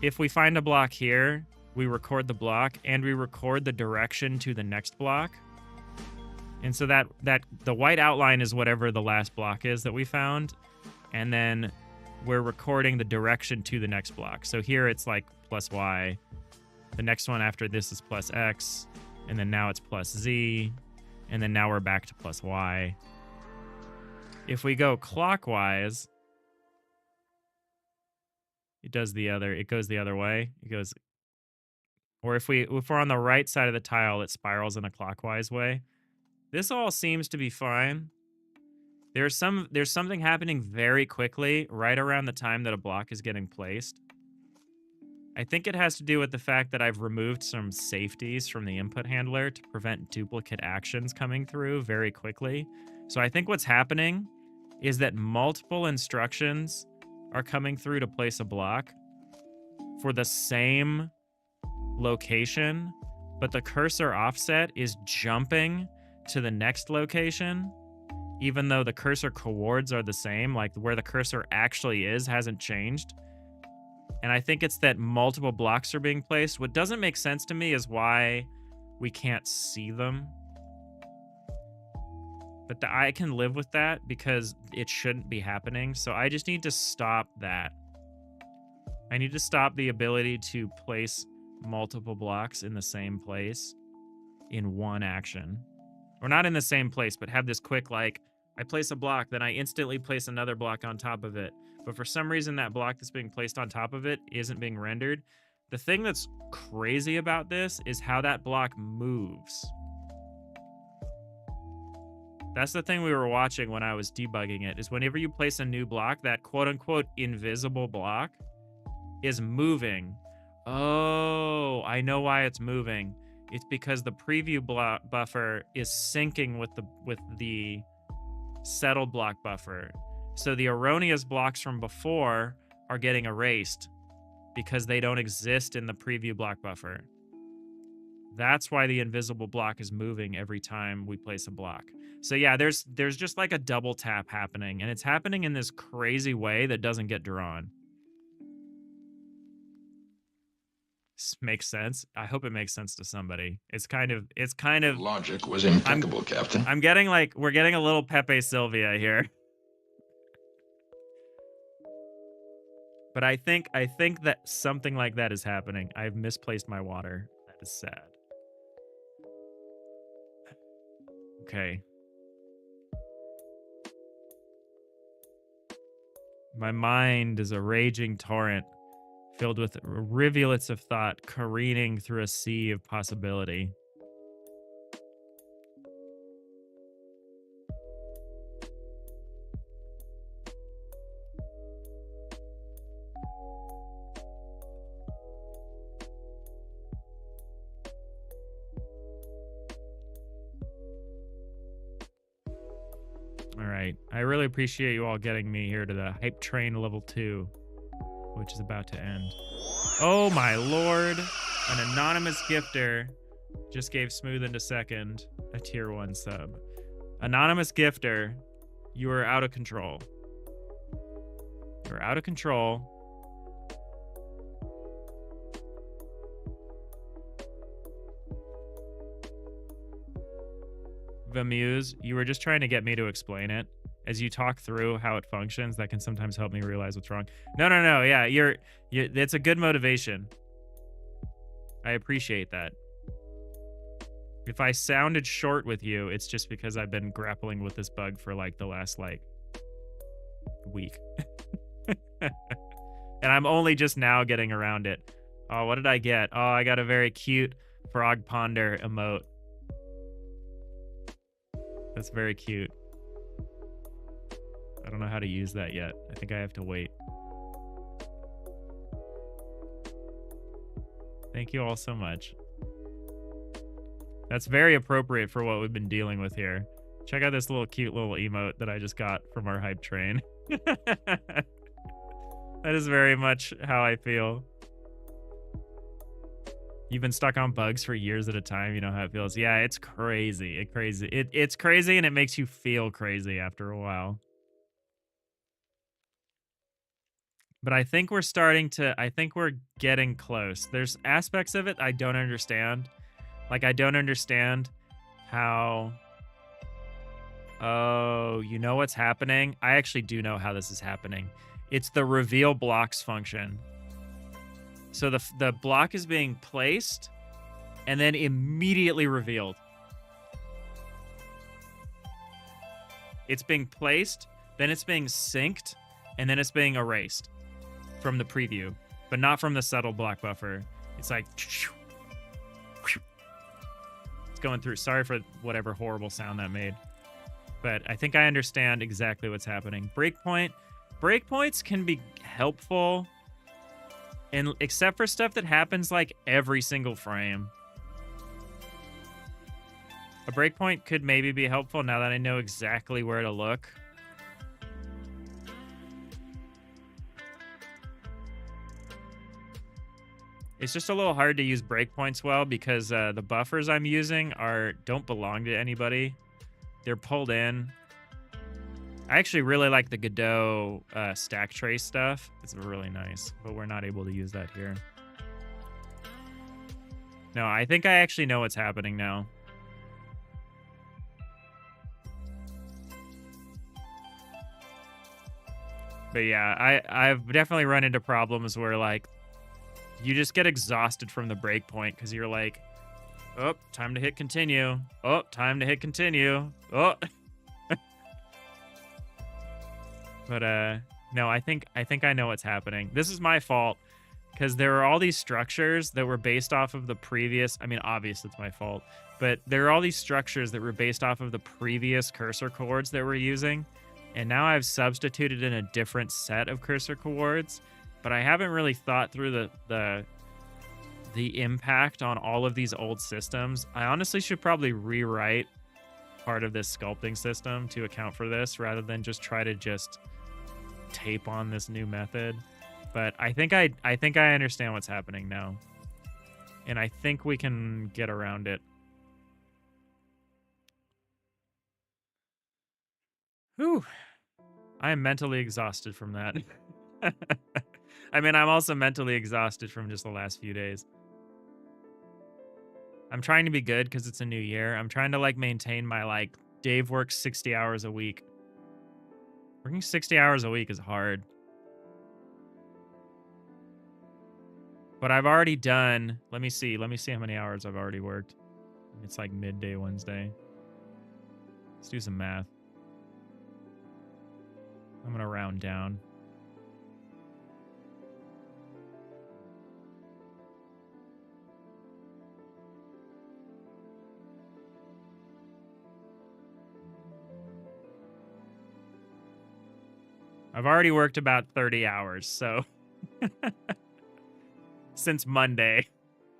if we find a block here, we record the block and we record the direction to the next block. And so that the white outline is whatever the last block is that we found. And then we're recording the direction to the next block. So here it's like plus Y. The next one after this is plus X. And then now it's plus Z. And then now we're back to plus Y. If we go clockwise, it goes the other way. It goes, or if we're on the right side of the tile, it spirals in a clockwise way. This all seems to be fine. There's something happening very quickly right around the time that a block is getting placed. I think it has to do with the fact that I've removed some safeties from the input handler to prevent duplicate actions coming through very quickly. So I think what's happening is that multiple instructions are coming through to place a block for the same location, but the cursor offset is jumping to the next location, even though the cursor coords are the same, like where the cursor actually is hasn't changed. And I think it's that multiple blocks are being placed. What doesn't make sense to me is why we can't see them. But I can live with that because it shouldn't be happening. So I just need to stop that. I need to stop the ability to place multiple blocks in the same place in one action. Or not in the same place, but have this quick, like, I place a block, then I instantly place another block on top of it. But for some reason, that block that's being placed on top of it isn't being rendered. The thing that's crazy about this is how that block moves. That's the thing we were watching when I was debugging it, is whenever you place a new block, that quote-unquote invisible block is moving. Oh, I know why it's moving. It's because the preview block buffer is syncing with the settled block buffer. So the erroneous blocks from before are getting erased because they don't exist in the preview block buffer. That's why the invisible block is moving every time we place a block. So yeah, there's just like a double tap happening, and it's happening in this crazy way that doesn't get drawn. This makes sense. I hope it makes sense to somebody. It's kind of logic was impeccable, Captain. I'm getting like, we're getting a little Pepe Sylvia here. But I think that something like that is happening. I've misplaced my water. That is sad. Okay. My mind is a raging torrent filled with rivulets of thought careening through a sea of possibility. All right. I really appreciate you all getting me here to the hype train level 2, which is about to end. Oh my lord. An anonymous gifter just gave Smooth into second a tier 1 sub. Anonymous gifter, you are out of control. You're out of control. Vamuse, you were just trying to get me to explain it. As you talk through how it functions, that can sometimes help me realize what's wrong. No. Yeah, it's a good motivation. I appreciate that. If I sounded short with you, it's just because I've been grappling with this bug for like the last week. And I'm only just now getting around it. Oh, what did I get? Oh, I got a very cute frog ponder emote. That's very cute. I don't know how to use that yet. I think I have to wait. Thank you all so much. That's very appropriate for what we've been dealing with here. Check out this little cute little emote that I just got from our hype train. That is very much how I feel. You've been stuck on bugs for years at a time. You know how it feels. Yeah, it's crazy. It's crazy, and it makes you feel crazy after a while. But I think we're I think we're getting close. There's aspects of it I don't understand. Like, I don't understand how... Oh, you know what's happening? I actually do know how this is happening. It's the reveal blocks function. So the block is being placed and then immediately revealed. It's being placed, then it's being synced, and then it's being erased from the preview, but not from the subtle block buffer. It's like... It's going through. Sorry for whatever horrible sound that made. But I think I understand exactly what's happening. Breakpoints can be helpful, and except for stuff that happens like every single frame. A breakpoint could maybe be helpful now that I know exactly where to look. It's just a little hard to use breakpoints well because the buffers I'm using don't belong to anybody. They're pulled in. I actually really like the Godot stack trace stuff. It's really nice, but we're not able to use that here. No, I think I actually know what's happening now. But yeah, I've definitely run into problems where, like, you just get exhausted from the breakpoint because you're like, oh, time to hit continue. Oh, time to hit continue. Oh. But no, I think I know what's happening. This is my fault because there are all these structures that were based off of the previous. I mean, obviously it's my fault, but there are all these structures that were based off of the previous cursor coords that we're using, and now I've substituted in a different set of cursor coords. But I haven't really thought through the impact on all of these old systems. I honestly should probably rewrite part of this sculpting system to account for this rather than just try to just tape on this new method. But I think I understand what's happening now. And I think we can get around it. Whew. I am mentally exhausted from that. I mean, I'm also mentally exhausted from just the last few days. I'm trying to be good because it's a new year. I'm trying to, like, maintain my, like, Dave works 60 hours a week. Working 60 hours a week is hard. But I've already done... Let me see how many hours I've already worked. It's like midday Wednesday. Let's do some math. I'm going to round down. I've already worked about 30 hours, so since Monday.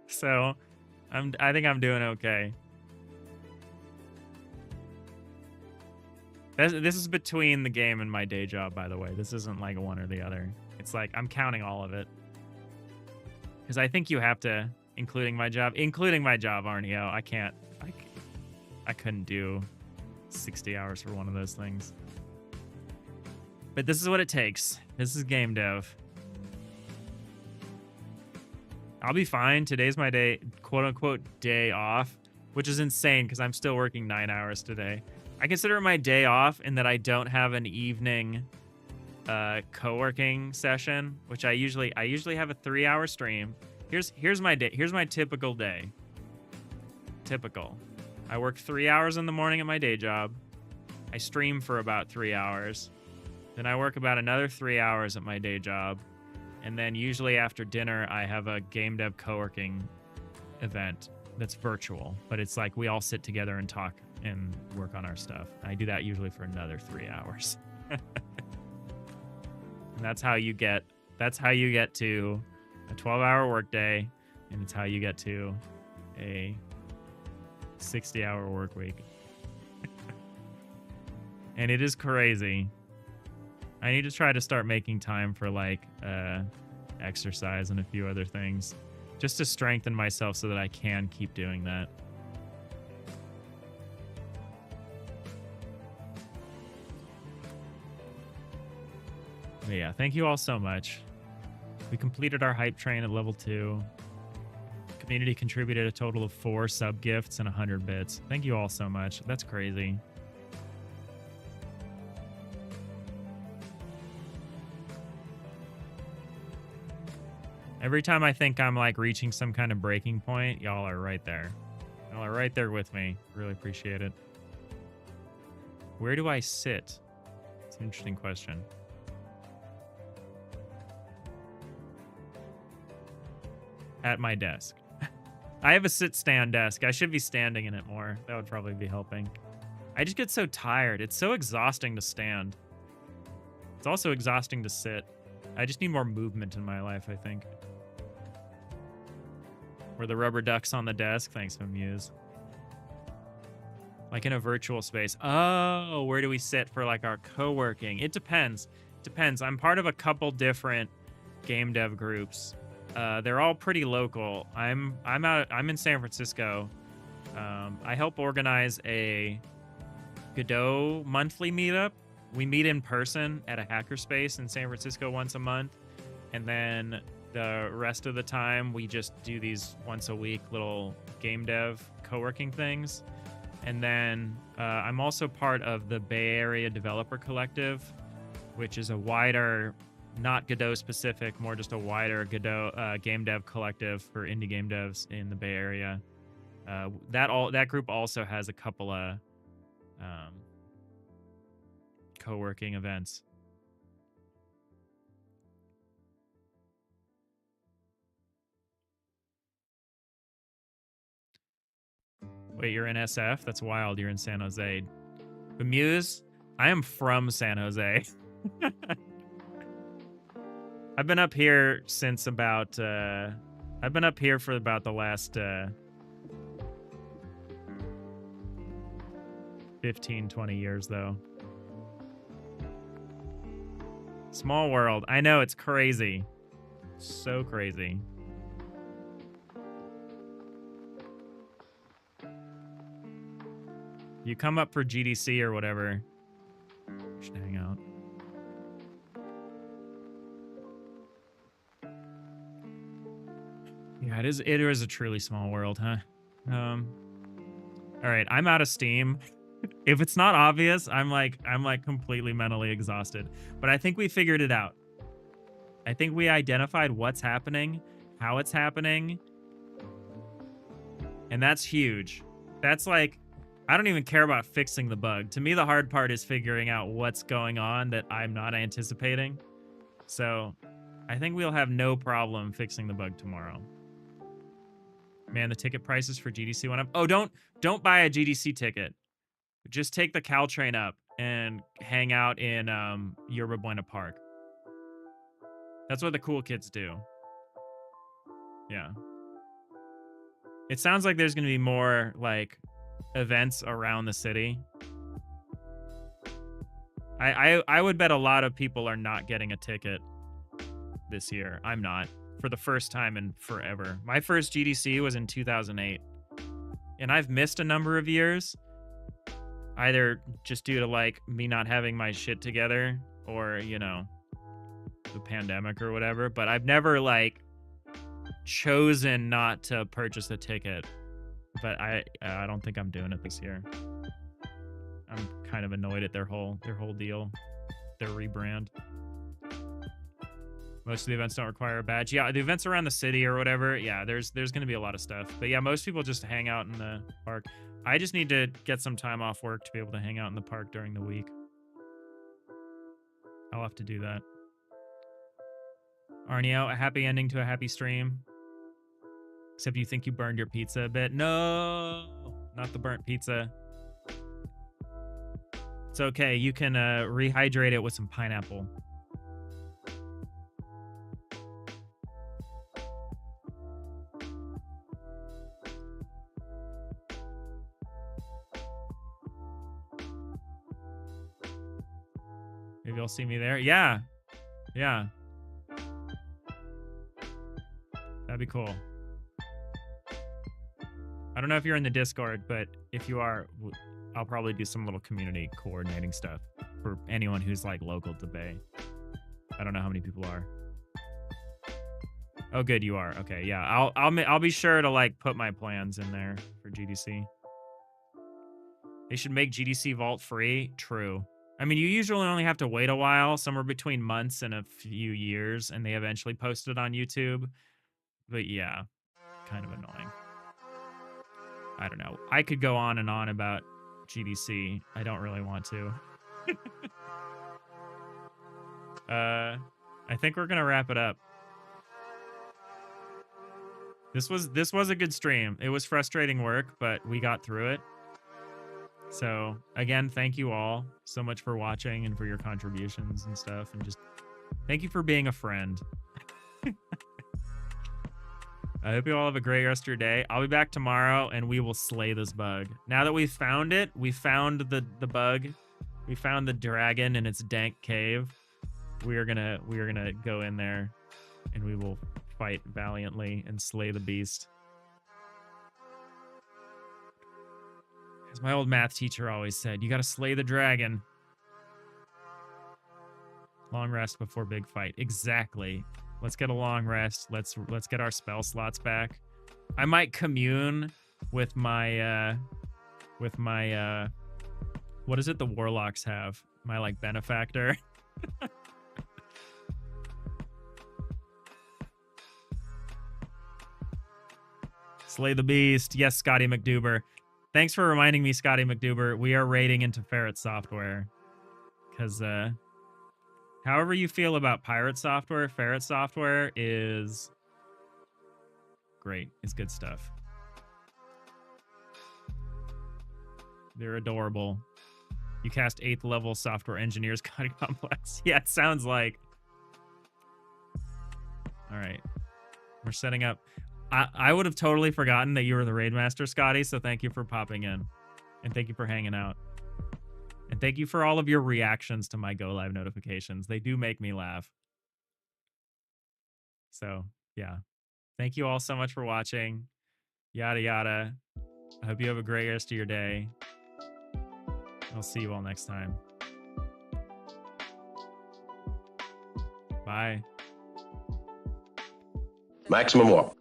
So I think I'm doing okay. This is between the game and my day job, by the way. This isn't like one or the other. It's like I'm counting all of it. Because I think you have to, including my job, Arneo. I couldn't do 60 hours for one of those things. But this is what it takes. This is game dev. I'll be fine. Today's my day, quote unquote, day off, which is insane because I'm still working 9 hours today. I consider it my day off in that I don't have an evening co-working session, which I usually have a 3-hour stream. Here's my day. Here's my typical day. Typical. I work 3 hours in the morning at my day job. I stream for about 3 hours. Then I work about another 3 hours at my day job. And then usually after dinner, I have a game dev co-working event that's virtual. But it's like we all sit together and talk and work on our stuff. I do that usually for another 3 hours. And that's how you get to a 12-hour workday, and it's how you get to a 60-hour work week. And it is crazy. I need to try to start making time for like exercise and a few other things. Just to strengthen myself so that I can keep doing that. But yeah, thank you all so much. We completed our hype train at level 2. Community contributed a total of 4 sub gifts and 100 bits. Thank you all so much. That's crazy. Every time I think I'm like reaching some kind of breaking point, y'all are right there. Y'all are right there with me. Really appreciate it. Where do I sit? It's an interesting question. At my desk. I have a sit-stand desk. I should be standing in it more. That would probably be helping. I just get so tired. It's so exhausting to stand. It's also exhausting to sit. I just need more movement in my life, I think. Were the rubber ducks on the desk? Thanks, Muse. Like in a virtual space. Oh, where do we sit for like our co-working? It depends. Depends. I'm part of a couple different game dev groups. They're all pretty local. I'm in San Francisco. I help organize a Godot monthly meetup. We meet in person at a hackerspace in San Francisco once a month, and then the rest of the time we just do these once a week little game dev co-working things. And then I'm also part of the Bay Area Developer Collective, which is a wider, not Godot specific, more just a wider Godot game dev collective for indie game devs in the Bay Area. That group also has a couple of co-working events. Wait, you're in SF? That's wild. You're in San Jose. Muse, I am from San Jose. I've been up here since about, I've been up here for about the last 15, 20 years, though. Small world. I know, it's crazy. So crazy. You come up for GDC or whatever, you should hang out. Yeah, it is a truly small world, huh? All right, I'm out of steam. If it's not obvious, I'm like completely mentally exhausted. But I think we figured it out. I think we identified what's happening, how it's happening, and that's huge. That's like, I don't even care about fixing the bug. To me, the hard part is figuring out what's going on that I'm not anticipating. So I think we'll have no problem fixing the bug tomorrow. Man, the ticket prices for GDC went up. Oh, don't buy a GDC ticket. Just take the Caltrain up and hang out in Yerba Buena Park. That's what the cool kids do. Yeah. It sounds like there's going to be more like events around the city. I would bet a lot of people are not getting a ticket this year. I'm not. For the first time in forever. My first GDC was in 2008. And I've missed a number of years. Either just due to like me not having my shit together or, you know, the pandemic or whatever. But I've never like chosen not to purchase a ticket. But I don't think I'm doing it this year. I'm kind of annoyed at their whole deal, their rebrand. Most of the events don't require a badge. Yeah, the events around the city or whatever, yeah, there's going to be a lot of stuff. But yeah, most people just hang out in the park. I just need to get some time off work to be able to hang out in the park during the week. I'll have to do that. Arneo, a happy ending to a happy stream. Except you think you burned your pizza a bit. No, not the burnt pizza. It's okay. You can rehydrate it with some pineapple. Maybe you'll see me there. Yeah. Yeah. That'd be cool. I don't know if you're in the Discord, but if you are, I'll probably do some little community coordinating stuff for anyone who's like local to Bay. I don't know how many people are. Oh, good, you are. Okay, yeah. I'll be sure to like put my plans in there for GDC. They should make GDC Vault free. True. I mean, you usually only have to wait a while, somewhere between months and a few years, and they eventually post it on YouTube. But yeah, kind of annoying. I don't know. I could go on and on about GDC. I don't really want to. I think we're gonna wrap it up. This was a good stream. It was frustrating work, but we got through it. So again, thank you all so much for watching and for your contributions and stuff, and just thank you for being a friend. I hope you all have a great rest of your day. I'll be back tomorrow and we will slay this bug. Now that we've found it, we found the bug, we found the dragon in its dank cave. We are gonna go in there and we will fight valiantly and slay the beast. As my old math teacher always said, you gotta slay the dragon. Long rest before big fight. Exactly. Let's get a long rest. Let's get our spell slots back. I might commune with my what is it the warlocks have? My like benefactor. Slay the beast. Yes, Scotty McDuber. Thanks for reminding me, Scotty McDuber. We are raiding into Ferret Software. Because however you feel about pirate software, Ferret Software is great. It's good stuff. They're adorable. You cast 8th level software engineers kind of complex. Yeah, it sounds like. All right. We're setting up. I would have totally forgotten that you were the raid master, Scotty, so thank you for popping in. And thank you for hanging out. And thank you for all of your reactions to my Go Live notifications. They do make me laugh. So, yeah. Thank you all so much for watching. Yada, yada. I hope you have a great rest of your day. I'll see you all next time. Bye. Maximum warp.